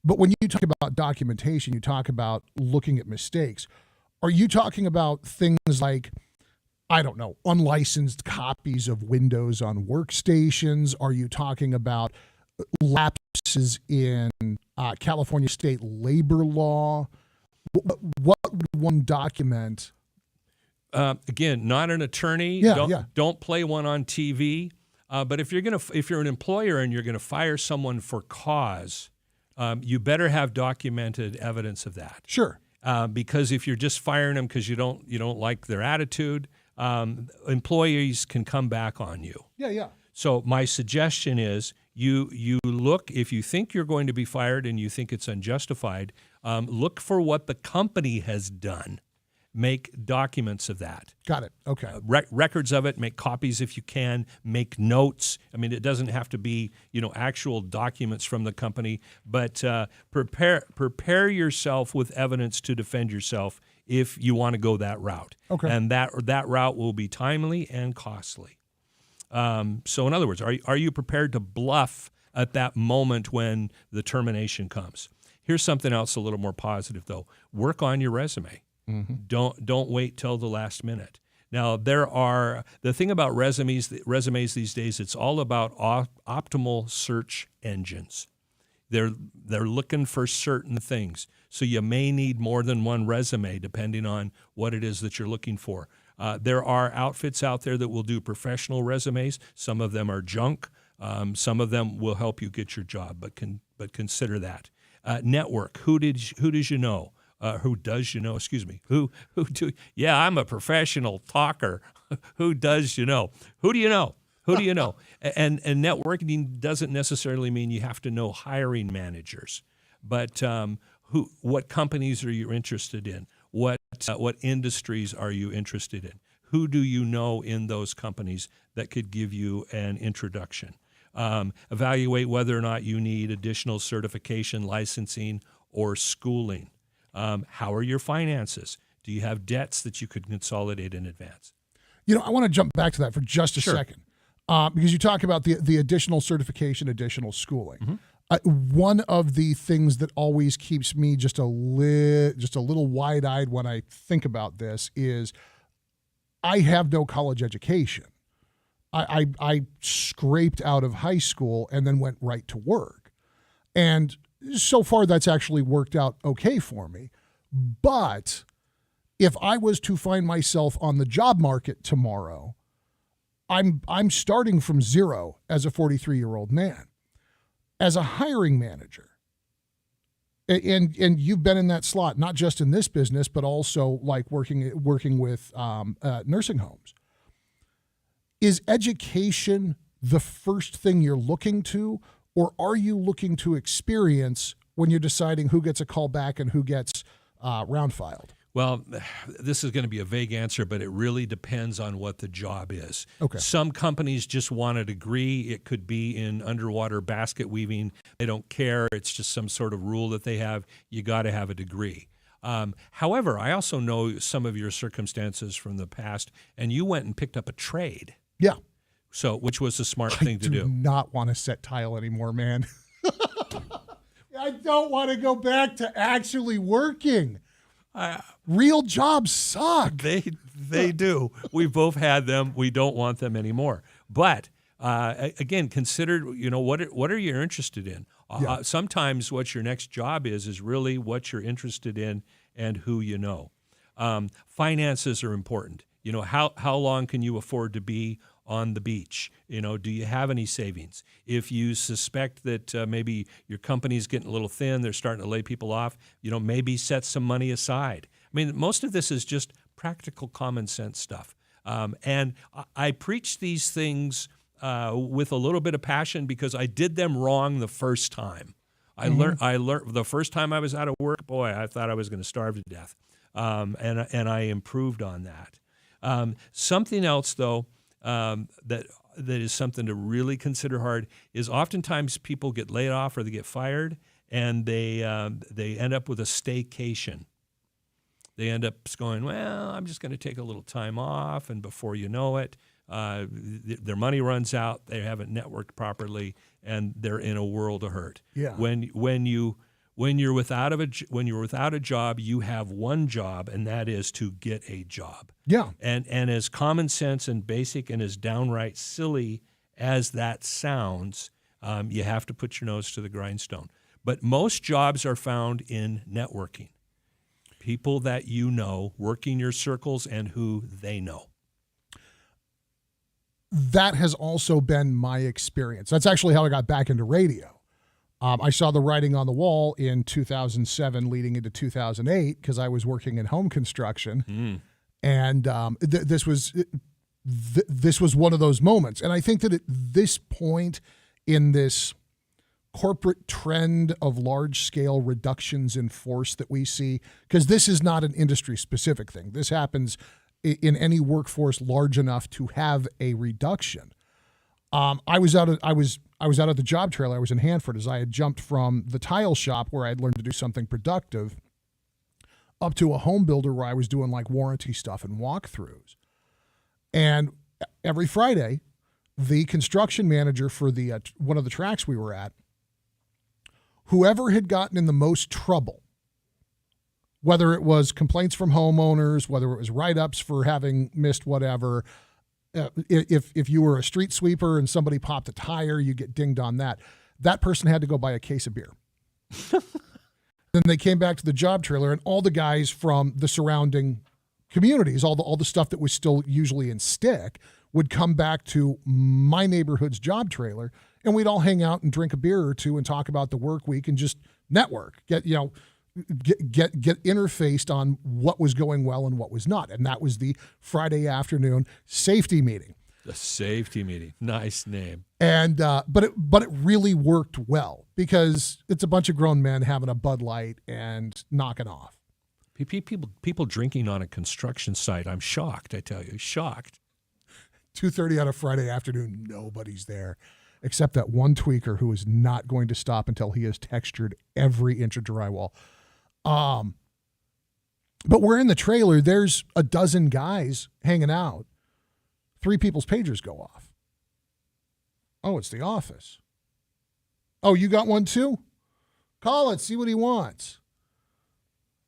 But when you talk about documentation, you talk about looking at mistakes. Are you talking about things like, I don't know, unlicensed copies of Windows on workstations? Are you talking about lapses in California state labor law? What would one document? Again, not an attorney. Don't play one on TV. But if you're an employer and you're going to fire someone for cause, you better have documented evidence of that. Sure. Because if you're just firing them because you don't like their attitude, employees can come back on you. Yeah. So my suggestion is you look, if you think you're going to be fired and you think it's unjustified, look for what the company has done. Make documents of that. Got it. Okay. Records of it. Make copies if you can. Make notes. I mean, it doesn't have to be actual documents from the company, but prepare yourself with evidence to defend yourself if you want to go that route. Okay. And that route will be timely and costly. So in other words, are you prepared to bluff at that moment when the termination comes? Here's something else a little more positive, though. Work on your resume. Mm-hmm. Don't wait till the last minute. Now, the thing about resumes these days, it's all about optimal search engines. They're looking for certain things. So you may need more than one resume depending on what it is that you're looking for. There are outfits out there that will do professional resumes. Some of them are junk. Some of them will help you get your job, but consider that. Network. Who does you know? Who does you know? Excuse me. Who do? Yeah, I'm a professional talker. Who does you know? Who do you know? Who do you know? And networking doesn't necessarily mean you have to know hiring managers, but what companies are you interested in? What industries are you interested in? Who do you know in those companies that could give you an introduction? Evaluate whether or not you need additional certification, licensing, or schooling. How are your finances? Do you have debts that you could consolidate in advance? I want to jump back to that for just a second, because you talk about the additional certification, additional schooling. One of the things that always keeps me just a little wide-eyed when I think about this is I have no college education. I scraped out of high school and then went right to work. And so far, that's actually worked out okay for me. But if I was to find myself on the job market tomorrow, I'm starting from zero as a 43-year-old man. As a hiring manager, and you've been in that slot, not just in this business, but also like working with nursing homes. Is education the first thing you're looking to, or are you looking to experience when you're deciding who gets a call back and who gets round filed? Well, this is going to be a vague answer, but it really depends on what the job is. Okay. Some companies just want a degree. It could be in underwater basket weaving. They don't care. It's just some sort of rule that they have. You got to have a degree. However, I also know some of your circumstances from the past, and you went and picked up a trade. Yeah. So, which was a smart thing to do. I do not want to set tile anymore, man. I don't want to go back to actually working. Real jobs suck. They do. We've both had them. We don't want them anymore. But again, consider what are you interested in? Sometimes what your next job is really what you're interested in and who you know. Finances are important. How long can you afford to be on the beach? Do you have any savings? If you suspect that maybe your company's getting a little thin, they're starting to lay people off, maybe set some money aside. I mean, most of this is just practical common sense stuff. And I preach these things with a little bit of passion because I did them wrong the first time. I learned the first time I was out of work, boy, I thought I was going to starve to death. And I improved on that. Something else, though, that is something to really consider hard is oftentimes people get laid off or they get fired, and they end up with a staycation. They end up going, well, I'm just going to take a little time off, and before you know it, their money runs out. They haven't networked properly, and they're in a world of hurt. Yeah. When you're without a job, you have one job, and that is to get a job. Yeah. And as common sense and basic and as downright silly as that sounds, you have to put your nose to the grindstone. But most jobs are found in networking. People that you know, working your circles, and who they know. That has also been my experience. That's actually how I got back into radio. I saw the writing on the wall in 2007 leading into 2008 because I was working in home construction. And this was one of those moments. And I think that at this point in this corporate trend of large-scale reductions in force that we see, because this is not an industry-specific thing. This happens in any workforce large enough to have a reduction. I was out at the job trailer. I was in Hanford as I had jumped from the tile shop where I had learned to do something productive up to a home builder where I was doing like warranty stuff and walkthroughs. And every Friday, the construction manager for the one of the tracks we were at, whoever had gotten in the most trouble, whether it was complaints from homeowners, whether it was write-ups for having missed whatever, if you were a street sweeper and somebody popped a tire, you get dinged on that. That person had to go buy a case of beer. Then they came back to the job trailer, and all the guys from the surrounding communities, all the stuff that was still usually in stick, would come back to my neighborhood's job trailer, and we'd all hang out and drink a beer or two and talk about the work week and just network, get interfaced on what was going well and what was not. And that was the Friday afternoon safety meeting. The safety meeting. Nice name. And but it really worked well because it's a bunch of grown men having a Bud Light and knocking off. People drinking on a construction site. I'm shocked, I tell you. Shocked. 2:30 on a Friday afternoon, nobody's there except that one tweaker who is not going to stop until he has textured every inch of drywall. But we're in the trailer. There's a dozen guys hanging out. 3 people's pagers go off. Oh, it's the office. Oh, you got one too? Call it, see what he wants.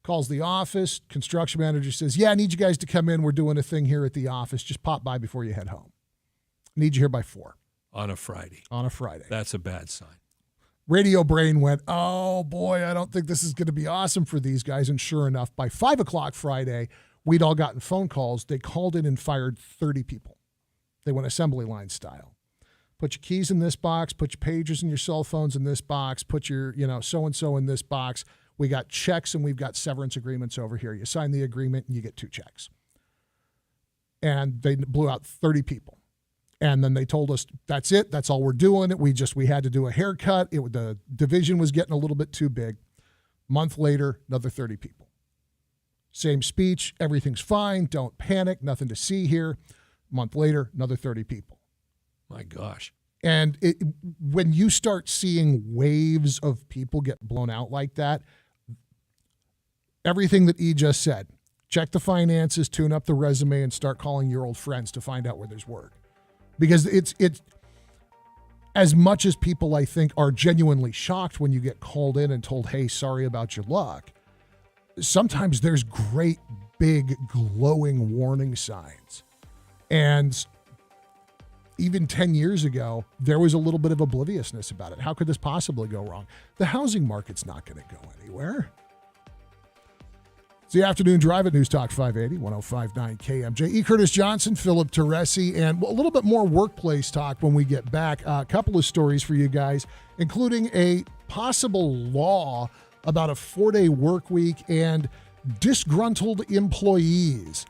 Calls the office. Construction manager says, yeah, I need you guys to come in. We're doing a thing here at the office. Just pop by before you head home. Need you here by 4. On a Friday. On a Friday. That's a bad sign. Radio brain went, oh boy, I don't think this is going to be awesome for these guys. And sure enough, by 5 o'clock Friday, we'd all gotten phone calls. They called in and fired 30 people. They went assembly line style. Put your keys in this box, put your pagers and your cell phones in this box, put your, so-and-so in this box. We got checks and we've got severance agreements over here. You sign the agreement and you get 2 checks. And they blew out 30 people. And then they told us, that's it. That's all we're doing. We had to do a haircut. The division was getting a little bit too big. Month later, another 30 people. Same speech. Everything's fine. Don't panic. Nothing to see here. Month later, another 30 people. My gosh. And when you start seeing waves of people get blown out like that, everything that E just said, check the finances, tune up the resume, and start calling your old friends to find out where there's work. Because it's as much as people, I think, are genuinely shocked when you get called in and told, hey, sorry about your luck, sometimes there's great, big, glowing warning signs. And even 10 years ago, there was a little bit of obliviousness about it. How could this possibly go wrong? The housing market's not going to go anywhere. It's the afternoon drive at News Talk 580, 105.9 KMJ. E. Curtis Johnson, Philip Teresi, and a little bit more workplace talk when we get back. A couple of stories for you guys, including a possible law about a 4-day work week and disgruntled employees.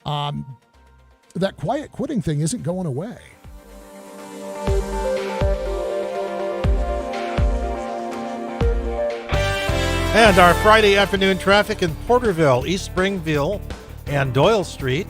That quiet quitting thing isn't going away. And our Friday afternoon traffic in Porterville, East Springville, and Doyle Street.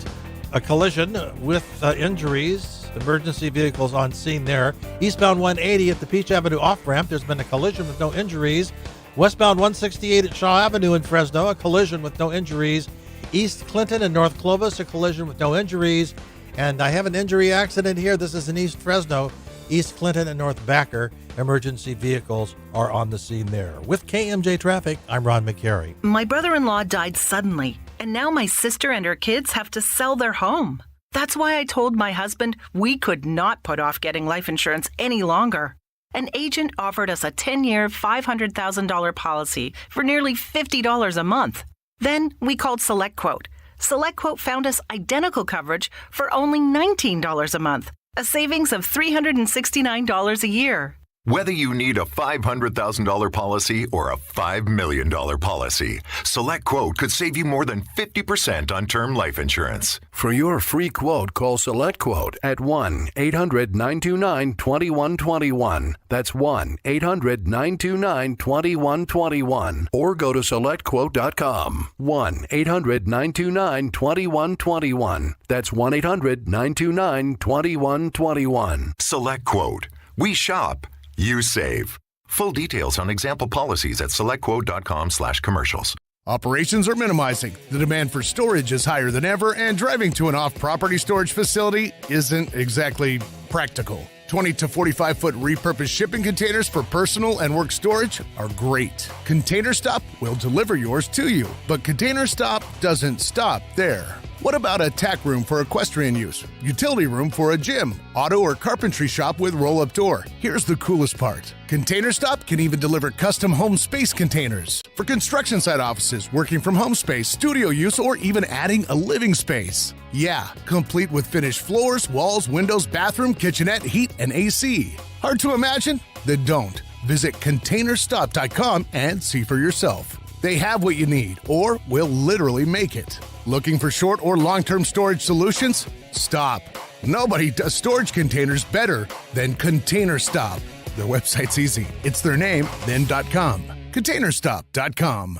A collision with injuries. Emergency vehicles on scene there. Eastbound 180 at the Peach Avenue off-ramp. There's been a collision with no injuries. Westbound 168 at Shaw Avenue in Fresno. A collision with no injuries. East Clinton and North Clovis. A collision with no injuries. And I have an injury accident here. This is in East Fresno. East Clinton and North Backer. Emergency vehicles are on the scene there. With KMJ Traffic, I'm Ron McCary. My brother-in-law died suddenly, and now my sister and her kids have to sell their home. That's why I told my husband we could not put off getting life insurance any longer. An agent offered us a 10-year, $500,000 policy for nearly $50 a month. Then we called SelectQuote. SelectQuote found us identical coverage for only $19 a month, a savings of $369 a year. Whether you need a $500,000 policy or a $5 million policy, SelectQuote could save you more than 50% on term life insurance. For your free quote, call SelectQuote at 1-800-929-2121. That's 1-800-929-2121. Or go to SelectQuote.com. 1-800-929-2121. That's 1-800-929-2121. SelectQuote. We shop. You save. Full details on example policies at selectquote.com/commercials. Operations are minimizing. The demand for storage is higher than ever, and driving to an off-property storage facility isn't exactly practical. 20 to 45-foot repurposed shipping containers for personal and work storage are great. Container Stop will deliver yours to you, but Container Stop doesn't stop there. What about a tack room for equestrian use? Utility room for a gym? Auto or carpentry shop with roll-up door? Here's the coolest part. Container Stop can even deliver custom home space containers for construction site offices, working from home space, studio use, or even adding a living space. Yeah, complete with finished floors, walls, windows, bathroom, kitchenette, heat, and AC. Hard to imagine? Then don't. Visit ContainerStop.com and see for yourself. They have what you need, or will literally make it. Looking for short or long-term storage solutions? Stop. Nobody does storage containers better than Container Stop. Their website's easy. It's their name, then .com. ContainerStop.com.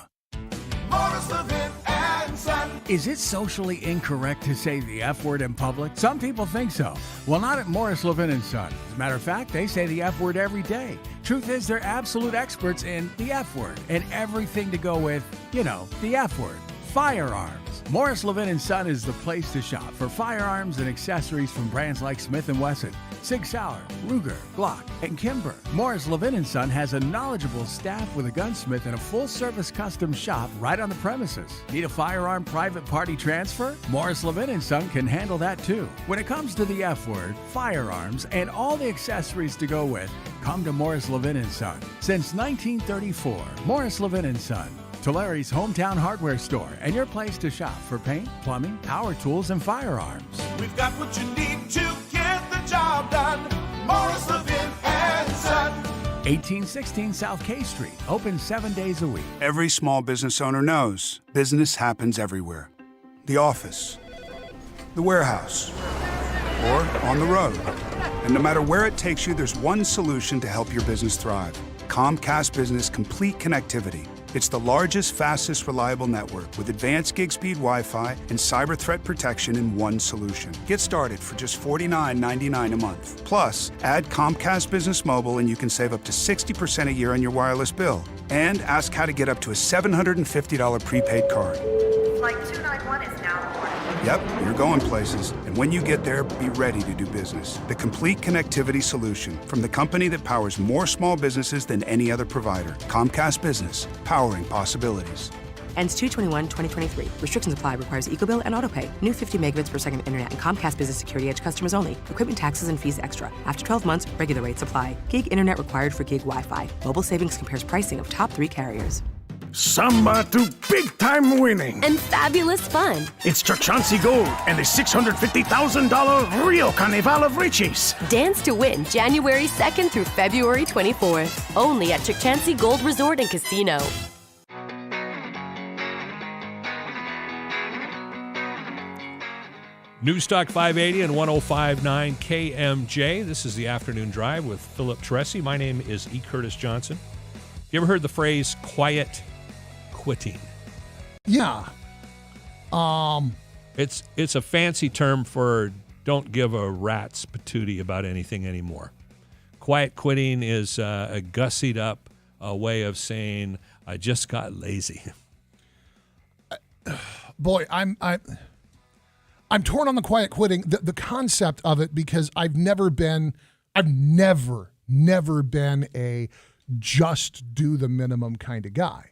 Is it socially incorrect to say the F word in public? Some people think so. Well, not at Morris Levin & Son. As a matter of fact, they say the F word every day. Truth is, they're absolute experts in the F word and everything to go with, the F word. Firearms. Morris Levin & Son is the place to shop for firearms and accessories from brands like Smith & Wesson, Sig Sauer, Ruger, Glock, and Kimber. Morris Levin & Son has a knowledgeable staff with a gunsmith and a full-service custom shop right on the premises. Need a firearm private party transfer? Morris Levin & Son can handle that too. When it comes to the F word, firearms, and all the accessories to go with, come to Morris Levin & Son. Since 1934, Morris Levin & Son. Tulsa's hometown hardware store and your place to shop for paint, plumbing, power tools, and firearms. We've got what you need to get the job done. Morris Levin & Son. 1816 South K Street, open 7 days a week. Every small business owner knows business happens everywhere. The office, the warehouse, or on the road. And no matter where it takes you, there's one solution to help your business thrive. Comcast Business Complete Connectivity. It's the largest, fastest, reliable network with advanced gig speed Wi-Fi and cyber threat protection in one solution. Get started for just $49.99 a month. Plus, add Comcast Business Mobile and you can save up to 60% a year on your wireless bill. And ask how to get up to a $750 prepaid card. Flight 291 is now aboard. Yep, you're going places. And when you get there, be ready to do business. The complete connectivity solution from the company that powers more small businesses than any other provider. Comcast Business, powering possibilities. Ends 2/21/2023. Restrictions apply. Requires EcoBill and AutoPay. New 50 megabits per second internet and Comcast Business Security Edge customers only. Equipment taxes and fees extra. After 12 months, regular rates apply. Gig internet required for gig Wi-Fi. Mobile savings compares pricing of top 3 carriers. Samba to big-time winning. And fabulous fun. It's Chauncey Gold and the $650,000 Rio Carnival of Riches. Dance to win January 2nd through February 24th. Only at Chauncey Gold Resort and Casino. Newstalk 580 and 105.9 KMJ. This is the Afternoon Drive with Philip Teresi. My name is E. Curtis Johnson. You ever heard the phrase quiet quitting? Yeah. It's a fancy term for don't give a rat's patootie about anything anymore. Quiet quitting is a gussied up way of saying I just got lazy. Boy, I'm torn on the quiet quitting, the concept of it, because I've never been a just do the minimum kind of guy.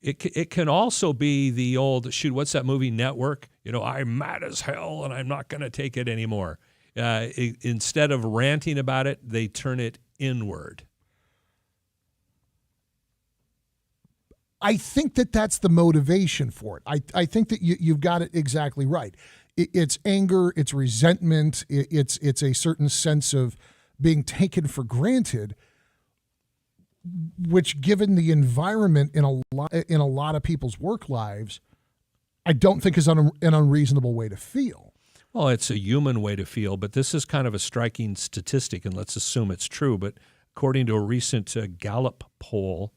It can also be the old, what's that movie, Network? I'm mad as hell and I'm not going to take it anymore. Instead of ranting about it, they turn it inward. I think that's the motivation for it. I think that you've got it exactly right. It's anger, it's resentment, it's a certain sense of being taken for granted, which, given the environment in a lot of people's work lives, I don't think is an unreasonable way to feel. Well, it's a human way to feel, but this is kind of a striking statistic, and let's assume it's true. But according to a recent Gallup poll,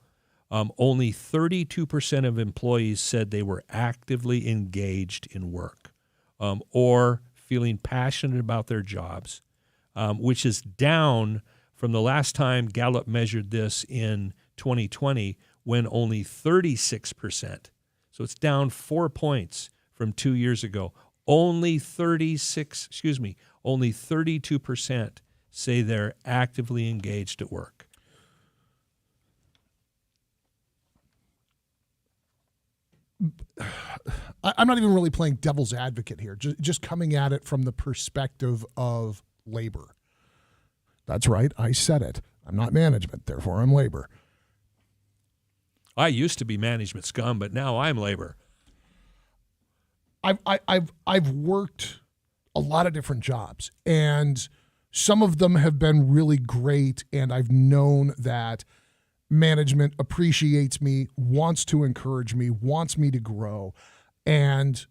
only 32% of employees said they were actively engaged in work or feeling passionate about their jobs, which is down from the last time Gallup measured this in 2020, when only 36%. So it's down 4 points from 2 years ago. Only 32% say they're actively engaged at work. I'm not even really playing devil's advocate here, just coming at it from the perspective of labor. That's right, I said it. I'm not management, therefore I'm labor. I used to be management scum, but now I'm labor. I've worked a lot of different jobs, and some of them have been really great, and I've known that management appreciates me, wants to encourage me, wants me to grow, and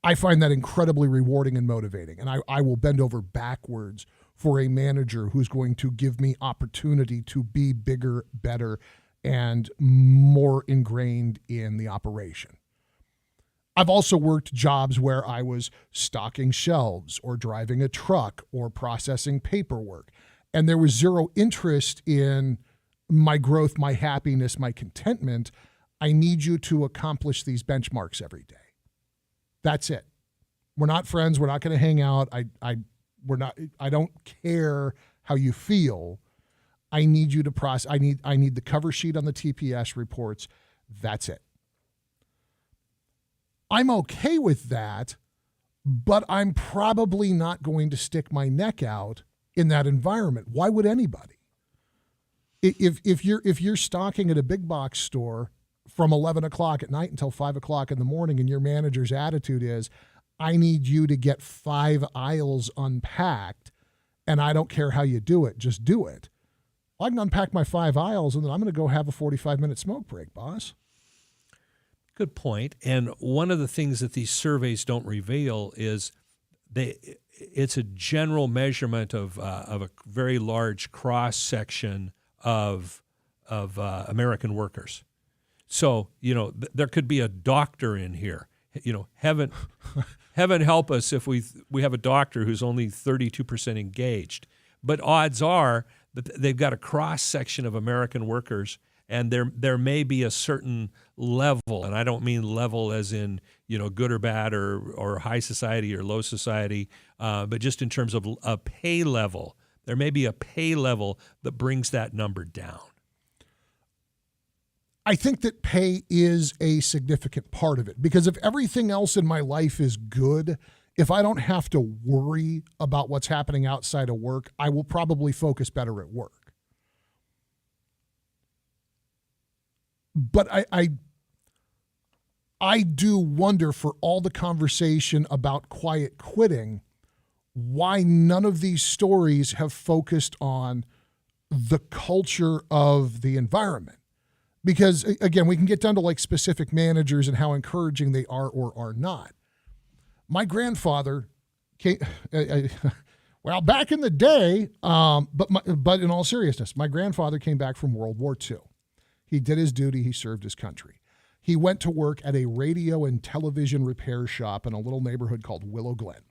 I find that incredibly rewarding and motivating. And I will bend over backwards for a manager who's going to give me opportunity to be bigger, better, and more ingrained in the operation. I've also worked jobs where I was stocking shelves or driving a truck or processing paperwork, and there was zero interest in my growth, my happiness, my contentment. I need you to accomplish these benchmarks every day. That's it. We're not friends. We're not going to hang out. I don't care how you feel. I need you to process. I need the cover sheet on the TPS reports. That's it. I'm okay with that, but I'm probably not going to stick my neck out in that environment. Why would anybody? If you're stocking at a big box store from 11 o'clock at night until 5 o'clock in the morning, and your manager's attitude is, I need you to get 5 aisles unpacked, and I don't care how you do it, just do it. I can unpack my 5 aisles, and then I'm going to go have a 45-minute smoke break, boss. Good point. And one of the things that these surveys don't reveal is it's a general measurement of a very large cross-section of American workers. So, there could be a doctor in here. Heaven help us if we have a doctor who's only 32% engaged. But odds are that they've got a cross-section of American workers, and there may be a certain level, and I don't mean level as in, good or bad or high society or low society, but just in terms of a pay level. There may be a pay level that brings that number down. I think that pay is a significant part of it, because if everything else in my life is good, if I don't have to worry about what's happening outside of work, I will probably focus better at work. But I do wonder, for all the conversation about quiet quitting, why none of these stories have focused on the culture of the environment. Because, again, we can get down to like specific managers and how encouraging they are or are not. My grandfather came, well, back in the day, but in all seriousness, my grandfather came back from World War II. He did his duty. He served his country. He went to work at a radio and television repair shop in a little neighborhood called Willow Glen.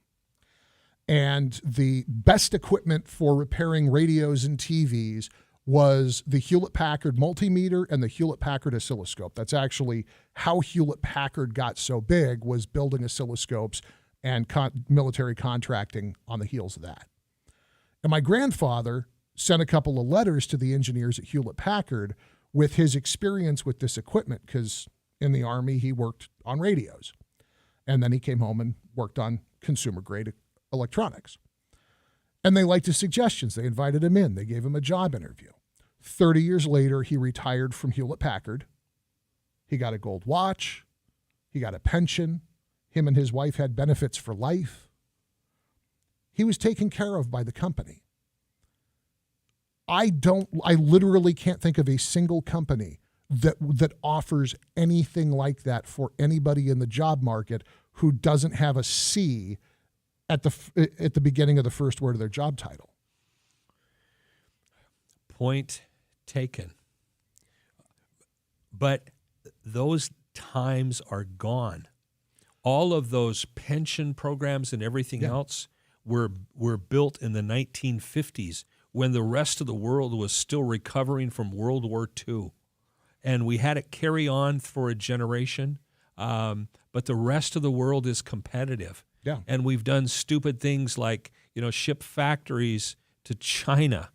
And the best equipment for repairing radios and TVs was the Hewlett-Packard multimeter and the Hewlett-Packard oscilloscope. That's actually how Hewlett-Packard got so big, was building oscilloscopes and military contracting on the heels of that. And my grandfather sent a couple of letters to the engineers at Hewlett-Packard with his experience with this equipment, because in the Army he worked on radios. And then he came home and worked on consumer-grade electronics. And they liked his suggestions. They invited him in. They gave him a job interview. 30 years later, he retired from Hewlett-Packard. He got a gold watch. He got a pension. Him and his wife had benefits for life. He was taken care of by the company. I literally can't think of a single company that offers anything like that for anybody in the job market who doesn't have a C at the beginning of the first word of their job title. Point taken. But those times are gone. All of those pension programs and everything else were built in the 1950s, when the rest of the world was still recovering from World War II. And we had it carry on for a generation, but the rest of the world is competitive. Yeah. And we've done stupid things like, ship factories to China.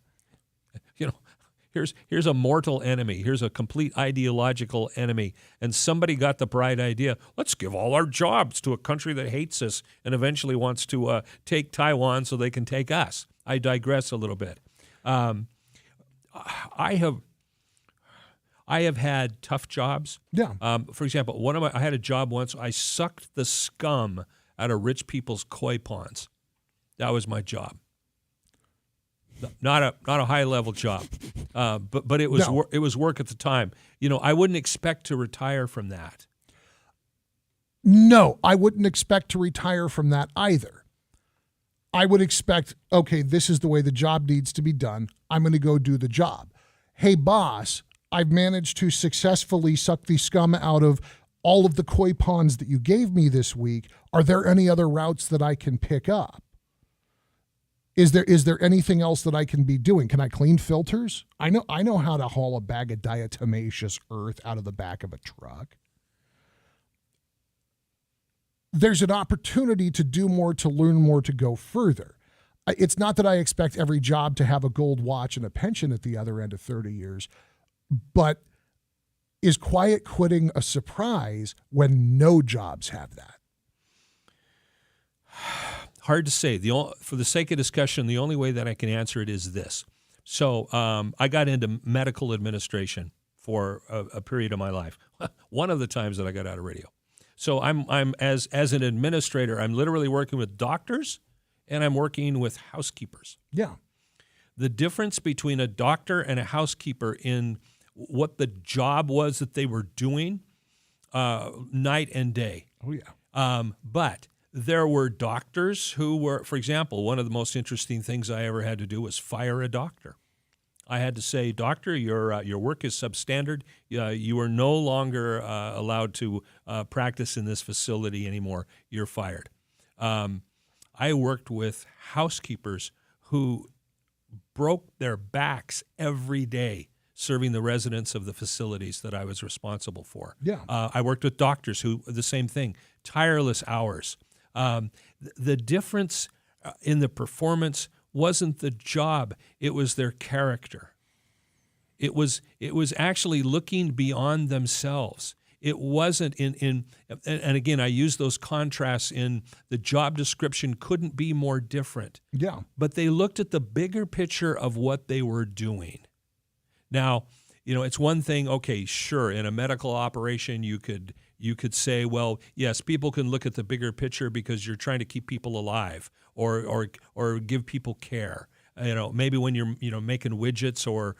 Here's a mortal enemy. Here's a complete ideological enemy. And somebody got the bright idea, let's give all our jobs to a country that hates us and eventually wants to take Taiwan so they can take us. I digress a little bit. I have had tough jobs. Yeah. For example, I had a job once. I sucked the scum out of rich people's koi ponds. That was my job. Not a high level job, but it was it was work at the time. I wouldn't expect to retire from that. No, I wouldn't expect to retire from that either. I would expect, okay, this is the way the job needs to be done. I'm going to go do the job. Hey, boss, I've managed to successfully suck the scum out of all of the koi ponds that you gave me this week. Are there any other routes that I can pick up? Is there anything else that I can be doing? Can I clean filters? I know how to haul a bag of diatomaceous earth out of the back of a truck. There's an opportunity to do more, to learn more, to go further. It's not that I expect every job to have a gold watch and a pension at the other end of 30 years, but is quiet quitting a surprise when no jobs have that? Hard to say. For the sake of discussion, the only way that I can answer it is this. So I got into medical administration for a period of my life. One of the times that I got out of radio. So I'm as an administrator, I'm literally working with doctors and I'm working with housekeepers. Yeah. The difference between a doctor and a housekeeper in what the job was that they were doing night and day. Oh, yeah. But there were doctors who were, for example, one of the most interesting things I ever had to do was fire a doctor. I had to say, doctor, your work is substandard. You are no longer allowed to practice in this facility anymore. You're fired. I worked with housekeepers who broke their backs every day serving the residents of the facilities that I was responsible for. Yeah. I worked with doctors who, the same thing, tireless hours. The difference in the performance wasn't the job, it was their character. It was actually looking beyond themselves. It wasn't and again, I use those contrasts in the job description couldn't be more different. Yeah. But they looked at the bigger picture of what they were doing. Now, it's one thing, okay, sure, in a medical operation you could say, well, yes, people can look at the bigger picture because you're trying to keep people alive or give people care. Maybe when you're making widgets or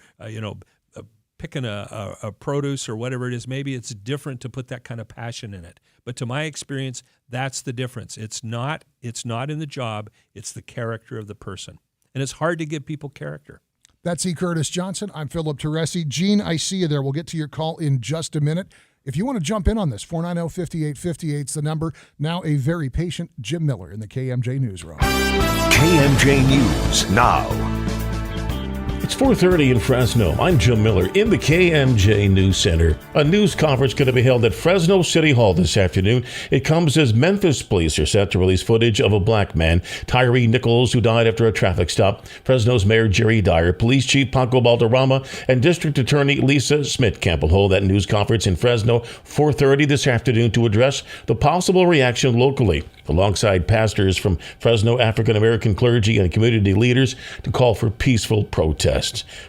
picking a produce or whatever it is, maybe it's different to put that kind of passion in it. But to my experience, that's the difference. It's not in the job, it's the character of the person. And it's hard to give people character. That's E. Curtis Johnson. I'm Philip Teresi. Gene, I see you there. We'll get to your call in just a minute. If you want to jump in on this, 490-5858 is the number. Now a very patient Jim Miller in the KMJ Newsroom. KMJ News now. It's 4:30 in Fresno. I'm Jim Miller in the KMJ News Center. A news conference going to be held at Fresno City Hall this afternoon. It comes as Memphis police are set to release footage of a black man, Tyree Nichols, who died after a traffic stop. Fresno's Mayor Jerry Dyer, Police Chief Paco Balderrama, and District Attorney Lisa Smith-Camp will hold that news conference in Fresno 4:30 this afternoon to address the possible reaction locally, alongside pastors from Fresno African American clergy and community leaders to call for peaceful protests.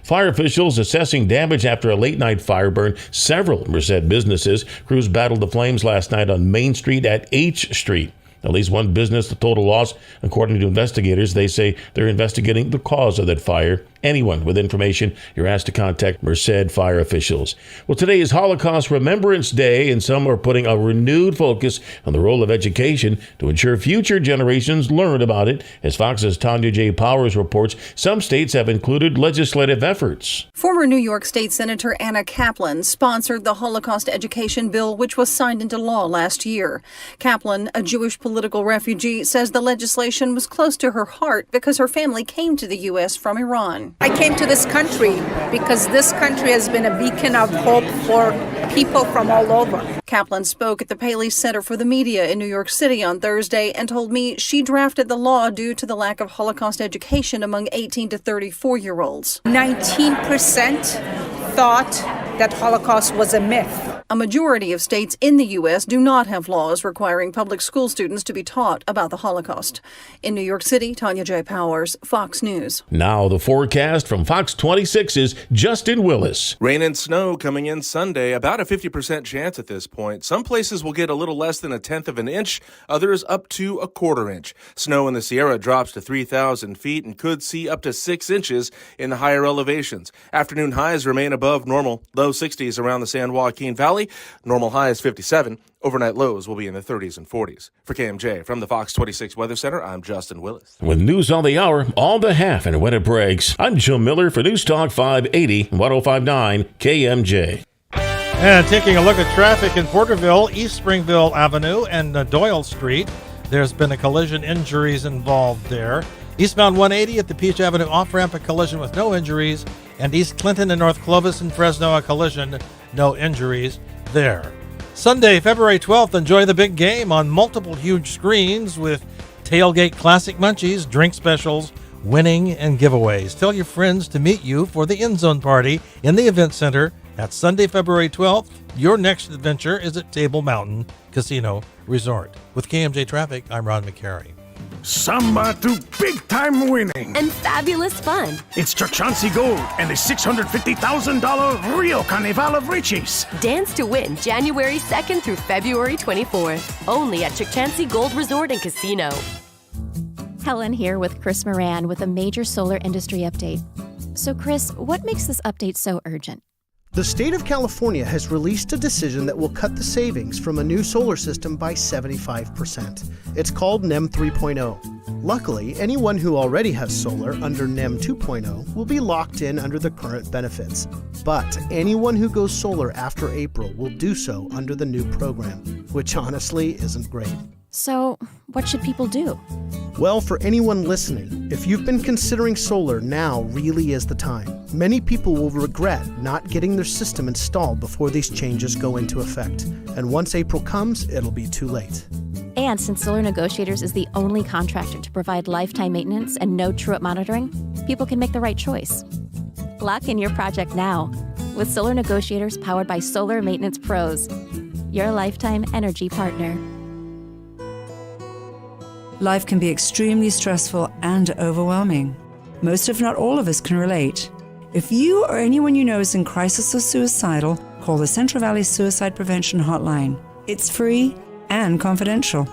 Fire officials assessing damage after a late-night fire burned several Merced businesses. Crews battled the flames last night on Main Street at H Street. At least one business, the total loss, according to investigators. They say they're investigating the cause of that fire. Anyone with information, you're asked to contact Merced fire officials. Well, today is Holocaust Remembrance Day, and some are putting a renewed focus on the role of education to ensure future generations learn about it. As Fox's Tanya J. Powers reports, some states have included legislative efforts. Former New York State Senator Anna Kaplan sponsored the Holocaust education bill, which was signed into law last year. Kaplan, a Jewish political refugee, says the legislation was close to her heart because her family came to the U.S. from Iran. I came to this country because this country has been a beacon of hope for people from all over. Kaplan spoke at the Paley Center for the Media in New York City on Thursday and told me she drafted the law due to the lack of Holocaust education among 18 to 34-year-olds. 19% thought that Holocaust was a myth. A majority of states in the U.S. do not have laws requiring public school students to be taught about the Holocaust. In New York City, Tanya J. Powers, Fox News. Now the forecast from Fox 26's Justin Willis. Rain and snow coming in Sunday, about a 50% chance at this point. Some places will get a little less than 1/10 of an inch, others up to 1/4 inch. Snow in the Sierra drops to 3,000 feet and could see up to 6 inches in the higher elevations. Afternoon highs remain above normal, low 60s around the San Joaquin Valley. Valley. Normal high is 57. Overnight lows will be in the 30s and 40s. For KMJ, from the Fox 26 Weather Center, I'm Justin Willis. With news on the hour, all the half and when it breaks, I'm Joe Miller for News Talk 580, 105.9 KMJ. And taking a look at traffic in Porterville, East Springville Avenue and Doyle Street. There's been a collision, injuries involved there. Eastbound 180 at the Peach Avenue off-ramp, a collision with no injuries. And East Clinton and North Clovis and Fresno, a collision, no injuries there. Sunday, February 12th, enjoy the big game on multiple huge screens with tailgate classic munchies, drink specials, winning, and giveaways. Tell your friends to meet you for the End Zone Party in the Event Center. That's Sunday, February 12th. Your next adventure is at Table Mountain Casino Resort. With KMJ Traffic, I'm Ron McCary. Samba to big-time winning. And fabulous fun. It's Chauncey Gold and the $650,000 Rio Carnival of Riches. Dance to win January 2nd through February 24th. Only at Chauncey Gold Resort and Casino. Helen here with Chris Moran with a major solar industry update. So Chris, what makes this update so urgent? The state of California has released a decision that will cut the savings from a new solar system by 75%. It's called NEM 3.0. Luckily, anyone who already has solar under NEM 2.0 will be locked in under the current benefits. But anyone who goes solar after April will do so under the new program, which honestly isn't great. So, what should people do? Well, for anyone listening, if you've been considering solar, now really is the time. Many people will regret not getting their system installed before these changes go into effect. And once April comes, it'll be too late. And since Solar Negotiators is the only contractor to provide lifetime maintenance and no true-up monitoring, people can make the right choice. Lock in your project now with Solar Negotiators powered by Solar Maintenance Pros, your lifetime energy partner. Life can be extremely stressful and overwhelming. Most, if not all of us, can relate. If you or anyone you know is in crisis or suicidal, call the Central Valley Suicide Prevention Hotline. It's free and confidential.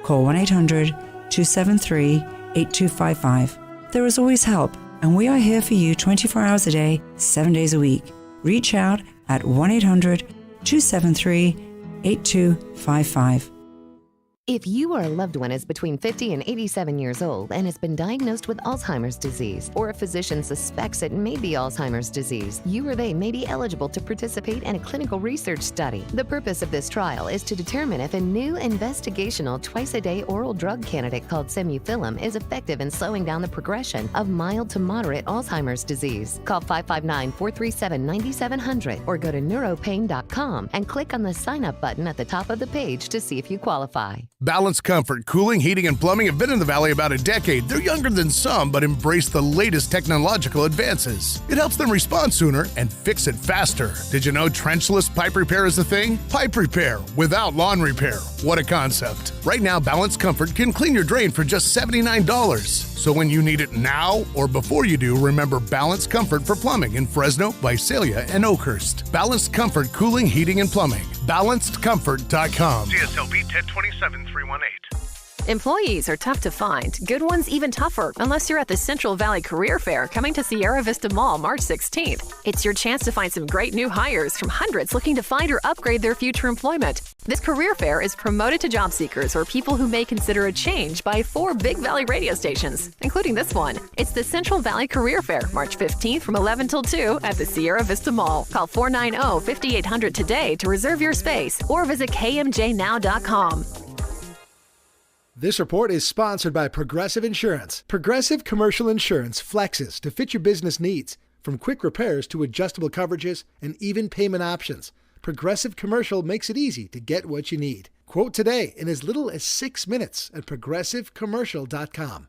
Call 1-800-273-8255. There is always help, and we are here for you 24 hours a day, 7 days a week. Reach out at 1-800-273-8255. If you or a loved one is between 50 and 87 years old and has been diagnosed with Alzheimer's disease, or a physician suspects it may be Alzheimer's disease, you or they may be eligible to participate in a clinical research study. The purpose of this trial is to determine if a new investigational twice-a-day oral drug candidate called Semufilm is effective in slowing down the progression of mild to moderate Alzheimer's disease. Call 559-437-9700 or go to neuropain.com and click on the sign-up button at the top of the page to see if you qualify. Balanced Comfort Cooling, Heating, and Plumbing have been in the Valley about a decade. They're younger than some, but embrace the latest technological advances. It helps them respond sooner and fix it faster. Did you know trenchless pipe repair is a thing? Pipe repair without lawn repair. What a concept. Right now, Balanced Comfort can clean your drain for just $79. So when you need it now or before you do, remember Balanced Comfort for Plumbing in Fresno, Visalia, and Oakhurst. Balanced Comfort Cooling, Heating, and Plumbing. BalancedComfort.com. GSLB 1027-318. Employees are tough to find. Good ones even tougher, unless you're at the Central Valley Career Fair coming to Sierra Vista Mall March 16th. It's your chance to find some great new hires from hundreds looking to find or upgrade their future employment. This career fair is promoted to job seekers or people who may consider a change by 4 Big Valley radio stations, including this one. It's the Central Valley Career Fair, March 15th from 11 till 2 at the Sierra Vista Mall. Call 490-5800 today to reserve your space or visit kmjnow.com. This report is sponsored by Progressive Insurance. Progressive Commercial Insurance flexes to fit your business needs, from quick repairs to adjustable coverages and even payment options. Progressive Commercial makes it easy to get what you need. Quote today in as little as 6 minutes at progressivecommercial.com.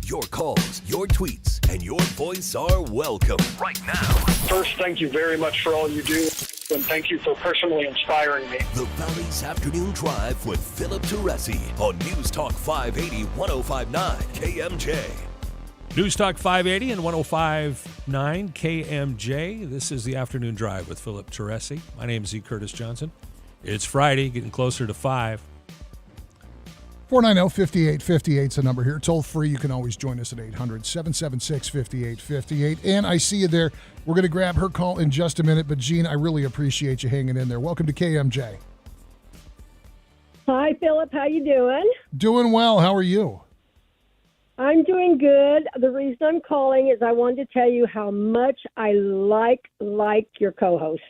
Your calls, your tweets, and your voice are welcome right now. First, thank you very much for all you do, and thank you for personally inspiring me. The Valley's Afternoon Drive with Philip Teresi on News Talk 580, 105.9 KMJ. News Talk 580 and 105.9 KMJ. This is the Afternoon Drive with Philip Teresi. My name is E. Curtis Johnson. It's Friday, getting closer to 5. 490-5858 is the number here. Toll free. You can always join us at 800-776-5858. And I see you there. We're going to grab her call in just a minute. But, Gene, I really appreciate you hanging in there. Welcome to KMJ. Hi, Philip. How you doing? Doing well. How are you? I'm doing good. The reason I'm calling is I wanted to tell you how much I like your co-host.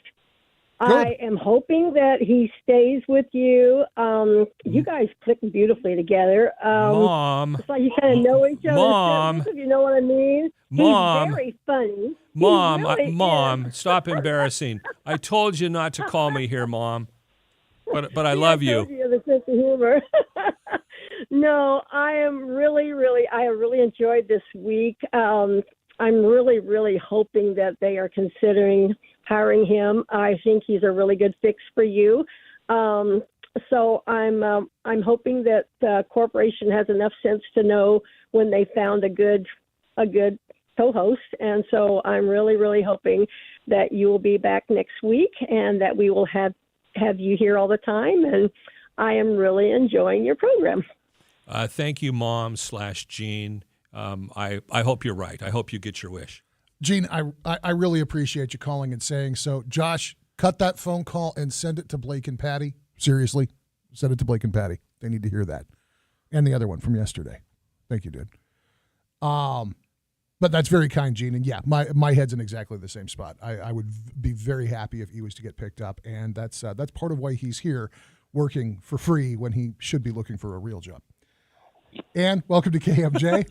Good. I am hoping that he stays with you. You guys click beautifully together. Mom. It's like you kind of know each other. Mom. If you know what I mean. Mom. He's very funny. Mom, He really Mom, is. stop embarrassing. I told you not to call me here, Mom. But I love I told you. you have a sense of humor. No, I have really enjoyed this week. I'm really hoping that they are considering hiring him. I think he's a really good fix for you. So I'm hoping that the corporation has enough sense to know when they found a good co-host. And so I'm really hoping that you will be back next week and that we will have you here all the time. And I am really enjoying your program. Thank you, Mom / Gene. I hope you're right. I hope you get your wish. Gene, I really appreciate you calling and saying so. Josh, cut that phone call and send it to Blake and Patty. Seriously, send it to Blake and Patty. They need to hear that. And the other one from yesterday. Thank you, dude. But that's very kind, Gene. And yeah, my head's in exactly the same spot. I would be very happy if he was to get picked up. And that's part of why he's here working for free when he should be looking for a real job. Ann, welcome to KMJ.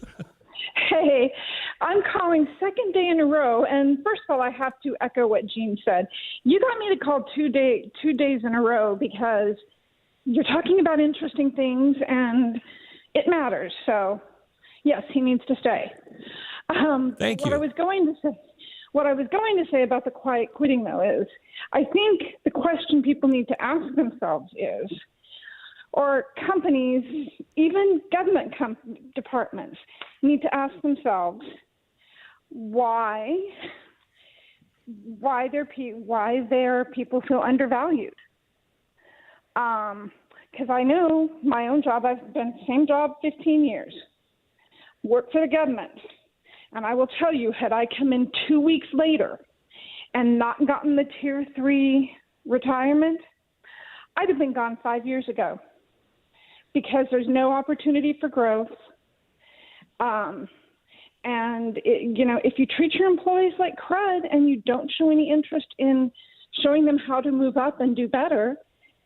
Hey, I'm calling second day in a row, and first of all, I have to echo what Gene said. You got me to call two days in a row because you're talking about interesting things, and it matters. So, yes, he needs to stay. Thank you. What I was going to say about the quiet quitting, though, is I think the question people need to ask themselves is, or companies, even government departments, need to ask themselves why their people feel undervalued. Because I know my own job, I've been same job 15 years, worked for the government, and I will tell you, had I come in 2 weeks later and not gotten the Tier 3 retirement, I'd have been gone 5 years ago. Because there's no opportunity for growth. If you treat your employees like crud and you don't show any interest in showing them how to move up and do better,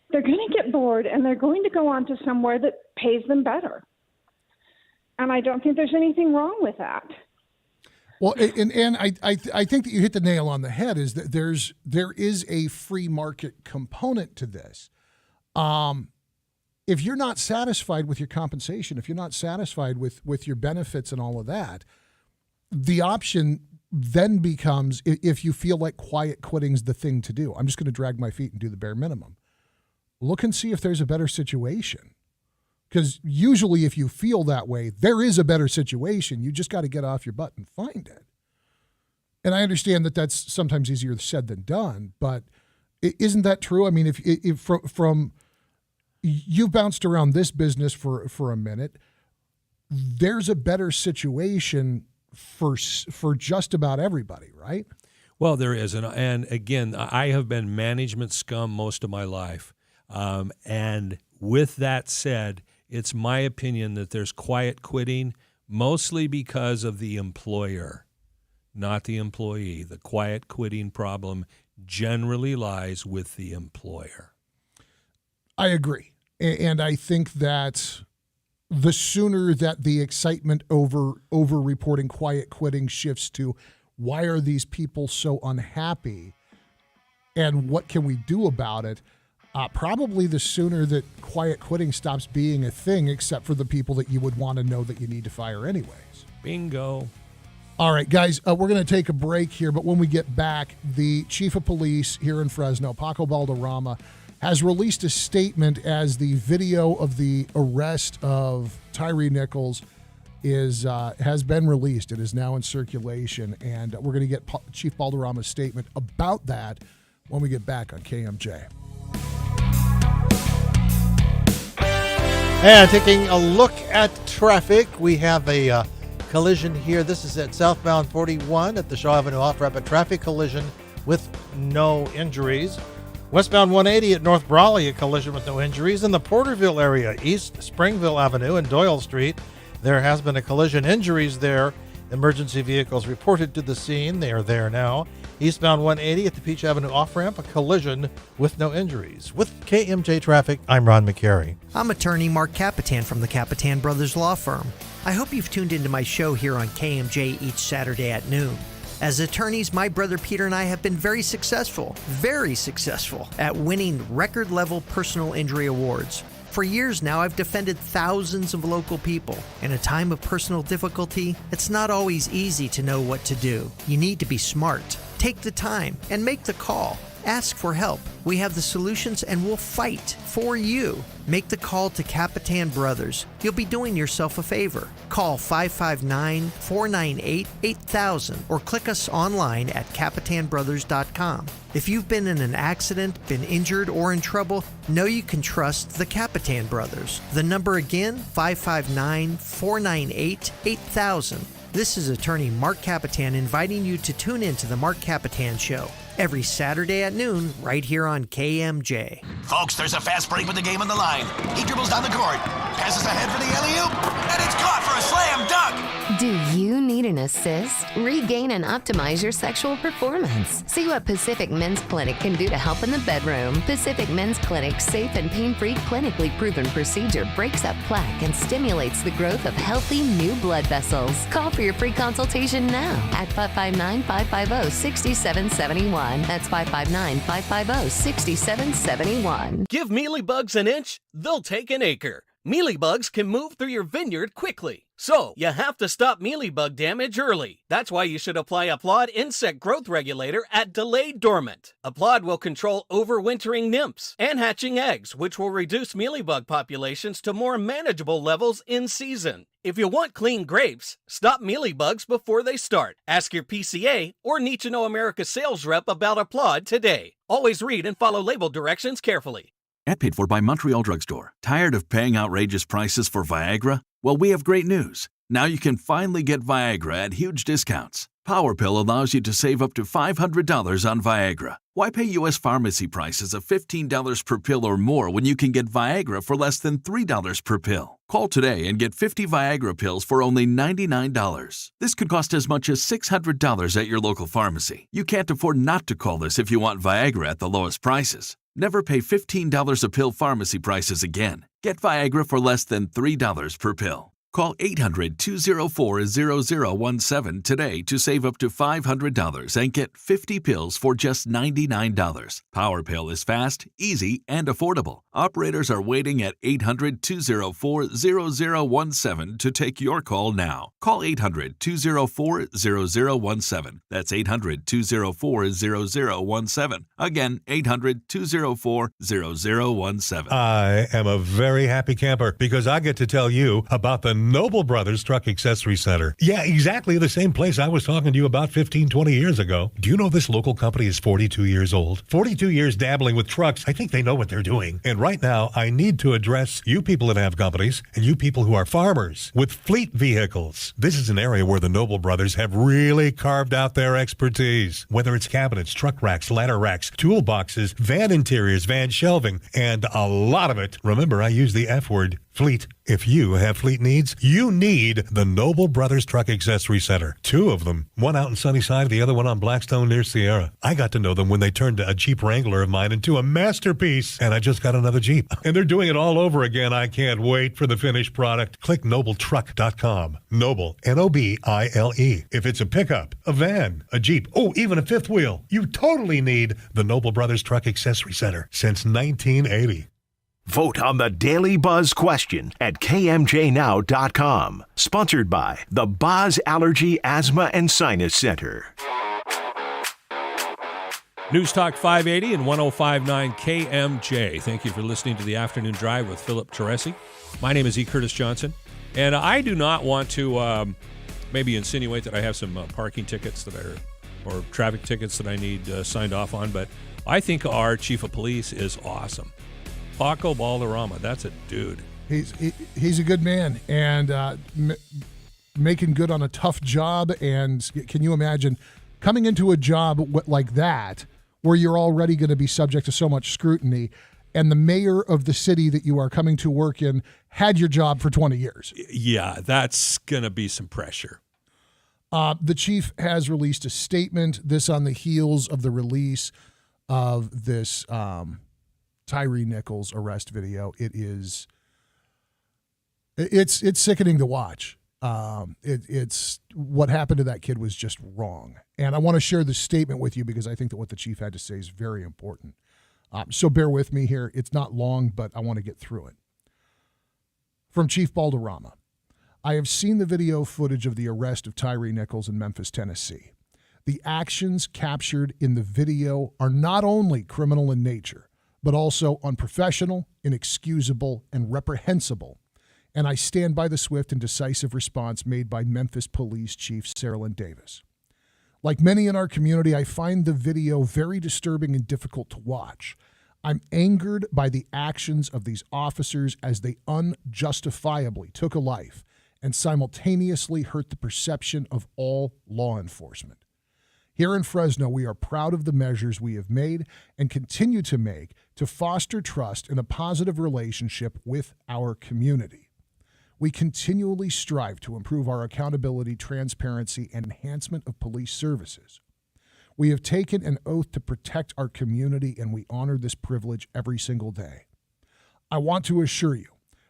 they're going to get bored and they're going to go on to somewhere that pays them better. And I don't think there's anything wrong with that. Well, and I think that you hit the nail on the head is that there is a free market component to this. If you're not satisfied with your compensation, if you're not satisfied with your benefits and all of that, the option then becomes, if you feel like quiet quitting's the thing to do, I'm just going to drag my feet and do the bare minimum. Look and see if there's a better situation. Because usually if you feel that way, there is a better situation. You just got to get off your butt and find it. And I understand that that's sometimes easier said than done, but isn't that true? I mean, if from you've bounced around this business for a minute, there's a better situation for just about everybody, right? Well, there is. And again, I have been management scum most of my life. And with that said, it's my opinion that there's quiet quitting mostly because of the employer, not the employee. The quiet quitting problem generally lies with the employer. I agree. And I think that the sooner that the excitement over reporting quiet quitting shifts to why are these people so unhappy and what can we do about it, probably the sooner that quiet quitting stops being a thing, except for the people that you would want to know that you need to fire anyways. Bingo. All right, guys, we're going to take a break here, but when we get back, the chief of police here in Fresno, Paco Balderrama, has released a statement as the video of the arrest of Tyree Nichols has been released. It is now in circulation, and we're going to get Chief Balderrama's statement about that when we get back on KMJ. And taking a look at traffic, we have a collision here. This is at southbound 41 at the Shaw Avenue off-ramp, a traffic collision with no injuries. Westbound 180 at North Brawley, a collision with no injuries. In the Porterville area, East Springville Avenue and Doyle Street, there has been a collision. Injuries there. Emergency vehicles reported to the scene. They are there now. Eastbound 180 at the Peach Avenue off-ramp, a collision with no injuries. With KMJ Traffic, I'm Ron McCary. I'm attorney Mark Capitan from the Capitan Brothers Law Firm. I hope you've tuned into my show here on KMJ each Saturday at noon. As attorneys, my brother Peter and I have been very successful at winning record-level personal injury awards. For years now, I've defended thousands of local people. In a time of personal difficulty, it's not always easy to know what to do. You need to be smart. Take the time and make the call. Ask for help. We have the solutions and we'll fight for you. Make the call to Capitan Brothers. You'll be doing yourself a favor. Call 559-498-8000 or click us online at capitanbrothers.com. If you've been in an accident, been injured, or in trouble, know you can trust the Capitan Brothers. The number again, 559-498-8000. This is attorney Mark Capitan inviting you to tune in to the Mark Capitan Show every Saturday at noon right here on KMJ. Folks, there's a fast break with the game on the line. He dribbles down the court, passes ahead for the alley-oop, and it's caught for a slam dunk. Do you need an assist? Regain and optimize your sexual performance. See what Pacific Men's Clinic can do to help in the bedroom. Pacific Men's Clinic's safe and pain-free, clinically proven procedure breaks up plaque and stimulates the growth of healthy new blood vessels. Call for your free consultation now at 559-550-6771. That's 559-550-6771. Give mealybugs an inch, they'll take an acre. Mealybugs can move through your vineyard quickly, so you have to stop mealybug damage early. That's why you should apply Applaud Insect Growth Regulator at Delayed Dormant. Applaud will control overwintering nymphs and hatching eggs, which will reduce mealybug populations to more manageable levels in season. If you want clean grapes, stop mealybugs before they start. Ask your PCA or Need to Know America sales rep about Applaud today. Always read and follow label directions carefully. Paid for by Montreal Drugstore. Tired of paying outrageous prices for Viagra? Well, we have great news. Now you can finally get Viagra at huge discounts. PowerPill allows you to save up to $500 on Viagra. Why pay U.S. pharmacy prices of $15 per pill or more when you can get Viagra for less than $3 per pill? Call today and get 50 Viagra pills for only $99. This could cost as much as $600 at your local pharmacy. You can't afford not to call this if you want Viagra at the lowest prices. Never pay $15 a pill pharmacy prices again. Get Viagra for less than $3 per pill. Call 800-204-0017 today to save up to $500 and get 50 pills for just $99. PowerPill is fast, easy, and affordable. Operators are waiting at 800-204-0017 to take your call now. Call 800-204-0017. That's 800-204-0017. Again, 800-204-0017. I am a very happy camper because I get to tell you about the Noble Brothers Truck Accessory Center. Yeah, exactly the same place I was talking to you about 15, 20 years ago. Do you know this local company is 42 years old? 42 years dabbling with trucks. I think they know what they're doing. And right now, I need to address you people that have companies and you people who are farmers with fleet vehicles. This is an area where the Noble Brothers have really carved out their expertise. Whether it's cabinets, truck racks, ladder racks, toolboxes, van interiors, van shelving, and a lot of it. Remember, I use the F word, fleet. If you have fleet needs, you need the Noble Brothers Truck Accessory Center. Two of them, one out in Sunnyside, the other one on Blackstone near Sierra. I got to know them when they turned a Jeep Wrangler of mine into a masterpiece, and I just got another Jeep. And they're doing it all over again. I can't wait for the finished product. Click nobletruck.com. Noble, N-O-B-I-L-E. If it's a pickup, a van, a Jeep, oh, even a fifth wheel, you totally need the Noble Brothers Truck Accessory Center since 1980. Vote on the Daily Buzz question at KMJNow.com. Sponsored by the Boz Allergy, Asthma, and Sinus Center. News Talk 580 and 105.9 KMJ. Thank you for listening to the Afternoon Drive with Philip Teresi. My name is E. Curtis Johnson, and I do not want to maybe insinuate that I have some parking tickets or traffic tickets that I need signed off on, but I think our chief of police is awesome. Paco Balderrama, that's a dude. He's a good man, and making good on a tough job. And can you imagine coming into a job like that, where you're already going to be subject to so much scrutiny, and the mayor of the city that you are coming to work in had your job for 20 years? Yeah, that's going to be some pressure. The chief has released a statement, this on the heels of the release of this Tyree Nichols arrest video. It's sickening to watch. It's what happened to that kid was just wrong. And I want to share this statement with you because I think that what the chief had to say is very important. So bear with me here. It's not long, but I want to get through it. From Chief Balderrama: I have seen the video footage of the arrest of Tyree Nichols in Memphis, Tennessee. The actions captured in the video are not only criminal in nature, but also unprofessional, inexcusable, and reprehensible. And I stand by the swift and decisive response made by Memphis Police Chief Saralyn Davis. Like many in our community, I find the video very disturbing and difficult to watch. I'm angered by the actions of these officers as they unjustifiably took a life and simultaneously hurt the perception of all law enforcement. Here in Fresno, we are proud of the measures we have made and continue to make to foster trust and a positive relationship with our community. We continually strive to improve our accountability, transparency, and enhancement of police services. We have taken an oath to protect our community, and we honor this privilege every single day. I want to assure you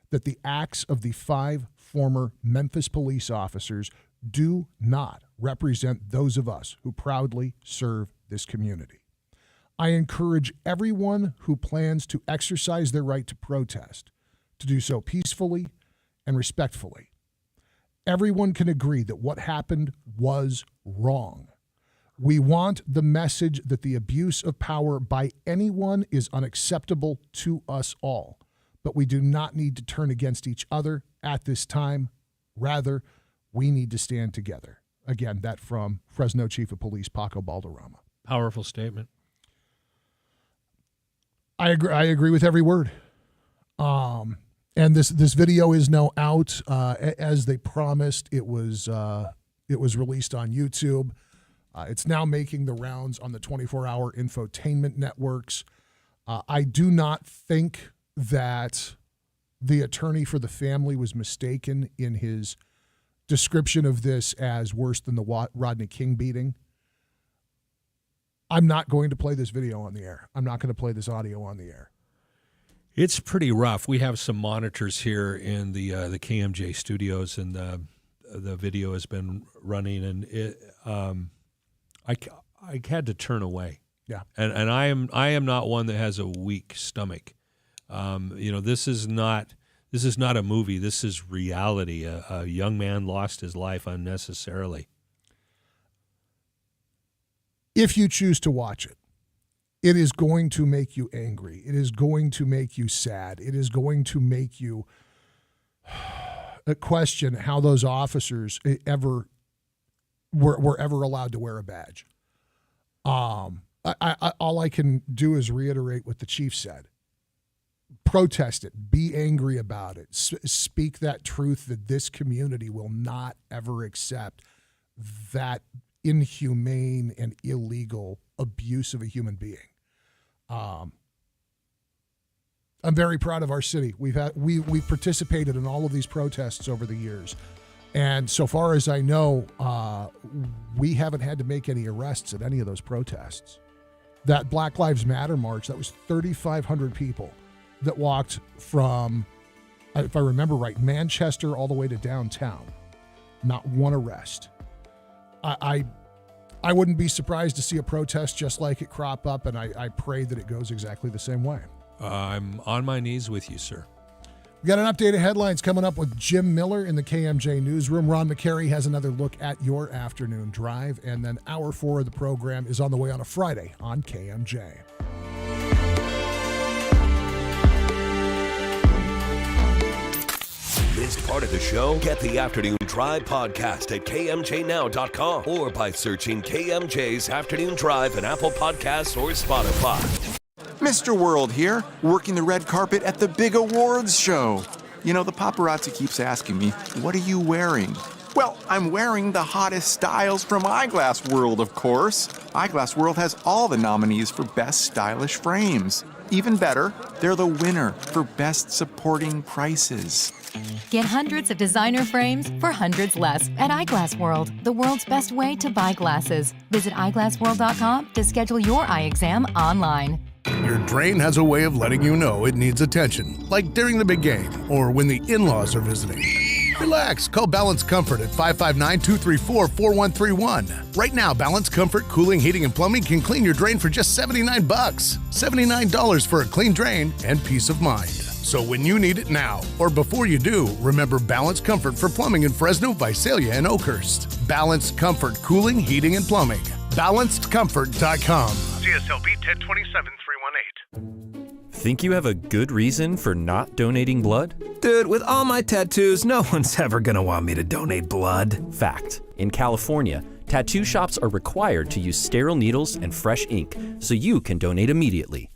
that the acts of the 5 former Memphis police officers do not represent those of us who proudly serve this community. I encourage everyone who plans to exercise their right to protest to do so peacefully and respectfully. Everyone can agree that what happened was wrong. We want the message that the abuse of power by anyone is unacceptable to us all, but we do not need to turn against each other at this time. Rather, we need to stand together. Again, that from Fresno Chief of Police Paco Balderrama. Powerful statement. I agree with every word. And this video is now out as they promised. It was released on YouTube. It's now making the rounds on the 24-hour infotainment networks. I do not think that the attorney for the family was mistaken in his description of this as worse than the Rodney King beating. I'm not going to play this video on the air. I'm not going to play this audio on the air. It's pretty rough. We have some monitors here in the KMJ studios, and the video has been running, and I had to turn away. Yeah, and I am not one that has a weak stomach. This is not a movie. This is reality. A young man lost his life unnecessarily. If you choose to watch it, it is going to make you angry. It is going to make you sad. It is going to make you question how those officers were ever allowed to wear a badge. All I can do is reiterate what the chief said. Protest it. Be angry about it. Speak that truth that this community will not ever accept that inhumane and illegal abuse of a human being. I'm very proud of our city. We've participated in all of these protests over the years, and so far as I know, we haven't had to make any arrests at any of those protests. That Black Lives Matter march, that was 3,500 people that walked from, if I remember right, Manchester all the way to downtown. Not one arrest. I wouldn't be surprised to see a protest just like it crop up, and I pray that it goes exactly the same way. I'm on my knees with you, sir. We got an update of headlines coming up with Jim Miller in the KMJ newsroom. Ron McCary has another look at your afternoon drive, and then hour 4 of the program is on the way on a Friday on KMJ. Missed part of the show? Get the Afternoon Drive podcast at kmjnow.com or by searching KMJ's Afternoon Drive in Apple Podcasts or Spotify. Mr. World here, working the red carpet at the big awards show. You know, the paparazzi keeps asking me, what are you wearing? Well, I'm wearing the hottest styles from Eyeglass World, of course. Eyeglass World has all the nominees for Best Stylish Frames. Even better, they're the winner for Best Supporting Prices. Get hundreds of designer frames for hundreds less at Eyeglass World, the world's best way to buy glasses. Visit eyeglassworld.com to schedule your eye exam online. Your drain has a way of letting you know it needs attention, like during the big game or when the in-laws are visiting. Relax. Call Balance Comfort at 559-234-4131. Right now, Balance Comfort Cooling, Heating, and Plumbing can clean your drain for just $79. $79 for a clean drain and peace of mind. So when you need it now, or before you do, remember Balance Comfort for plumbing in Fresno, Visalia, and Oakhurst. Balance Comfort Cooling, Heating, and Plumbing. BalancedComfort.com. CSLB 1027-318. Think you have a good reason for not donating blood? Dude, with all my tattoos, no one's ever gonna want me to donate blood. Fact. In California, tattoo shops are required to use sterile needles and fresh ink so you can donate immediately.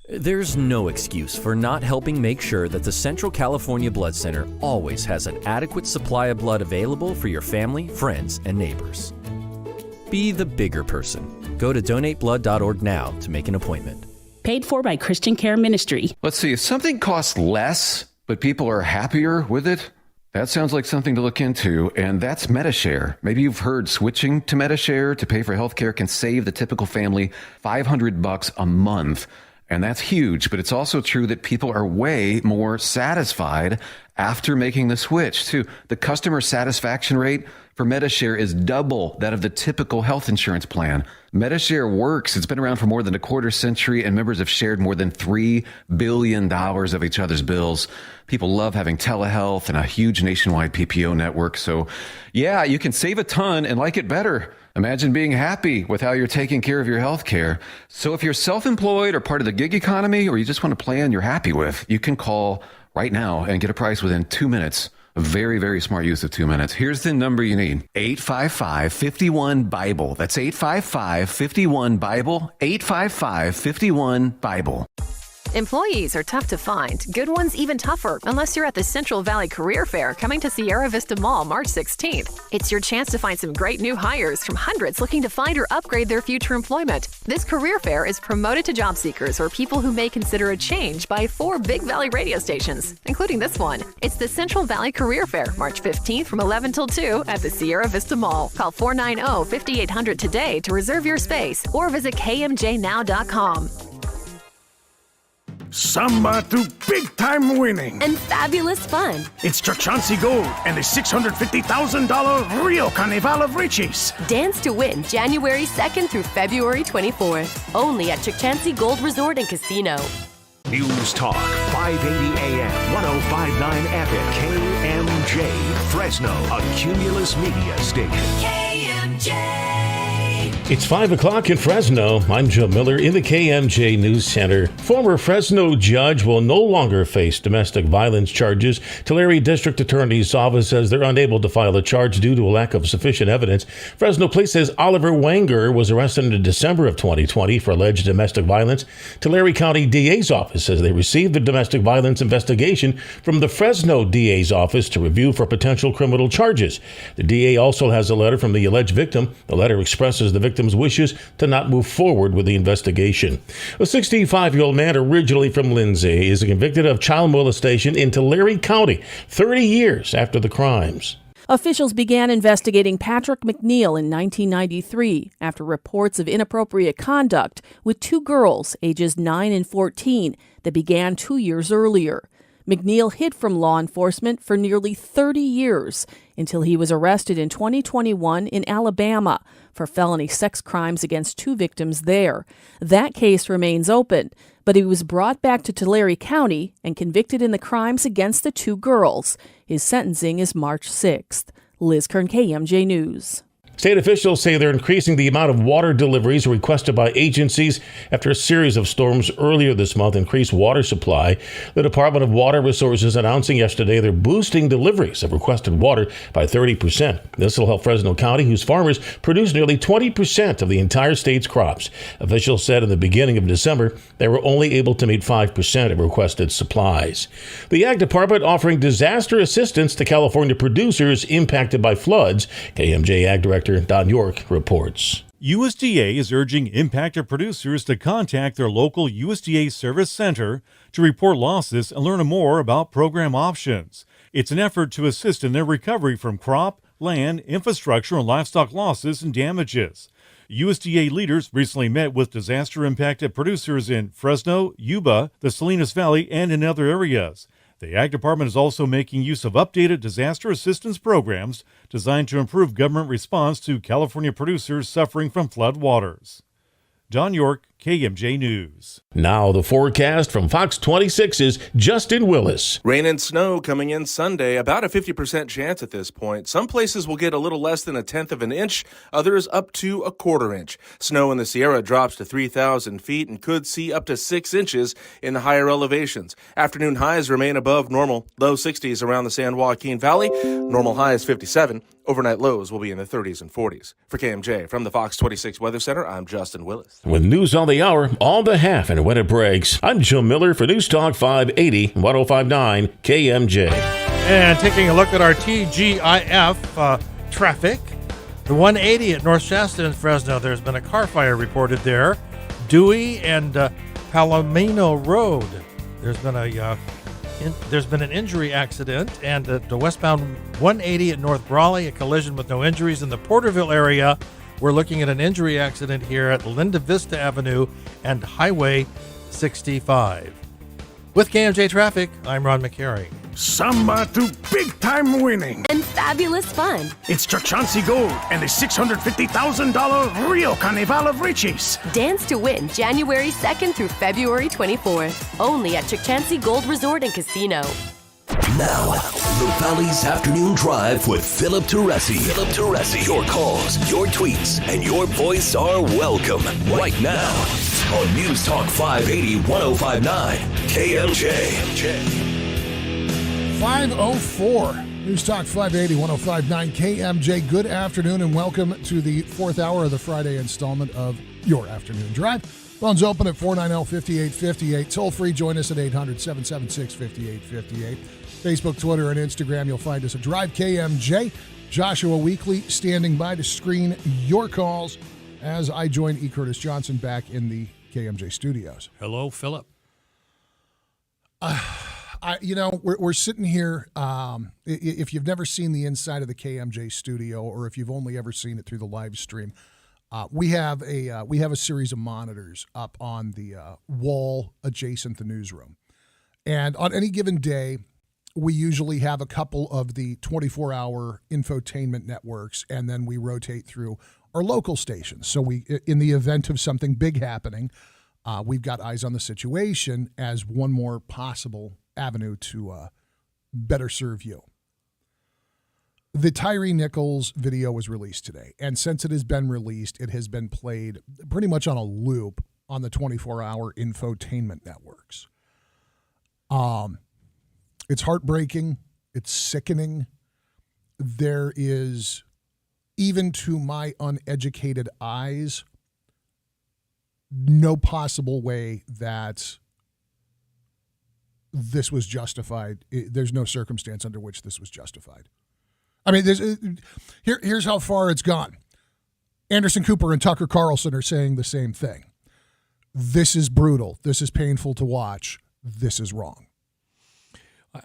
There's no excuse for not helping make sure that the Central California Blood Center always has an adequate supply of blood available for your family, friends, and neighbors. Be the bigger person. Go to donateblood.org now to make an appointment. Paid for by Christian Care Ministry. Let's see, if something costs less, but people are happier with it, that sounds like something to look into, and that's MediShare. Maybe you've heard switching to MediShare to pay for healthcare can save the typical family $500 a month. And that's huge, but it's also true that people are way more satisfied after making the switch, too. The customer satisfaction rate for MediShare is double that of the typical health insurance plan. MediShare works. It's been around for more than a quarter century, and members have shared more than $3 billion of each other's bills. People love having telehealth and a huge nationwide PPO network. So, yeah, you can save a ton and like it better. Imagine being happy with how you're taking care of your health care. So if you're self-employed or part of the gig economy, or you just want a plan you're happy with, you can call right now and get a price within 2 minutes. A very, very smart use of 2 minutes. Here's the number you need. 855-51-BIBLE. That's 855-51-BIBLE. 855-51-BIBLE. Employees are tough to find. Good ones even tougher, unless you're at the Central Valley Career Fair coming to Sierra Vista Mall March 16th. It's your chance to find some great new hires from hundreds looking to find or upgrade their future employment. This career fair is promoted to job seekers or people who may consider a change by 4 Big Valley radio stations, including this one. It's the Central Valley Career Fair, March 15th from 11 till 2 at the Sierra Vista Mall. Call 490-5800 today to reserve your space or visit KMJnow.com. Samba through big-time winning. And fabulous fun. It's Chauncey Gold and the $650,000 Rio Carnival of Riches. Dance to win January 2nd through February 24th. Only at Chauncey Gold Resort and Casino. News Talk, 580 AM, 1059 FM, KMJ, Fresno, a Cumulus Media station. KMJ. It's 5 o'clock in Fresno. I'm Joe Miller in the KMJ News Center. Former Fresno judge will no longer face domestic violence charges. Tulare District Attorney's Office says they're unable to file a charge due to a lack of sufficient evidence. Fresno Police says Oliver Wenger was arrested in December of 2020 for alleged domestic violence. Tulare County DA's office says they received the domestic violence investigation from the Fresno DA's office to review for potential criminal charges. The DA also has a letter from the alleged victim. The letter expresses the victim's wishes to not move forward with the investigation. A 65-year-old man originally from Lindsay is convicted of child molestation in Tulare County 30 years after the crimes. Officials began investigating Patrick McNeil in 1993 after reports of inappropriate conduct with 2 girls, ages 9 and 14, that began 2 years earlier. McNeil hid from law enforcement for nearly 30 years until he was arrested in 2021 in Alabama for felony sex crimes against 2 victims there. That case remains open, but he was brought back to Tulare County and convicted in the crimes against the 2 girls. His sentencing is March 6th. Liz Kern, KMJ News. State officials say they're increasing the amount of water deliveries requested by agencies after a series of storms earlier this month increased water supply. The Department of Water Resources announcing yesterday they're boosting deliveries of requested water by 30%. This will help Fresno County, whose farmers produce nearly 20% of the entire state's crops. Officials said in the beginning of December they were only able to meet 5% of requested supplies. The Ag Department offering disaster assistance to California producers impacted by floods. KMJ Ag Director Don York reports. USDA is urging impacted producers to contact their local USDA service center to report losses and learn more about program options. It's an effort to assist in their recovery from crop, land, infrastructure, and livestock losses and damages. USDA leaders recently met with disaster-impacted producers in Fresno, Yuba, the Salinas Valley, and in other areas. The Ag Department is also making use of updated disaster assistance programs designed to improve government response to California producers suffering from flood waters. Don York, KMJ News. Now the forecast from Fox 26's Justin Willis. Rain and snow coming in Sunday, about a 50% chance at this point. Some places will get a little less than 1/10 of an inch, others up to 1/4 inch. Snow in the Sierra drops to 3,000 feet and could see up to 6 inches in the higher elevations. Afternoon highs remain above normal, low 60s around the San Joaquin Valley, normal highs 57. Overnight lows will be in the 30s and 40s. For KMJ, from the Fox 26 Weather Center, I'm Justin Willis. With news on the hour, all the half and when it breaks, I'm Joe Miller for News Talk 580, 1059 KMJ. And taking a look at our TGIF traffic, the 180 at North Shasta in Fresno, there's been a car fire reported there. Dewey and Palomino Road, there's been an injury accident, and at the westbound 180 at North Brawley, a collision with no injuries. In the Porterville area, we're looking at an injury accident here at Linda Vista Avenue and Highway 65. With KMJ Traffic, I'm Ron McCary. Samba to big-time winning. And fabulous fun. It's Chauncey Gold and the $650,000 Rio Carnival of Riches. Dance to win January 2nd through February 24th. Only at Chauncey Gold Resort and Casino. Now, the Valley's Afternoon Drive with Philip Teresi. Philip Teresi. Your calls, your tweets, and your voice are welcome right now on News Talk 580 1059 KMJ. 504 News Talk 580 1059 KMJ. Good afternoon and welcome to the fourth hour of the Friday installment of your Afternoon Drive. Phones open at 490-5858. Toll free, join us at 800-776-5858. Facebook, Twitter, and Instagram, you'll find us at Drive KMJ. Joshua Weekly standing by to screen your calls as I join E. Curtis Johnson back in the KMJ studios. Hello, Philip. We're sitting here. If you've never seen the inside of the KMJ studio, or if you've only ever seen it through the live stream, we have a series of monitors up on the wall adjacent the newsroom, and on any given day, we usually have a couple of the 24-hour infotainment networks, and then we rotate through our local stations. So we, in the event of something big happening, we've got eyes on the situation as one more possible avenue to better serve you. The Tyree Nichols video was released today, and since it has been released, it has been played pretty much on a loop on the 24-hour infotainment networks. It's heartbreaking. It's sickening. There is, even to my uneducated eyes, no possible way that this was justified. There's no circumstance under which this was justified. I mean, here's how far it's gone. Anderson Cooper and Tucker Carlson are saying the same thing. This is brutal. This is painful to watch. This is wrong.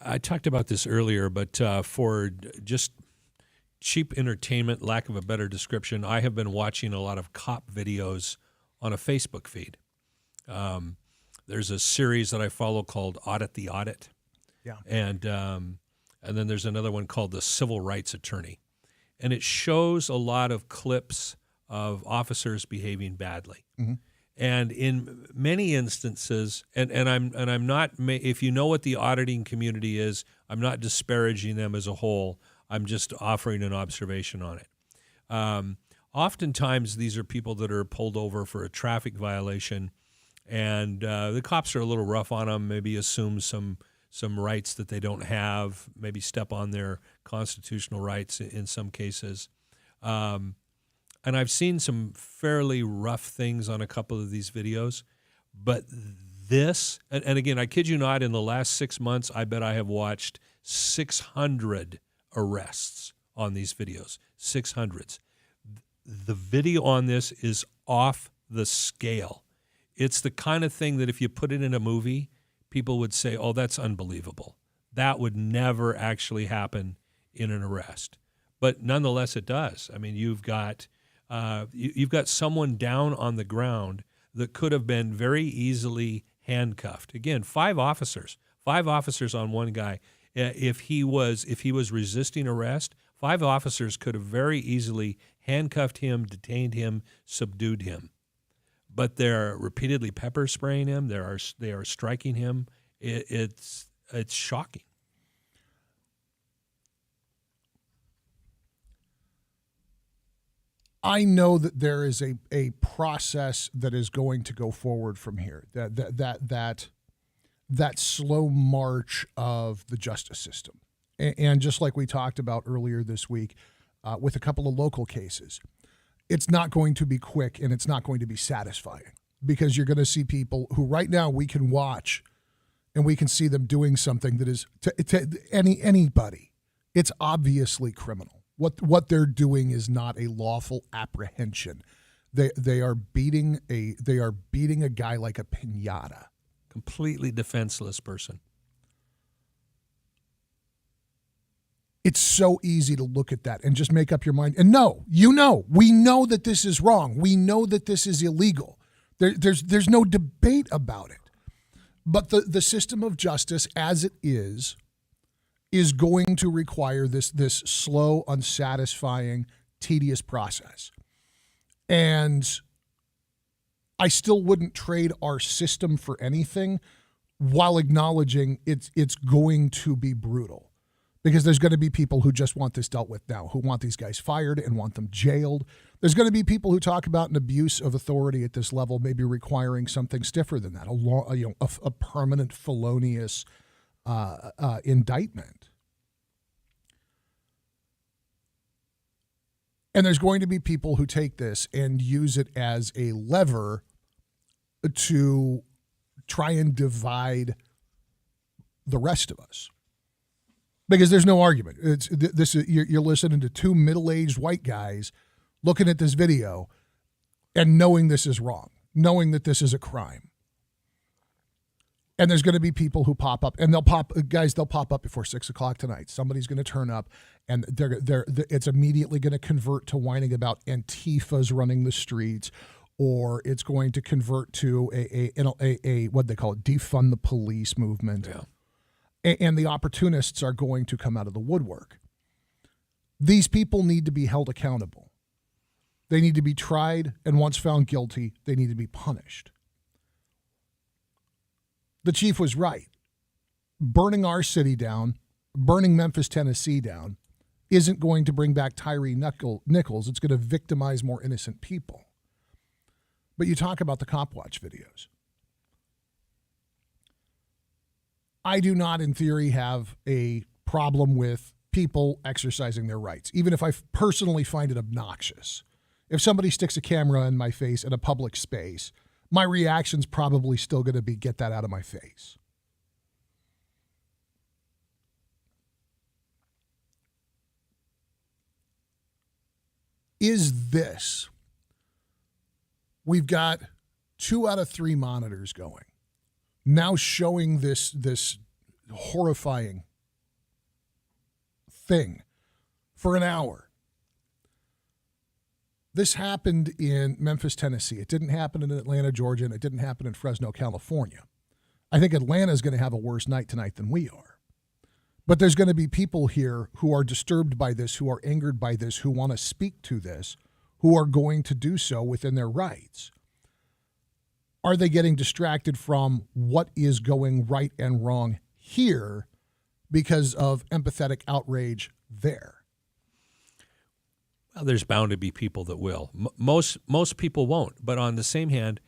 I talked about this earlier, but for just cheap entertainment, lack of a better description, I have been watching a lot of cop videos on a Facebook feed. There's a series that I follow called Audit the Audit. Yeah. And then there's another one called The Civil Rights Attorney. And it shows a lot of clips of officers behaving badly. Mm-hmm. And in many instances, and I'm not, if you know what the auditing community is, I'm not disparaging them as a whole. I'm just offering an observation on it. Oftentimes, these are people that are pulled over for a traffic violation, and the cops are a little rough on them, maybe assume some rights that they don't have, maybe step on their constitutional rights in some cases. And I've seen some fairly rough things on a couple of these videos, but this, and again, I kid you not, in the last 6 months, I bet I have watched 600 arrests on these videos, 600s. The video on this is off the scale. It's the kind of thing that if you put it in a movie, people would say, oh, that's unbelievable. That would never actually happen in an arrest. But nonetheless, it does. I mean, you've got someone down on the ground that could have been very easily handcuffed. Again, 5 officers on one guy. If he was resisting arrest, 5 officers could have very easily handcuffed him, detained him, subdued him. But they're repeatedly pepper spraying him. They are striking him. It's shocking. I know that there is a process that is going to go forward from here. That slow march of the justice system. And just like we talked about earlier this week with a couple of local cases, it's not going to be quick and it's not going to be satisfying, because you're going to see people who right now we can watch and we can see them doing something that is to anybody. It's obviously criminal. What they're doing is not a lawful apprehension. They are beating a guy like a piñata. Completely defenseless person. It's so easy to look at that and just make up your mind. And we know that this is wrong. We know that this is illegal. There's no debate about it. But the system of justice as it is going to require this slow, unsatisfying, tedious process. And I still wouldn't trade our system for anything, while acknowledging it's going to be brutal. Because there's going to be people who just want this dealt with now, who want these guys fired and want them jailed. There's going to be people who talk about an abuse of authority at this level, maybe requiring something stiffer than that, a permanent felonious indictment. And there's going to be people who take this and use it as a lever to try and divide the rest of us. Because there's no argument. You're listening to 2 middle-aged white guys looking at this video and knowing this is wrong, knowing that this is a crime. And there's going to be people who pop up, and they'll pop up before 6 o'clock tonight. Somebody's going to turn up, and it's immediately going to convert to whining about Antifa's running the streets, or it's going to convert to a what they call it, defund the police movement. Yeah. And the opportunists are going to come out of the woodwork. These people need to be held accountable. They need to be tried, and once found guilty, they need to be punished. The chief was right. Burning our city down, burning Memphis, Tennessee down, isn't going to bring back Tyree Nichols. It's going to victimize more innocent people. But you talk about the cop watch videos. I do not, in theory, have a problem with people exercising their rights, even if I personally find it obnoxious. If somebody sticks a camera in my face in a public space, my reaction's probably still going to be, get that out of my face. Is this, we've got 2 out of 3 monitors going, now showing this horrifying thing for an hour. This happened in Memphis, Tennessee. It didn't happen in Atlanta, Georgia, and it didn't happen in Fresno, California. I think Atlanta's going to have a worse night tonight than we are. But there's going to be people here who are disturbed by this, who are angered by this, who want to speak to this, who are going to do so within their rights. Are they getting distracted from what is going right and wrong here because of empathetic outrage there? Well, there's bound to be people that will. Most people won't. But on the same hand,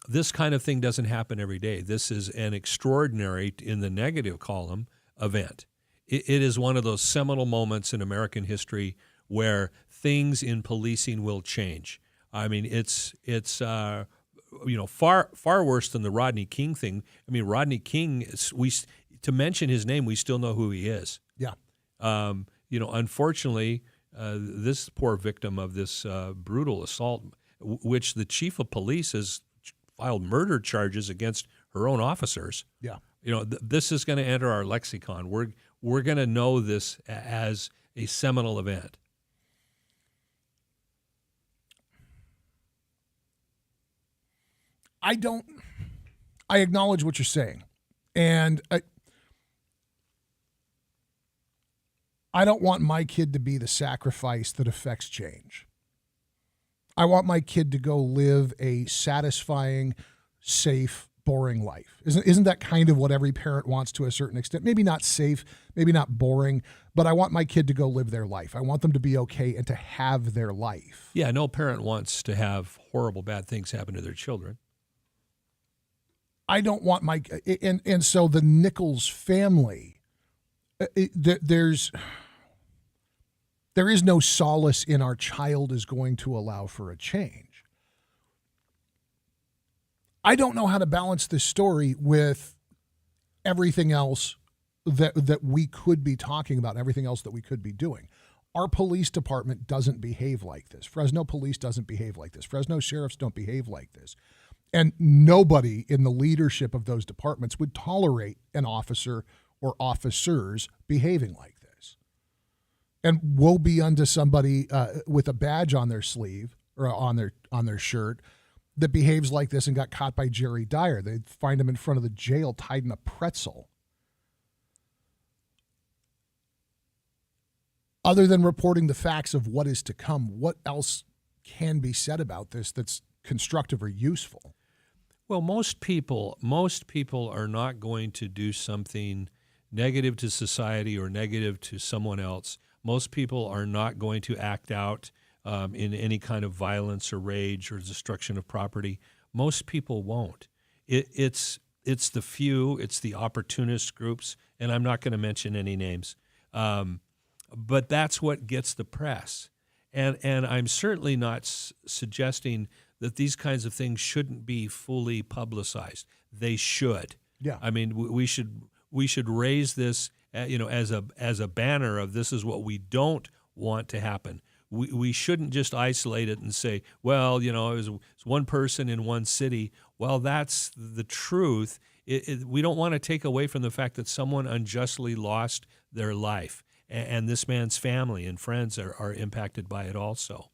this kind of thing doesn't happen every day. This is an extraordinary, in the negative column, event. It is one of those seminal moments in American history where things in policing will change. I mean, it's far worse than the Rodney King thing. I mean, Rodney King, to mention his name, we still know who he is. Yeah. Unfortunately, this poor victim of this brutal assault, which the chief of police has filed murder charges against her own officers. Yeah. This is going to enter our lexicon. We're going to know this as a seminal event. I acknowledge what you're saying. And I don't want my kid to be the sacrifice that affects change. I want my kid to go live a satisfying, safe, boring life. Isn't that kind of what every parent wants to a certain extent? Maybe not safe, maybe not boring, but I want my kid to go live their life. I want them to be okay and to have their life. Yeah, no parent wants to have horrible, bad things happen to their children. I don't want and so the Nichols family, there is no solace in our child is going to allow for a change. I don't know how to balance this story with everything else that we could be talking about, everything else that we could be doing. Our police department doesn't behave like this. Fresno police doesn't behave like this. Fresno sheriffs don't behave like this. And nobody in the leadership of those departments would tolerate an officer or officers behaving like this. And woe be unto somebody with a badge on their sleeve or on their shirt that behaves like this and got caught by Jerry Dyer. They'd find him in front of the jail tied in a pretzel. Other than reporting the facts of what is to come, what else can be said about this that's constructive or useful? Well, most people are not going to do something negative to society or negative to someone else. Most people are not going to act out in any kind of violence or rage or destruction of property. Most people won't. It's the few, it's the opportunist groups, and I'm not going to mention any names. But that's what gets the press. And I'm certainly not suggesting that these kinds of things shouldn't be fully publicized. They should. Yeah. I mean, we should raise this, as a banner of this is what we don't want to happen. We shouldn't just isolate it and say, well, it was one person in one city. Well, that's the truth. We don't want to take away from the fact that someone unjustly lost their life, and this man's family and friends are impacted by it also.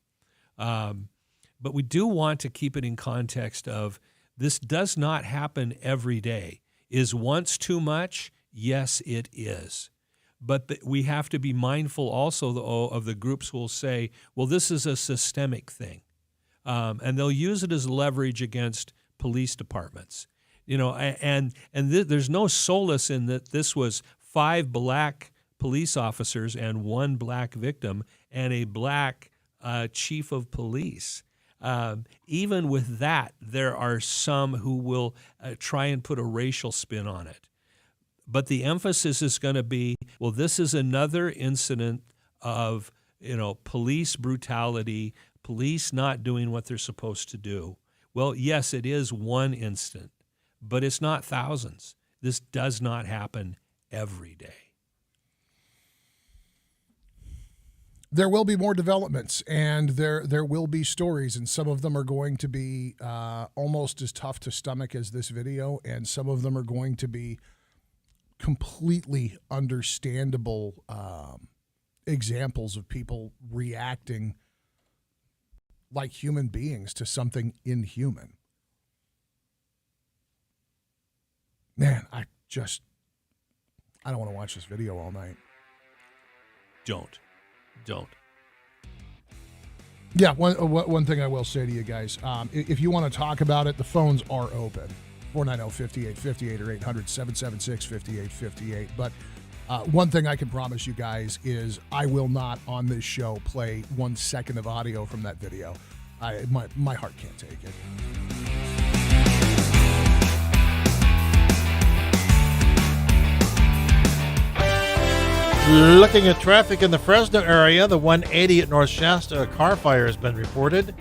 But we do want to keep it in context of this does not happen every day. Is once too much? Yes, it is. But we have to be mindful also of the groups who will say, well, this is a systemic thing. And they'll use it as leverage against police departments. There's no solace in that this was 5 black police officers and 1 black victim and a black chief of police. Even with that, there are some who will try and put a racial spin on it. But the emphasis is going to be, well, this is another incident of, police brutality, police not doing what they're supposed to do. Well, yes, it is one instant, but it's not thousands. This does not happen every day. There will be more developments, and there will be stories, and some of them are going to be almost as tough to stomach as this video, and some of them are going to be completely understandable examples of people reacting like human beings to something inhuman. Man, I don't want to watch this video all night. Don't. Yeah, one thing I will say to you guys, if you want to talk about it, the phones are open. 490-5858 or 800-776-5858. But One thing I can promise you guys is I will not on this show play 1 second of audio from that video. My heart can't take it. Looking at traffic in the Fresno area, the 180 at North Shasta, a car fire has been reported.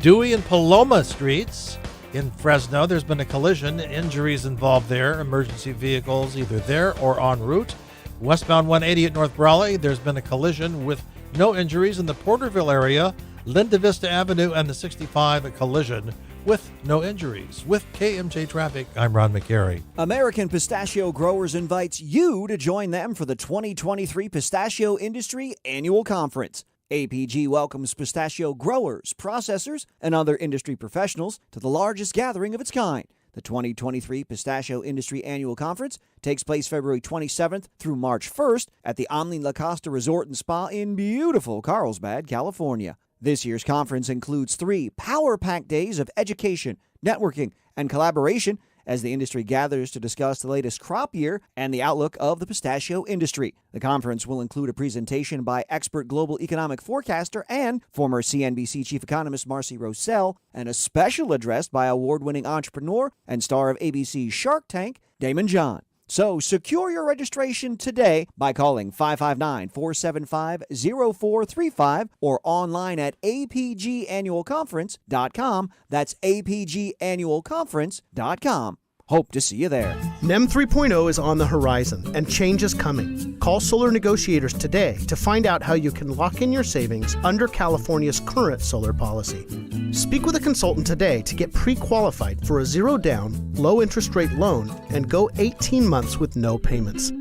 Dewey and Paloma streets in Fresno, there's been a collision. Injuries involved there. Emergency vehicles either there or en route. Westbound 180 at North Brawley, there's been a collision with no injuries. In the Porterville area, Linda Vista Avenue and the 65, a collision with no injuries. With KMJ Traffic, I'm Ron McCary. American Pistachio Growers invites you to join them for the 2023 Pistachio Industry Annual Conference. APG welcomes pistachio growers, processors, and other industry professionals to the largest gathering of its kind. The 2023 Pistachio Industry Annual Conference takes place February 27th through March 1st at the Omni La Costa Resort and Spa in beautiful Carlsbad, California. This year's conference includes 3 power-packed days of education, networking, and collaboration as the industry gathers to discuss the latest crop year and the outlook of the pistachio industry. The conference will include a presentation by expert global economic forecaster and former CNBC chief economist Marcy Rosell, and a special address by award-winning entrepreneur and star of ABC's Shark Tank, Damon John. So secure your registration today by calling 559-475-0435 or online at apgannualconference.com. That's apgannualconference.com. Hope to see you there. NEM 3.0 is on the horizon, and change is coming. Call Solar Negotiators today to find out how you can lock in your savings under California's current solar policy. Speak with a consultant today to get pre-qualified for a zero-down, low-interest rate loan and go 18 months with no payments.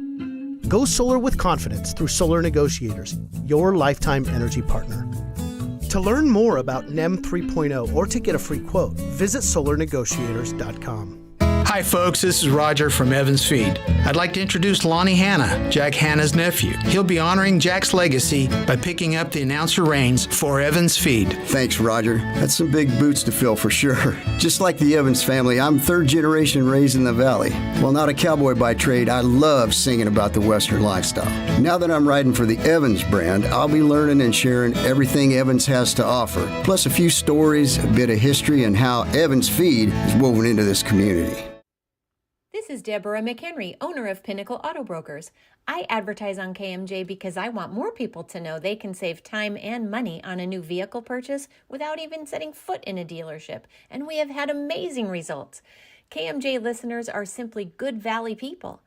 Go solar with confidence through Solar Negotiators, your lifetime energy partner. To learn more about NEM 3.0 or to get a free quote, visit solarnegotiators.com. Hi folks, this is Roger from Evans Feed. I'd like to introduce Lonnie Hanna, Jack Hanna's nephew. He'll be honoring Jack's legacy by picking up the announcer reins for Evans Feed. Thanks, Roger. That's some big boots to fill for sure. Just like the Evans family, I'm 3rd generation raised in the Valley. While not a cowboy by trade, I love singing about the Western lifestyle. Now that I'm riding for the Evans brand, I'll be learning and sharing everything Evans has to offer, plus a few stories, a bit of history, and how Evans Feed is woven into this community. This is Deborah McHenry, owner of Pinnacle Auto Brokers. I advertise on KMJ because I want more people to know they can save time and money on a new vehicle purchase without even setting foot in a dealership, and we have had amazing results. KMJ listeners are simply good Valley people.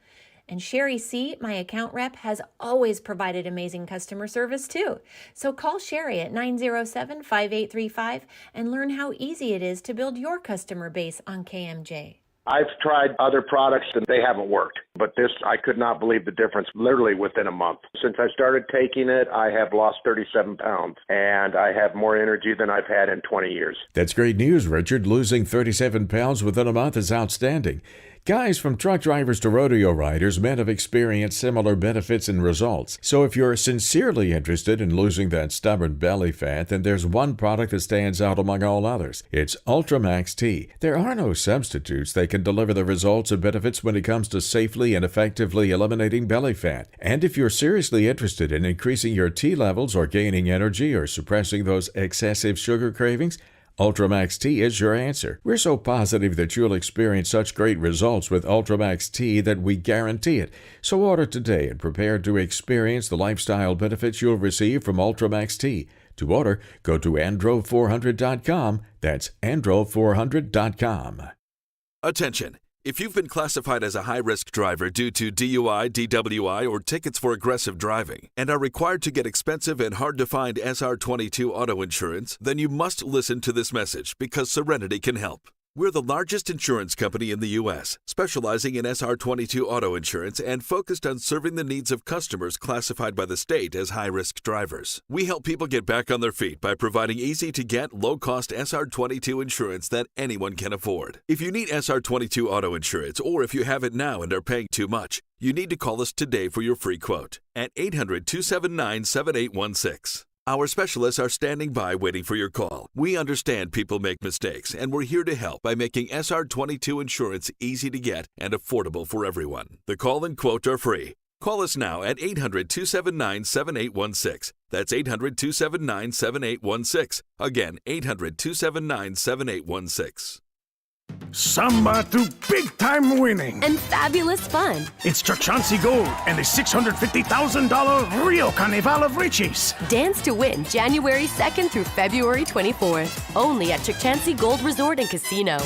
And Sherry C., my account rep, has always provided amazing customer service too. So call Sherry at 907-5835 and learn how easy it is to build your customer base on KMJ. I've tried other products and they haven't worked, but this, I could not believe the difference literally within a month. Since I started taking it, I have lost 37 pounds and I have more energy than I've had in 20 years. That's great news, Richard. Losing 37 pounds within a month is outstanding. Guys, from truck drivers to rodeo riders, men have experienced similar benefits and results. So if you're sincerely interested in losing that stubborn belly fat, then there's one product that stands out among all others. It's Ultramax T. There are no substitutes that can deliver the results and benefits when it comes to safely and effectively eliminating belly fat. And if you're seriously interested in increasing your T levels or gaining energy or suppressing those excessive sugar cravings, Ultramax T is your answer. We're so positive that you'll experience such great results with Ultramax T that we guarantee it. So order today and prepare to experience the lifestyle benefits you'll receive from Ultramax T. To order, go to andro400.com. That's andro400.com. Attention! If you've been classified as a high-risk driver due to DUI, DWI, or tickets for aggressive driving and are required to get expensive and hard-to-find SR22 auto insurance, then you must listen to this message because Serenity can help. We're the largest insurance company in the U.S., specializing in SR22 auto insurance and focused on serving the needs of customers classified by the state as high-risk drivers. We help people get back on their feet by providing easy-to-get, low-cost SR22 insurance that anyone can afford. If you need SR22 auto insurance, or if you have it now and are paying too much, you need to call us today for your free quote at 800-279-7816. Our specialists are standing by waiting for your call. We understand people make mistakes, and we're here to help by making SR22 insurance easy to get and affordable for everyone. The call and quote are free. Call us now at 800-279-7816. That's 800-279-7816. Again, 800-279-7816. Samba to big-time winning. And fabulous fun. It's Chauncey Gold and the $650,000 Rio Carnival of Riches. Dance to win January 2nd through February 24th. Only at Chauncey Gold Resort and Casino.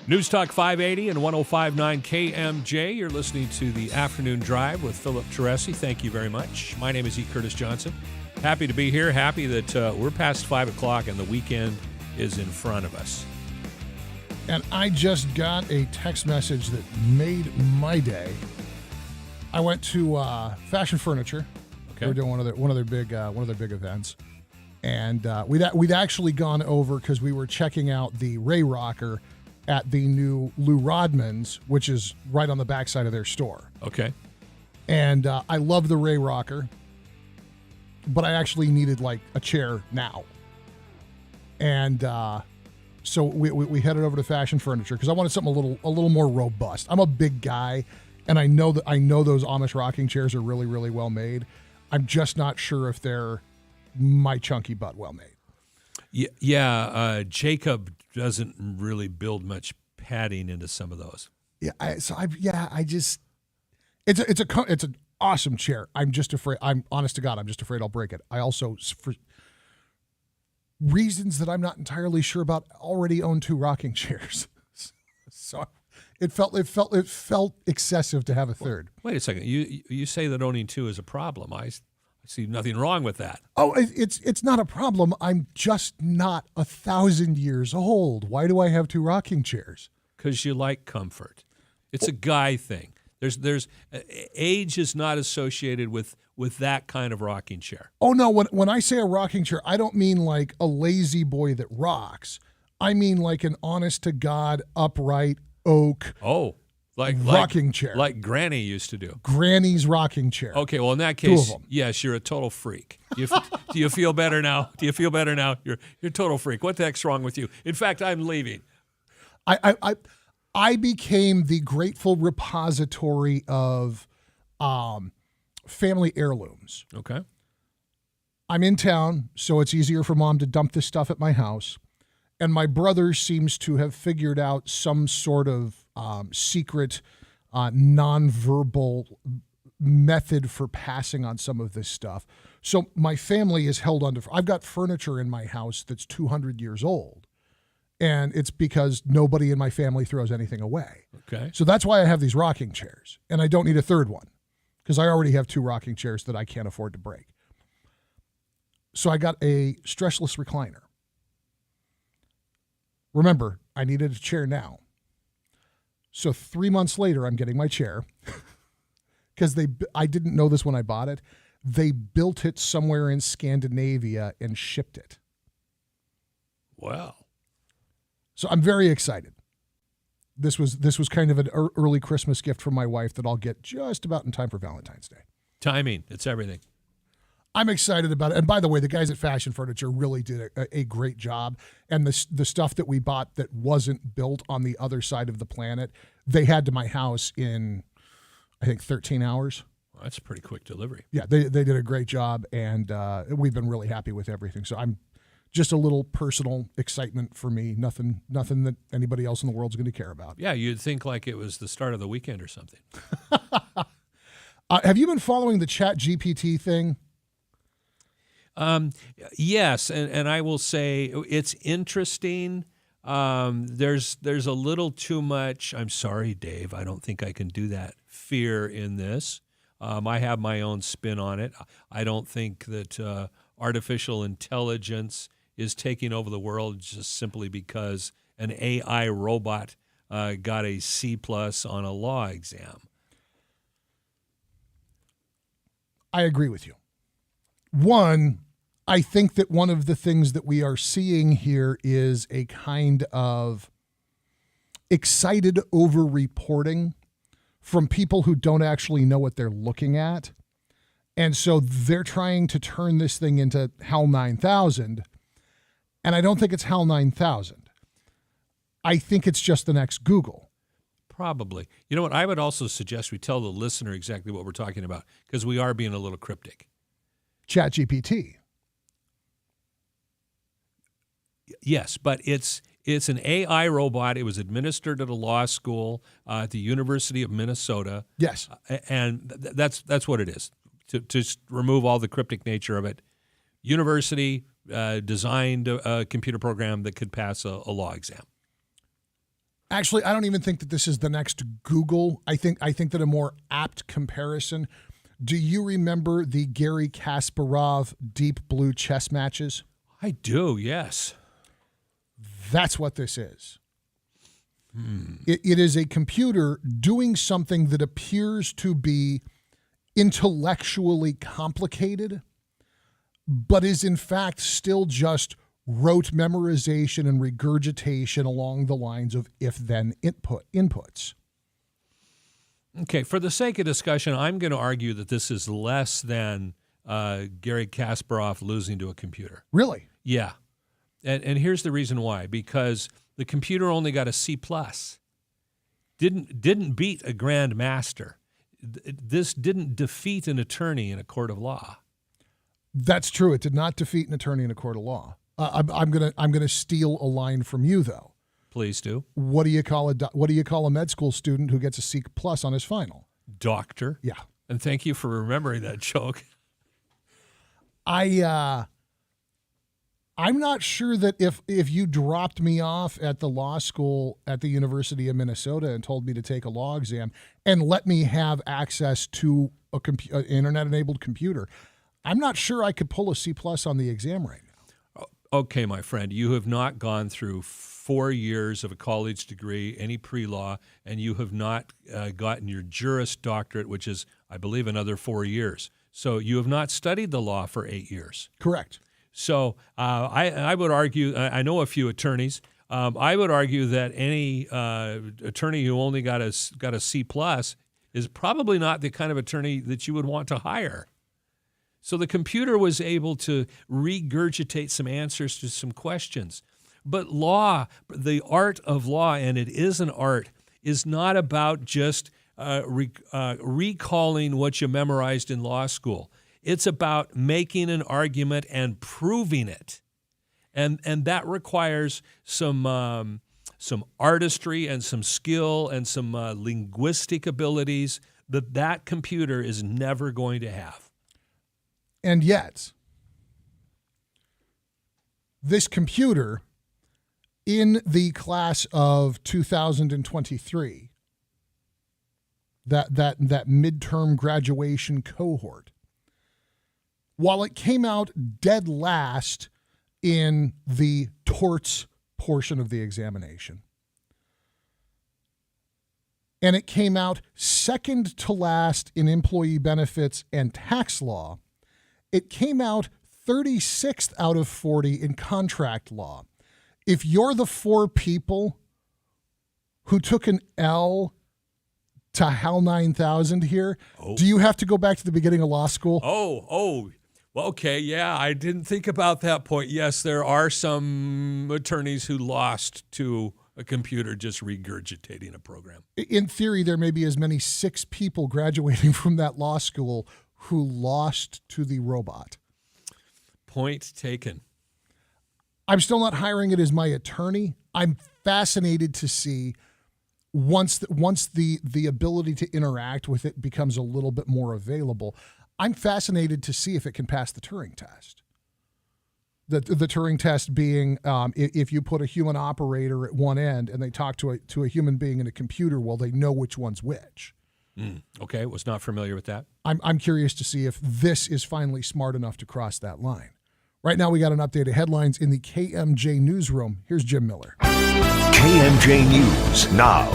News Talk 580 and 105.9 KMJ. You're listening to the Afternoon Drive with Philip Teresi. Thank you very much. My name is E. Curtis Johnson. Happy to be here. Happy that we're past 5 o'clock and the weekend is in front of us. And I just got a text message that made my day. I went to Fashion Furniture. Okay. We're doing one of their big events, and we'd actually gone over because we were checking out the Ray Rocker at the new Lou Rodman's, which is right on the backside of their store. Okay. And I love the Ray Rocker, but I actually needed like a chair now. And so we headed over to Fashion Furniture because I wanted something a little more robust. I'm a big guy, and I know those Amish rocking chairs are really, really well made. I'm just not sure if they're my chunky butt well made. Yeah, Jacob doesn't really build much padding into some of those. Yeah, it's an awesome chair. I'm just afraid. I'm honest to God, I'm just afraid I'll break it. I also, for reasons that I'm not entirely sure about, already own 2 rocking chairs. So it felt excessive to have a third. Wait a second. You say that owning 2 is a problem. I see nothing wrong with that. Oh, it's not a problem. I'm just not 1,000 years old. Why do I have 2 rocking chairs? Because you like comfort. It's a guy thing. There's age is not associated with that kind of rocking chair. Oh no, when I say a rocking chair, I don't mean like a lazy boy that rocks. I mean like an honest to God upright oak. Oh. Like rocking chair. Like Granny used to do. Granny's rocking chair. Okay, well, in that 2 case, of them. yes, you're a total freak. Do you feel better now? Do you feel better now? You're a total freak. What the heck's wrong with you? In fact, I'm leaving. I became the grateful repository of family heirlooms. Okay. I'm in town, so it's easier for Mom to dump this stuff at my house. And my brother seems to have figured out some sort of secret, nonverbal method for passing on some of this stuff. So my family is held under. I've got furniture in my house that's 200 years old, and it's because nobody in my family throws anything away. Okay. So that's why I have these rocking chairs, and I don't need a third one because I already have 2 rocking chairs that I can't afford to break. So I got a stretchless recliner. Remember, I needed a chair now. So 3 months later, I'm getting my chair because I didn't know this when I bought it. They built it somewhere in Scandinavia and shipped it. Wow. So I'm very excited. This was kind of an early Christmas gift from my wife that I'll get just about in time for Valentine's Day. Timing, it's everything. I'm excited about it. And by the way, the guys at Fashion Furniture really did a great job. And the stuff that we bought that wasn't built on the other side of the planet, they had to my house in, I think, 13 hours. Well, that's a pretty quick delivery. Yeah, they did a great job, and we've been really happy with everything. So I'm just a little personal excitement for me. Nothing that anybody else in the world's going to care about. Yeah, you'd think like it was the start of the weekend or something. Have you been following the Chat GPT thing? Yes, and I will say it's interesting. There's a little too much. I'm sorry, Dave. I don't think I can do that. Fear in this. I have my own spin on it. I don't think that artificial intelligence is taking over the world just simply because an AI robot got a C+ on a law exam. I agree with you. One, I think that one of the things that we are seeing here is a kind of excited over-reporting from people who don't actually know what they're looking at. And so they're trying to turn this thing into HAL 9000, and I don't think it's HAL 9000. I think it's just the next Google. Probably. You know what? I would also suggest we tell the listener exactly what we're talking about, because we are being a little cryptic. ChatGPT. Yes, but it's an AI robot. It was administered at a law school at the University of Minnesota. Yes. And that's what it is. To just remove all the cryptic nature of it. University designed a computer program that could pass a law exam. Actually, I don't even think that this is the next Google. I think that a more apt comparison. Do you remember the Garry Kasparov Deep Blue chess matches? I do, yes. That's what this is. It is a computer doing something that appears to be intellectually complicated, but is in fact still just rote memorization and regurgitation along the lines of if-then inputs. Okay, for the sake of discussion, I'm going to argue that this is less than Garry Kasparov losing to a computer. Really? Yeah. And here's the reason why. Because the computer only got a C+. Didn't beat a grand master. This didn't defeat an attorney in a court of law. That's true. It did not defeat an attorney in a court of law. I'm gonna steal a line from you though. Please do. What do you call a med school student who gets a C+ on his final? Doctor. Yeah. And thank you for remembering that joke. I'm not sure that if you dropped me off at the law school at the University of Minnesota and told me to take a law exam and let me have access to an internet-enabled computer, I'm not sure I could pull a C+ on the exam right now. Okay, my friend, you have not gone through 4 years of a college degree, any pre-law, and you have not gotten your Juris Doctorate, which is, I believe, another 4 years. So you have not studied the law for 8 years. Correct. So I would argue, I know a few attorneys, I would argue that any attorney who only got a C+ is probably not the kind of attorney that you would want to hire. So the computer was able to regurgitate some answers to some questions. But law, the art of law, and it is an art, is not about just recalling what you memorized in law school. It's about making an argument and proving it. And that requires some artistry and some skill and some linguistic abilities that computer is never going to have. And yet, this computer in the class of 2023, that midterm graduation cohort, while it came out dead last in the torts portion of the examination, and it came out second to last in employee benefits and tax law, it came out 36th out of 40 in contract law. If you're the 4 people who took an L to HAL 9000 here, do you have to go back to the beginning of law school? Oh. Well, okay, yeah, I didn't think about that point. Yes, there are some attorneys who lost to a computer just regurgitating a program. In theory, there may be as many 6 people graduating from that law school who lost to the robot. Point taken. I'm still not hiring it as my attorney. I'm fascinated to see once the ability to interact with it becomes a little bit more available. I'm fascinated to see if it can pass the Turing test. The Turing test being if you put a human operator at one end and they talk to a human being in a computer, well, they know which one's which. Okay, was not familiar with that. I'm curious to see if this is finally smart enough to cross that line. Right now, we got an update of headlines in the KMJ newsroom. Here's Jim Miller. KMJ News now.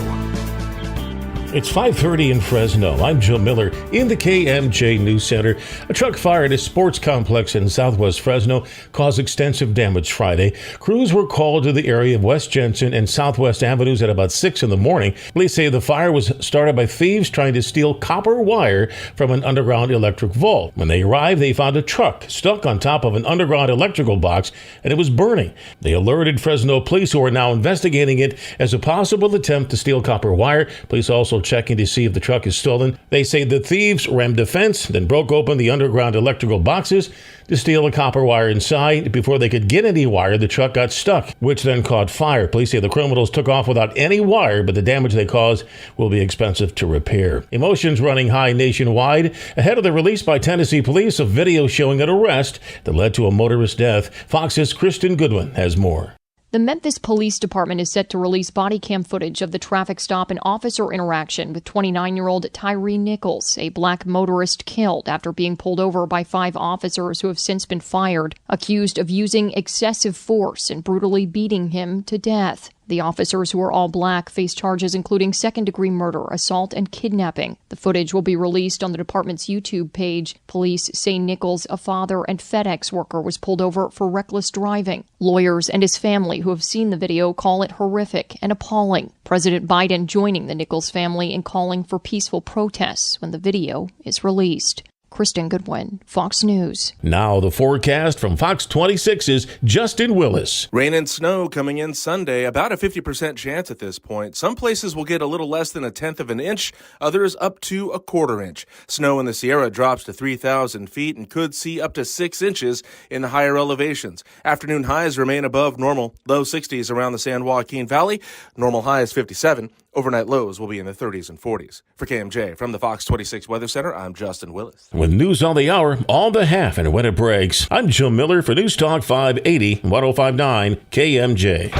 It's 5:30 in Fresno. I'm Joe Miller in the KMJ News Center. A truck fire at a sports complex in southwest Fresno caused extensive damage Friday. Crews were called to the area of West Jensen and Southwest Avenues at about 6 in the morning. Police say the fire was started by thieves trying to steal copper wire from an underground electric vault. When they arrived, they found a truck stuck on top of an underground electrical box, and it was burning. They alerted Fresno police, who are now investigating it as a possible attempt to steal copper wire. Police also checking to see if the truck is stolen. They say the thieves rammed a fence, then broke open the underground electrical boxes to steal the copper wire inside. Before they could get any wire, the truck got stuck, which then caught fire. Police say the criminals took off without any wire, but the damage they caused will be expensive to repair. Emotions running high nationwide ahead of the release by Tennessee police of video showing an arrest that led to a motorist death. Fox's Kristen Goodwin has more. The Memphis Police Department is set to release body cam footage of the traffic stop and officer interaction with 29-year-old Tyree Nichols, a black motorist killed after being pulled over by 5 officers who have since been fired, accused of using excessive force and brutally beating him to death. The officers, who are all black, face charges including second-degree murder, assault, and kidnapping. The footage will be released on the department's YouTube page. Police say Nichols, a father and FedEx worker, was pulled over for reckless driving. Lawyers and his family who have seen the video call it horrific and appalling. President Biden joining the Nichols family in calling for peaceful protests when the video is released. Kristen Goodwin, Fox News. Now the forecast from Fox 26's Justin Willis. Rain and snow coming in Sunday, about a 50% chance at this point. Some places will get a little less than 1/10 of an inch, others up to 1/4 inch. Snow in the Sierra drops to 3,000 feet and could see up to 6 inches in the higher elevations. Afternoon highs remain above normal, low 60s around the San Joaquin Valley. Normal high is 57. Overnight lows will be in the 30s and 40s. For KMJ, from the Fox 26 Weather Center, I'm Justin Willis. With news on the hour, all the half and when it breaks, I'm Joe Miller for News Talk 580, 105.9 KMJ.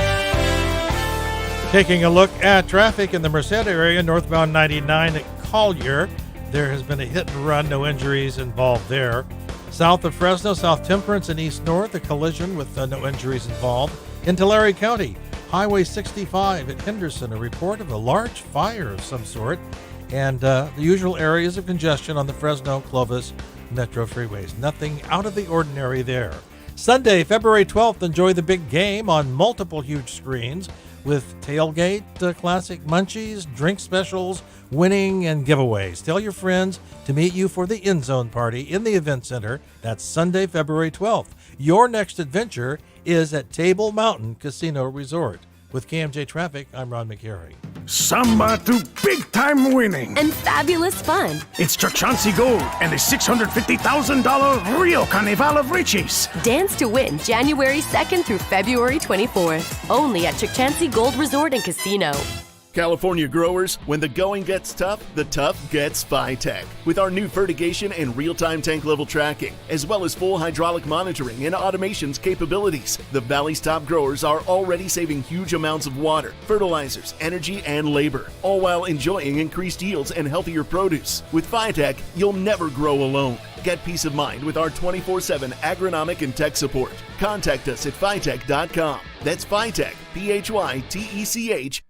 Taking a look at traffic in the Merced area, northbound 99 at Collier. There has been a hit and run, no injuries involved there. South of Fresno, South Temperance and East North, a collision with no injuries involved. In Tulare County, Highway 65 at Henderson, a report of a large fire of some sort, and the usual areas of congestion on the Fresno-Clovis Metro freeways. Nothing out of the ordinary there. Sunday, February 12th, enjoy the big game on multiple huge screens with tailgate, classic munchies, drink specials, winning, and giveaways. Tell your friends to meet you for the End Zone Party in the Event Center. That's Sunday, February 12th. Your next adventure is at Table Mountain Casino Resort. With KMJ Traffic, I'm Ron McCary. Samba to big-time winning. And fabulous fun. It's Chauncey Gold and the $650,000 Rio Carnival of Riches. Dance to win January 2nd through February 24th. Only at Chauncey Gold Resort and Casino. California growers, when the going gets tough, the tough gets Phytech. With our new fertigation and real-time tank level tracking, as well as full hydraulic monitoring and automation's capabilities, the Valley's top growers are already saving huge amounts of water, fertilizers, energy, and labor, all while enjoying increased yields and healthier produce. With Phytech, you'll never grow alone. Get peace of mind with our 24/7 agronomic and tech support. Contact us at Phytech.com. That's Phytech, PHYTECH.com.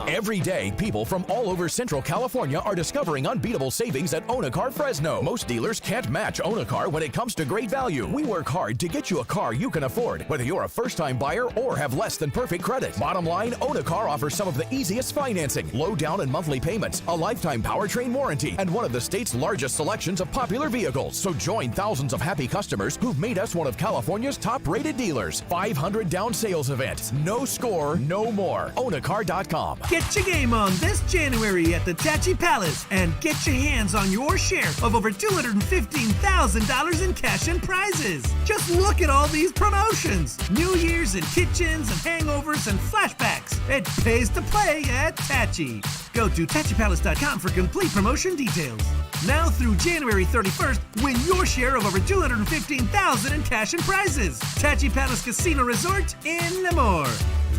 Every day, people from all over Central California are discovering unbeatable savings at Own a Car Fresno. Most dealers can't match Own a Car when it comes to great value. We work hard to get you a car you can afford, whether you're a first-time buyer or have less than perfect credit. Bottom line, Own a Car offers some of the easiest financing, low down and monthly payments, a lifetime powertrain warranty, and one of the state's largest selections of popular vehicles. So join thousands of happy customers who've made us one of California's top-rated dealers. 500 down sales event. No score, no more. Ownacar.com. Get your game on this January at the Tachi Palace and get your hands on your share of over $215,000 in cash and prizes. Just look at all these promotions. New Year's and kitchens and hangovers and flashbacks. It pays to play at Tachi. Go to TachiPalace.com for complete promotion details. Now through January 31st, win your share of over $215,000 in cash and prizes. Tachi Palace Casino Resort in Lemoore.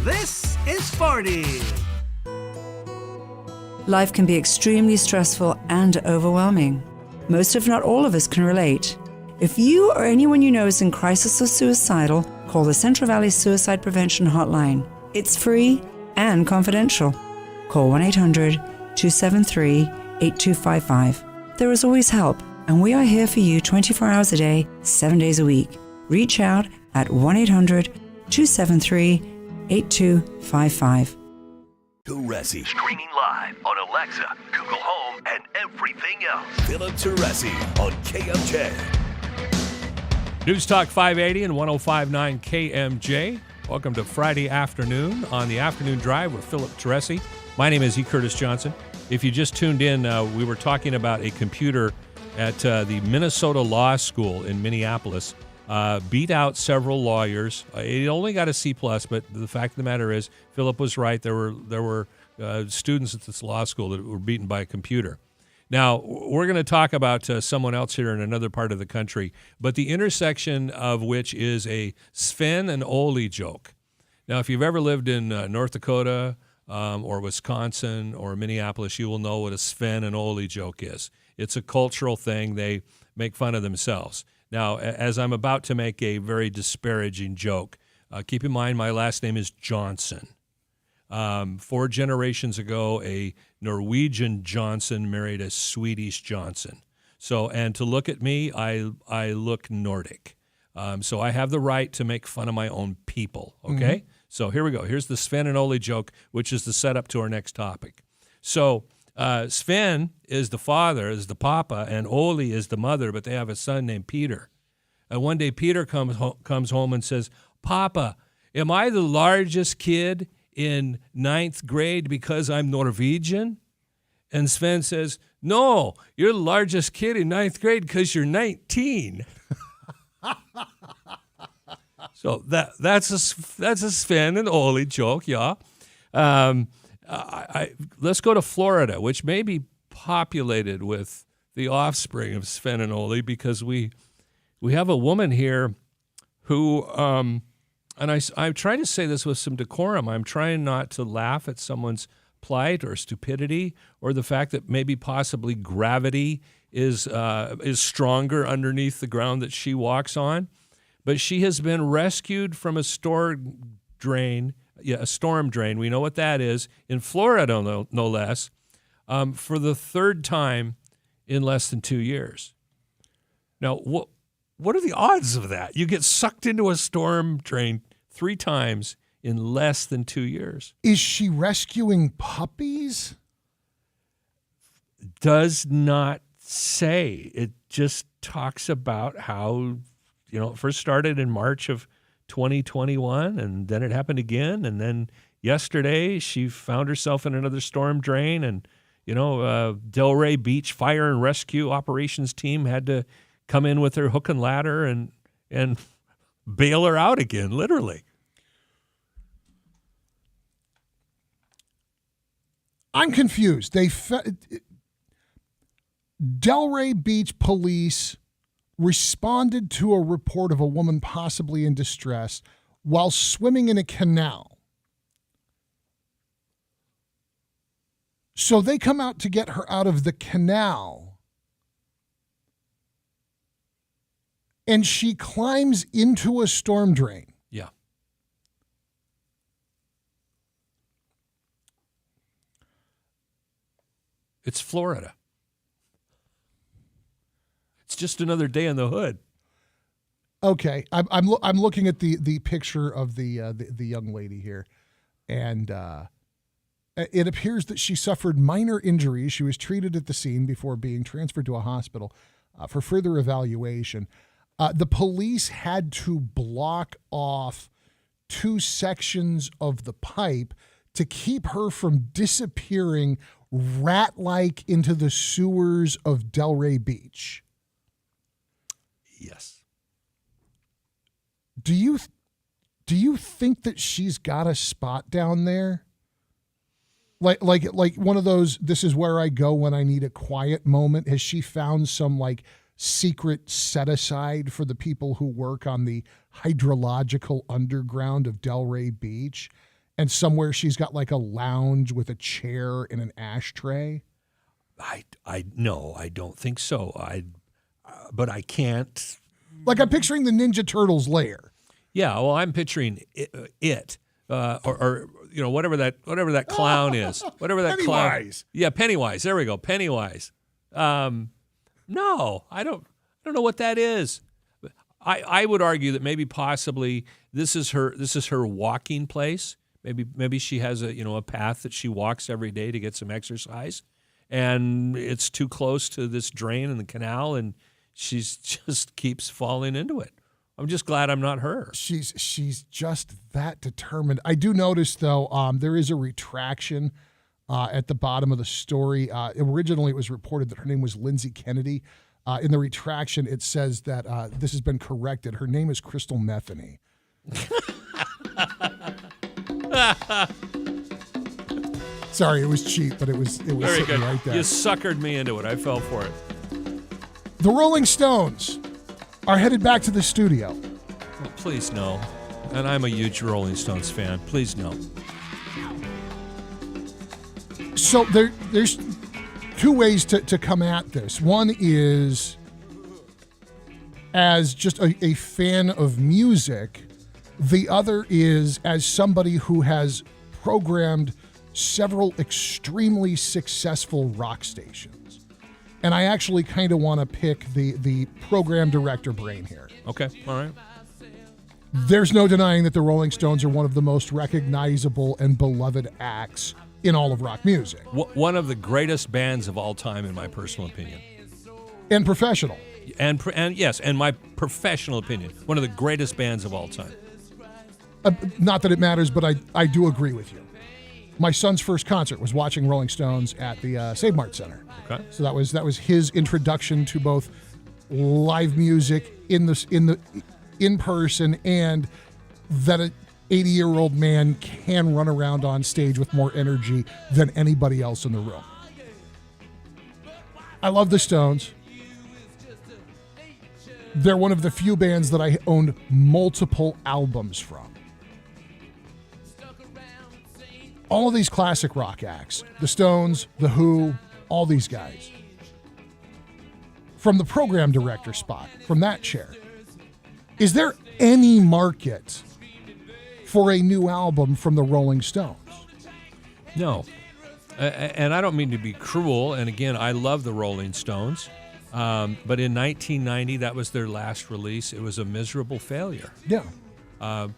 This is 40. Life can be extremely stressful and overwhelming. Most, if not all of us, can relate. If you or anyone you know is in crisis or suicidal, call the Central Valley Suicide Prevention Hotline. It's free and confidential. Call 1-800 1-800-273-8255. There is always help, and we are here for you 24 hours a day, 7 days a week. Reach out at 1-800-273-8255. Teresi. Streaming live on Alexa, Google Home, and everything else. Philip Teresi on KMJ. News Talk 580 and 105.9 KMJ. Welcome to Friday afternoon on the Afternoon Drive with Philip Teresi. My name is E. Curtis Johnson. If you just tuned in, we were talking about a computer at the Minnesota Law School in Minneapolis. Beat out several lawyers. It only got a C+, but the fact of the matter is, Philip was right. There were students at this law school that were beaten by a computer. Now, we're going to talk about someone else here in another part of the country, but the intersection of which is a Sven and Ole joke. Now, if you've ever lived in North Dakota or Wisconsin or Minneapolis, you will know what a Sven and Ole joke is. It's a cultural thing. They make fun of themselves. Now, as I'm about to make a very disparaging joke, keep in mind my last name is Johnson. 4 generations ago, a Norwegian Johnson married a Swedish Johnson. So, and to look at me, I look Nordic. So I have the right to make fun of my own people, okay? Mm-hmm. So here we go. Here's the Sven and Ole joke, which is the setup to our next topic. So Sven is the father, is the papa, and Ole is the mother, but they have a son named Peter. And one day Peter comes home and says, "Papa, am I the largest kid in 9th grade because I'm Norwegian?" And Sven says, "No, you're the largest kid in 9th grade because you're 19. So that's a Sven and Ole joke, yeah. Let's go to Florida, which may be populated with the offspring of Sven and Ole, because we have a woman here who, and I'm trying to say this with some decorum. I'm trying not to laugh at someone's plight or stupidity or the fact that maybe possibly gravity is stronger underneath the ground that she walks on. But she has been rescued from a storm drain. Yeah, a storm drain. We know what that is in Florida, no less, for the 3rd time in less than 2 years. Now, what are the odds of that? You get sucked into a storm drain 3 times in less than 2 years. Is she rescuing puppies? Does not say. It just talks about how, it first started in March of 2021, and then it happened again, and then yesterday she found herself in another storm drain, and Delray Beach Fire and Rescue Operations Team had to come in with their hook and ladder and bail her out again, literally. I'm confused. Delray Beach police responded to a report of a woman possibly in distress while swimming in a canal. So they come out to get her out of the canal, and she climbs into a storm drain. Yeah. It's Florida. It's just another day in the hood. Okay, I'm looking at the picture of the young lady here, and it appears that she suffered minor injuries. She was treated at the scene before being transferred to a hospital for further evaluation. The police had to block off 2 sections of the pipe to keep her from disappearing rat-like into the sewers of Delray Beach. Yes. Do you think that she's got a spot down there? Like one of those, this is where I go when I need a quiet moment. Has she found some secret set aside for the people who work on the hydrological underground of Delray Beach? And somewhere she's got a lounge with a chair and an ashtray? No, I don't think so. But I can't. I'm picturing the Ninja Turtles lair. Yeah, well, I'm picturing it or whatever that clown is, whatever that Pennywise. clown. Yeah, Pennywise. There we go, Pennywise. No, I don't know what that is. I would argue that maybe possibly this is her walking place. Maybe she has a path that she walks every day to get some exercise, and it's too close to this drain in the canal, and she's just keeps falling into it. I'm just glad I'm not her. She's just that determined. I do notice, though, there is a retraction at the bottom of the story. Originally, it was reported that her name was Lindsay Kennedy. In the retraction, it says that this has been corrected. Her name is Crystal Metheny. Sorry, it was cheap, but it was Very sitting good. right there. You suckered me into it. I fell for it. The Rolling Stones are headed back to the studio. Well, please no. And I'm a huge Rolling Stones fan. Please no. So there's two ways to come at this. One is as just a fan of music. The other is as somebody who has programmed several extremely successful rock stations. And I actually kind of want to pick the program director brain here. Okay, all right. There's no denying that the Rolling Stones are one of the most recognizable and beloved acts in all of rock music. One of the greatest bands of all time, in my personal opinion. And professional. And yes, and my professional opinion, one of the greatest bands of all time. Not that it matters, but I do agree with you. My son's first concert was watching Rolling Stones at the Save Mart Center. Okay. So that was his introduction to both live music in person, and that an 80-year-old man can run around on stage with more energy than anybody else in the room. I love the Stones. They're one of the few bands that I owned multiple albums from. All of these classic rock acts, the Stones, the Who, all these guys. From the program director spot, from that chair, is there any market for a new album from the Rolling Stones? No. And I don't mean to be cruel, and again, I love the Rolling Stones, but in 1990, that was their last release. It was a miserable failure. Yeah.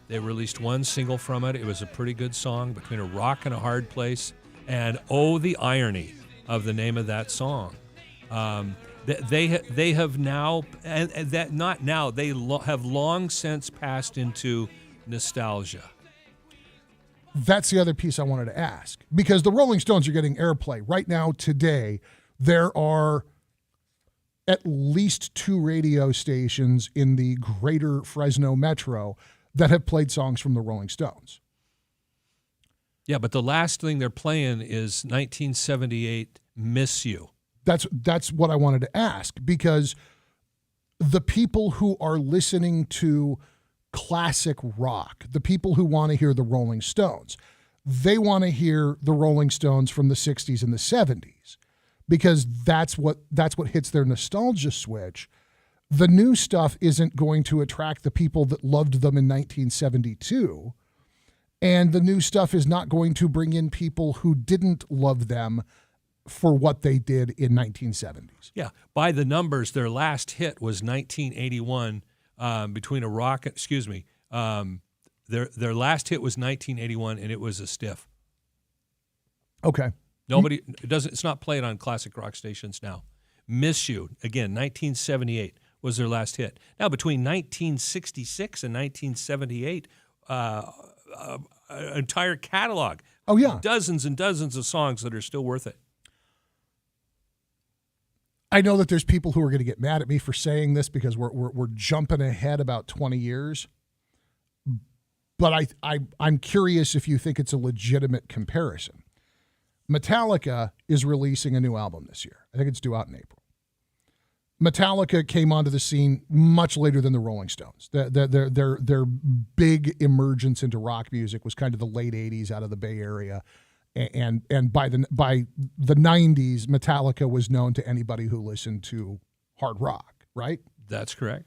They released one single from it. It was a pretty good song, Between a Rock and a Hard Place, and oh, the irony of the name of that song. They have now, and that not now, they have long since passed into nostalgia. That's the other piece I wanted to ask, because the Rolling Stones are getting airplay. Right now, today, there are at least 2 radio stations in the greater Fresno metro that have played songs from the Rolling Stones. Yeah, but the last thing they're playing is 1978 Miss You. That's what I wanted to ask, because the people who are listening to classic rock, the people who want to hear the Rolling Stones, they want to hear the Rolling Stones from the 60s and the 70s, because that's what hits their nostalgia switch. The new stuff isn't going to attract the people that loved them in 1972, and the new stuff is not going to bring in people who didn't love them for what they did in 1970s. Yeah, by the numbers, their last hit was 1981. Between a rock, their last hit was 1981, and it was a stiff. Okay. It's not played on classic rock stations now. Miss You, again, 1978 was their last hit. Now, between 1966 and 1978, an entire catalog. Oh, yeah. Dozens and dozens of songs that are still worth it. I know that there's people who are going to get mad at me for saying this because we're jumping ahead about 20 years. But I'm curious if you think it's a legitimate comparison. Metallica is releasing a new album this year. I think it's due out in April. Metallica came onto the scene much later than the Rolling Stones. Their big emergence into rock music was kind of the late 80s out of the Bay Area. And by the 90s, Metallica was known to anybody who listened to hard rock, right? That's correct.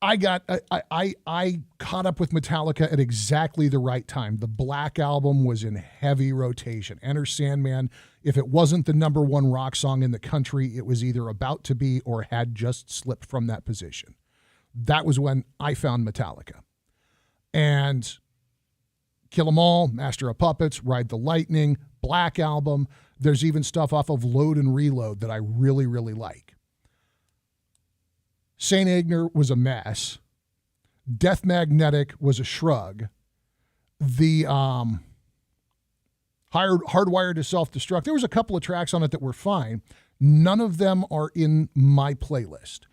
I caught up with Metallica at exactly the right time. The Black Album was in heavy rotation. Enter Sandman, if it wasn't the number one rock song in the country, it was either about to be or had just slipped from that position. That was when I found Metallica. And Kill 'Em All, Master of Puppets, Ride the Lightning, Black Album. There's even stuff off of Load and Reload that I really, really like. St. Aigner was a mess. Death Magnetic was a shrug. The Hardwired to Self-Destruct, there was a couple of tracks on it that were fine. None of them are in my playlist.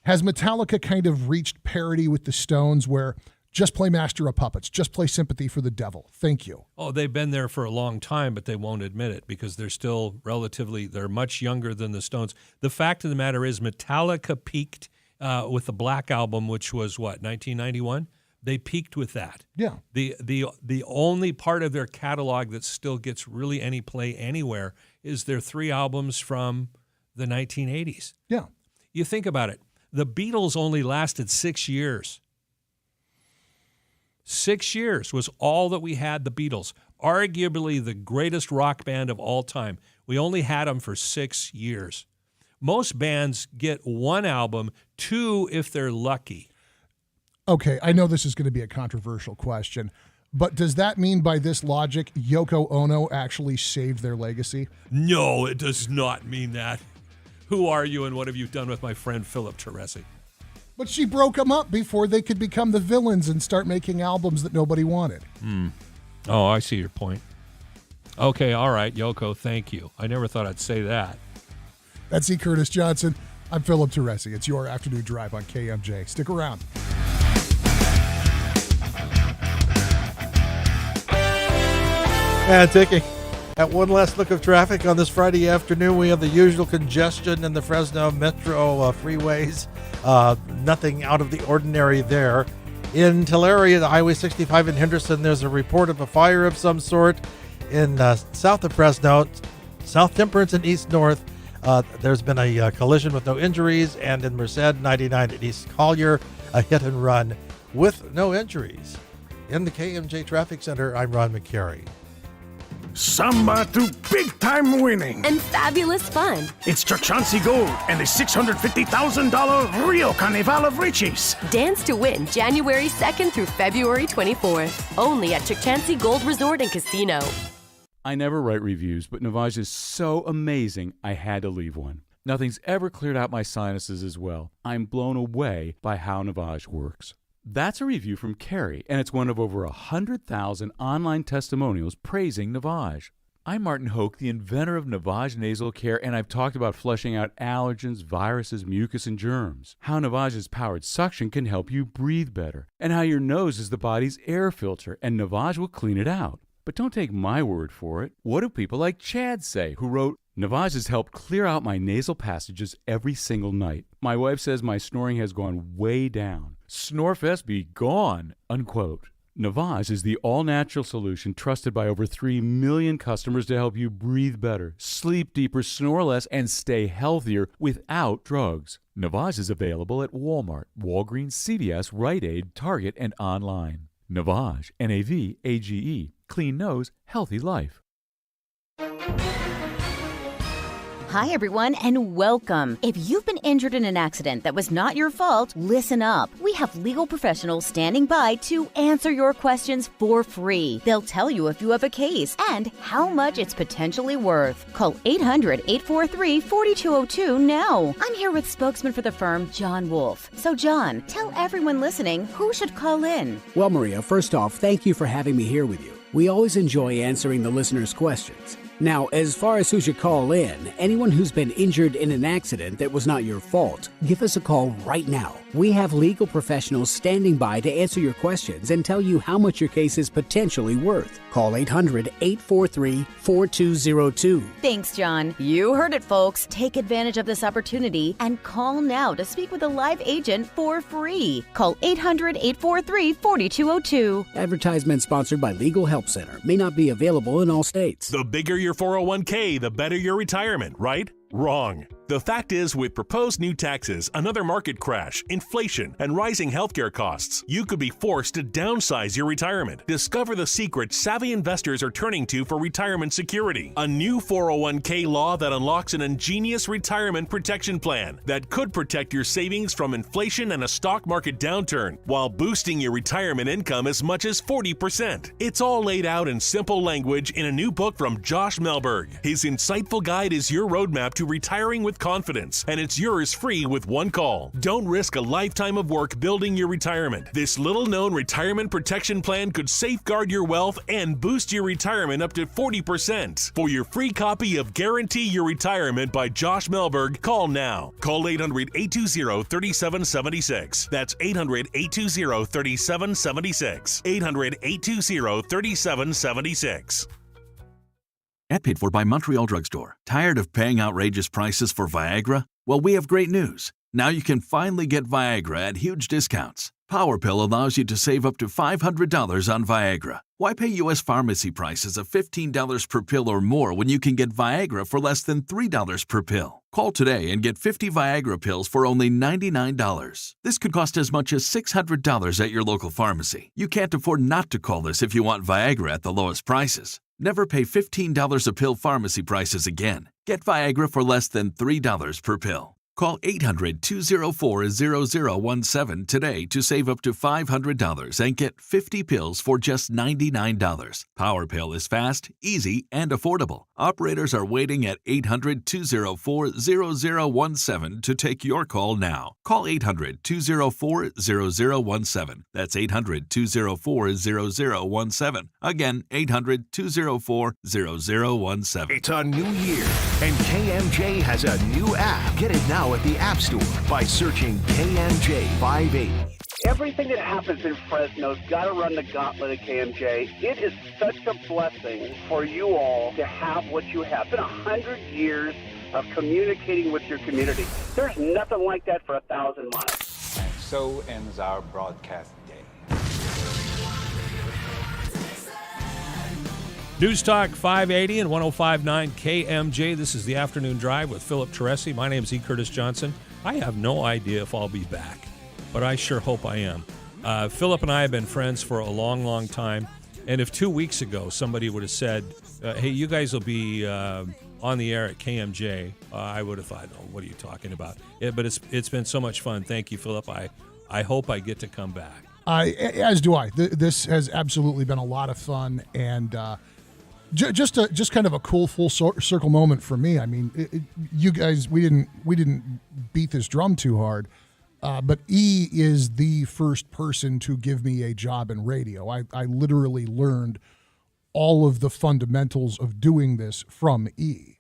Has Metallica kind of reached parity with the Stones where just play Master of Puppets, just play Sympathy for the Devil? Thank you. Oh, they've been there for a long time, but they won't admit it because they're still they're much younger than the Stones. The fact of the matter is Metallica peaked with the Black Album, which was, 1991? They peaked with that. Yeah. The only part of their catalog that still gets really any play anywhere is their 3 albums from the 1980s. Yeah. You think about it. The Beatles only lasted 6 years. 6 years was all that we had the Beatles. Arguably the greatest rock band of all time. We only had them for 6 years. Most bands get 1 album, 2 if they're lucky. Okay, I know this is going to be a controversial question, but does that mean by this logic, Yoko Ono actually saved their legacy? No, it does not mean that. Who are you and what have you done with my friend Philip Teresi? But she broke them up before they could become the villains and start making albums that nobody wanted. Oh, I see your point. Okay, all right, Yoko, thank you. I never thought I'd say that. That's E. Curtis Johnson. I'm Philip Teresi. It's your afternoon drive on KMJ. Stick around. And taking at one last look of traffic on this Friday afternoon, we have the usual congestion in the Fresno Metro freeways. Nothing out of the ordinary there. In Tulare, the Highway 65 in Henderson, there's a report of a fire of some sort. In south of Fresno, South Temperance and East North, there's been a collision with no injuries. And in Merced, 99 at East Collier, a hit and run with no injuries. In the KMJ Traffic Center, I'm Ron McCary. Samba to big-time winning. And fabulous fun. It's Chauncey Gold and the $650,000 Rio Carnival of Riches. Dance to win January 2nd through February 24th. Only at Chauncey Gold Resort and Casino. I never write reviews, but Navage is so amazing I had to leave one. Nothing's ever cleared out my sinuses as well. I'm blown away by how Navage works. That's a review from Carrie, and it's one of over 100,000 online testimonials praising Navage. I'm Martin Hoke, the inventor of Navage Nasal Care, and I've talked about flushing out allergens, viruses, mucus, and germs, how Navage's powered suction can help you breathe better, and how your nose is the body's air filter, and Navage will clean it out. But don't take my word for it. What do people like Chad say, who wrote, Navage has helped clear out my nasal passages every single night. My wife says my snoring has gone way down. Snorefest be gone, unquote. Navage is the all-natural solution trusted by over 3 million customers to help you breathe better, sleep deeper, snore less, and stay healthier without drugs. Navage is available at Walmart, Walgreens, CVS, Rite Aid, Target, and online. Navage, N-A-V-A-G-E. Clean nose, healthy life. Hi, everyone, and welcome. If you've been injured in an accident that was not your fault, listen up. We have legal professionals standing by to answer your questions for free. They'll tell you if you have a case and how much it's potentially worth. Call 800-843-4202 now. I'm here with spokesman for the firm, John Wolf. So, John, tell everyone listening who should call in. Well, Maria, first off, thank you for having me here with you. We always enjoy answering the listeners' questions. Now, as far as who should call in, anyone who's been injured in an accident that was not your fault, give us a call right now. We have legal professionals standing by to answer your questions and tell you how much your case is potentially worth. Call 800-843-4202. Thanks, John. You heard it, folks. Take advantage of this opportunity and call now to speak with a live agent for free. Call 800-843-4202. Advertisement sponsored by Legal Help Center. May not be available in all states. The bigger your 401k, the better your retirement, right? Wrong. The fact is, with proposed new taxes, another market crash, inflation, and rising healthcare costs, you could be forced to downsize your retirement. Discover the secret savvy investors are turning to for retirement security. A new 401k law that unlocks an ingenious retirement protection plan that could protect your savings from inflation and a stock market downturn while boosting your retirement income as much as 40%. It's all laid out in simple language in a new book from Josh Melberg. His insightful guide is your roadmap to retiring with confidence, and it's yours free with one call. Don't risk a lifetime of work building your retirement. This little-known retirement protection plan could safeguard your wealth and boost your retirement up to 40%. For your free copy of Guarantee Your Retirement by Josh Melberg, call now. Call 800-820-3776. That's 800-820-3776. 800-820-3776. Ad paid for by Montreal Drugstore. Tired of paying outrageous prices for Viagra? Well, we have great news. Now you can finally get Viagra at huge discounts. PowerPill allows you to save up to $500 on Viagra. Why pay U.S. pharmacy prices of $15 per pill or more when you can get Viagra for less than $3 per pill? Call today and get 50 Viagra pills for only $99. This could cost as much as $600 at your local pharmacy. You can't afford not to call this if you want Viagra at the lowest prices. Never pay $15 a pill pharmacy prices again. Get Viagra for less than $3 per pill. Call 800-204-0017 today to save up to $500 and get 50 pills for just $99. PowerPill is fast, easy, and affordable. Operators are waiting at 800-204-0017 to take your call now. Call 800-204-0017. That's 800-204-0017. Again, 800-204-0017. It's a new year, and KMJ has a new app. Get it now at the App Store by searching KMJ 580. Everything that happens in Fresno's got to run the gauntlet at KMJ. It is such a blessing for you all to have what you have. It's been 100 years of communicating with your community. There's nothing like that for 1,000 miles. And so ends our broadcast day. News Talk 580 and 105.9 KMJ. This is the Afternoon Drive with Philip Teresi. My name is E. Curtis Johnson. I have no idea if I'll be back, but I sure hope I am. Philip and I have been friends for a long, long time. And if 2 weeks ago somebody would have said, hey, you guys will be on the air at KMJ, I would have thought, oh, what are you talking about? But it's been so much fun. Thank you, Philip. I hope I get to come back. As do I. This has absolutely been a lot of fun, and just kind of a cool full circle moment for me. I mean, you guys, we didn't beat this drum too hard, but E is the first person to give me a job in radio. I literally learned all of the fundamentals of doing this from E.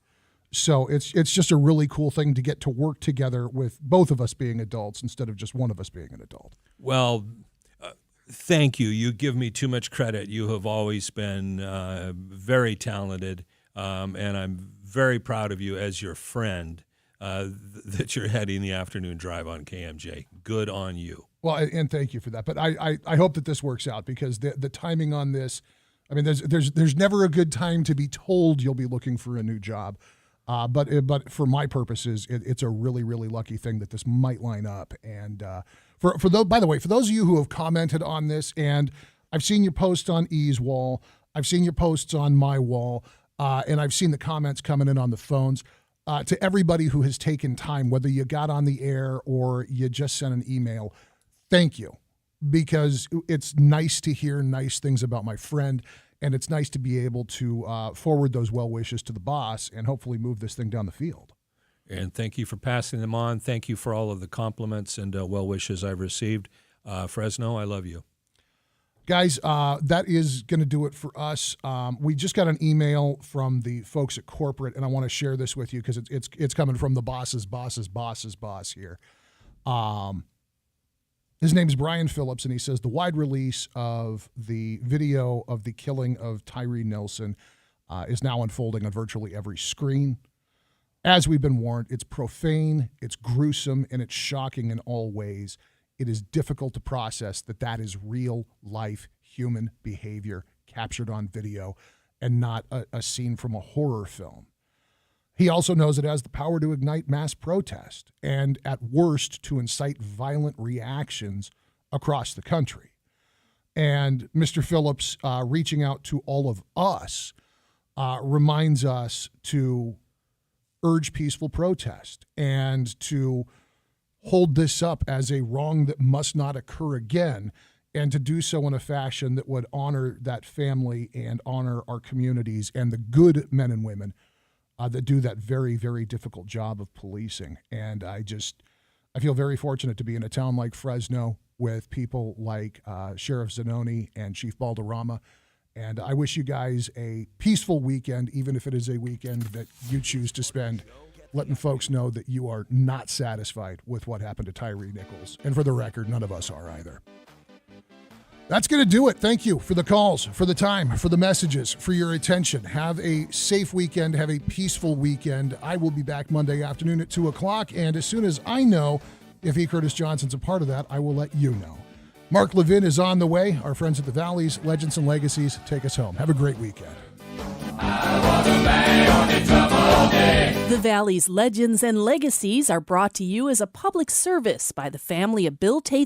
So it's just a really cool thing to get to work together with both of us being adults instead of just one of us being an adult. Well, thank you. You give me too much credit. You have always been very talented, and I'm very proud of you as your friend that you're heading the Afternoon Drive on KMJ. Good on you. Well, and thank you for that. But I hope that this works out, because the timing on this, I mean, there's never a good time to be told you'll be looking for a new job. But for my purposes, it's a really, really lucky thing that this might line up. And by the way, for those of you who have commented on this, and I've seen your posts on E's wall, I've seen your posts on my wall, and I've seen the comments coming in on the phones. To everybody who has taken time, whether you got on the air or you just sent an email, thank you, because it's nice to hear nice things about my friend. And it's nice to be able to forward those well wishes to the boss and hopefully move this thing down the field. And thank you for passing them on. Thank you for all of the compliments and well wishes I've received. Fresno, I love you. Guys, that is going to do it for us. We just got an email from the folks at corporate, and I want to share this with you because it's coming from the boss's boss here. His name is Brian Phillips, and he says the wide release of the video of the killing of Tyree Nelson is now unfolding on virtually every screen. As we've been warned, it's profane, it's gruesome, and it's shocking in all ways. It is difficult to process that is real-life human behavior captured on video and not a scene from a horror film. He also knows it has the power to ignite mass protest and, at worst, to incite violent reactions across the country. And Mr. Phillips, reaching out to all of us, reminds us to urge peaceful protest and to hold this up as a wrong that must not occur again, and to do so in a fashion that would honor that family and honor our communities and the good men and women that do that very, very difficult job of policing. And I feel very fortunate to be in a town like Fresno with people like Sheriff Zanoni and Chief Balderrama. And I wish you guys a peaceful weekend, even if it is a weekend that you choose to spend letting folks know that you are not satisfied with what happened to Tyree Nichols. And for the record, none of us are either. That's going to do it. Thank you for the calls, for the time, for the messages, for your attention. Have a safe weekend. Have a peaceful weekend. I will be back Monday afternoon at 2 o'clock. And as soon as I know if E. Curtis Johnson's a part of that, I will let you know. Mark Levin is on the way. Our friends at the Valleys, Legends and Legacies, take us home. Have a great weekend. The Valley's Legends and Legacies are brought to you as a public service by the family of Bill Tate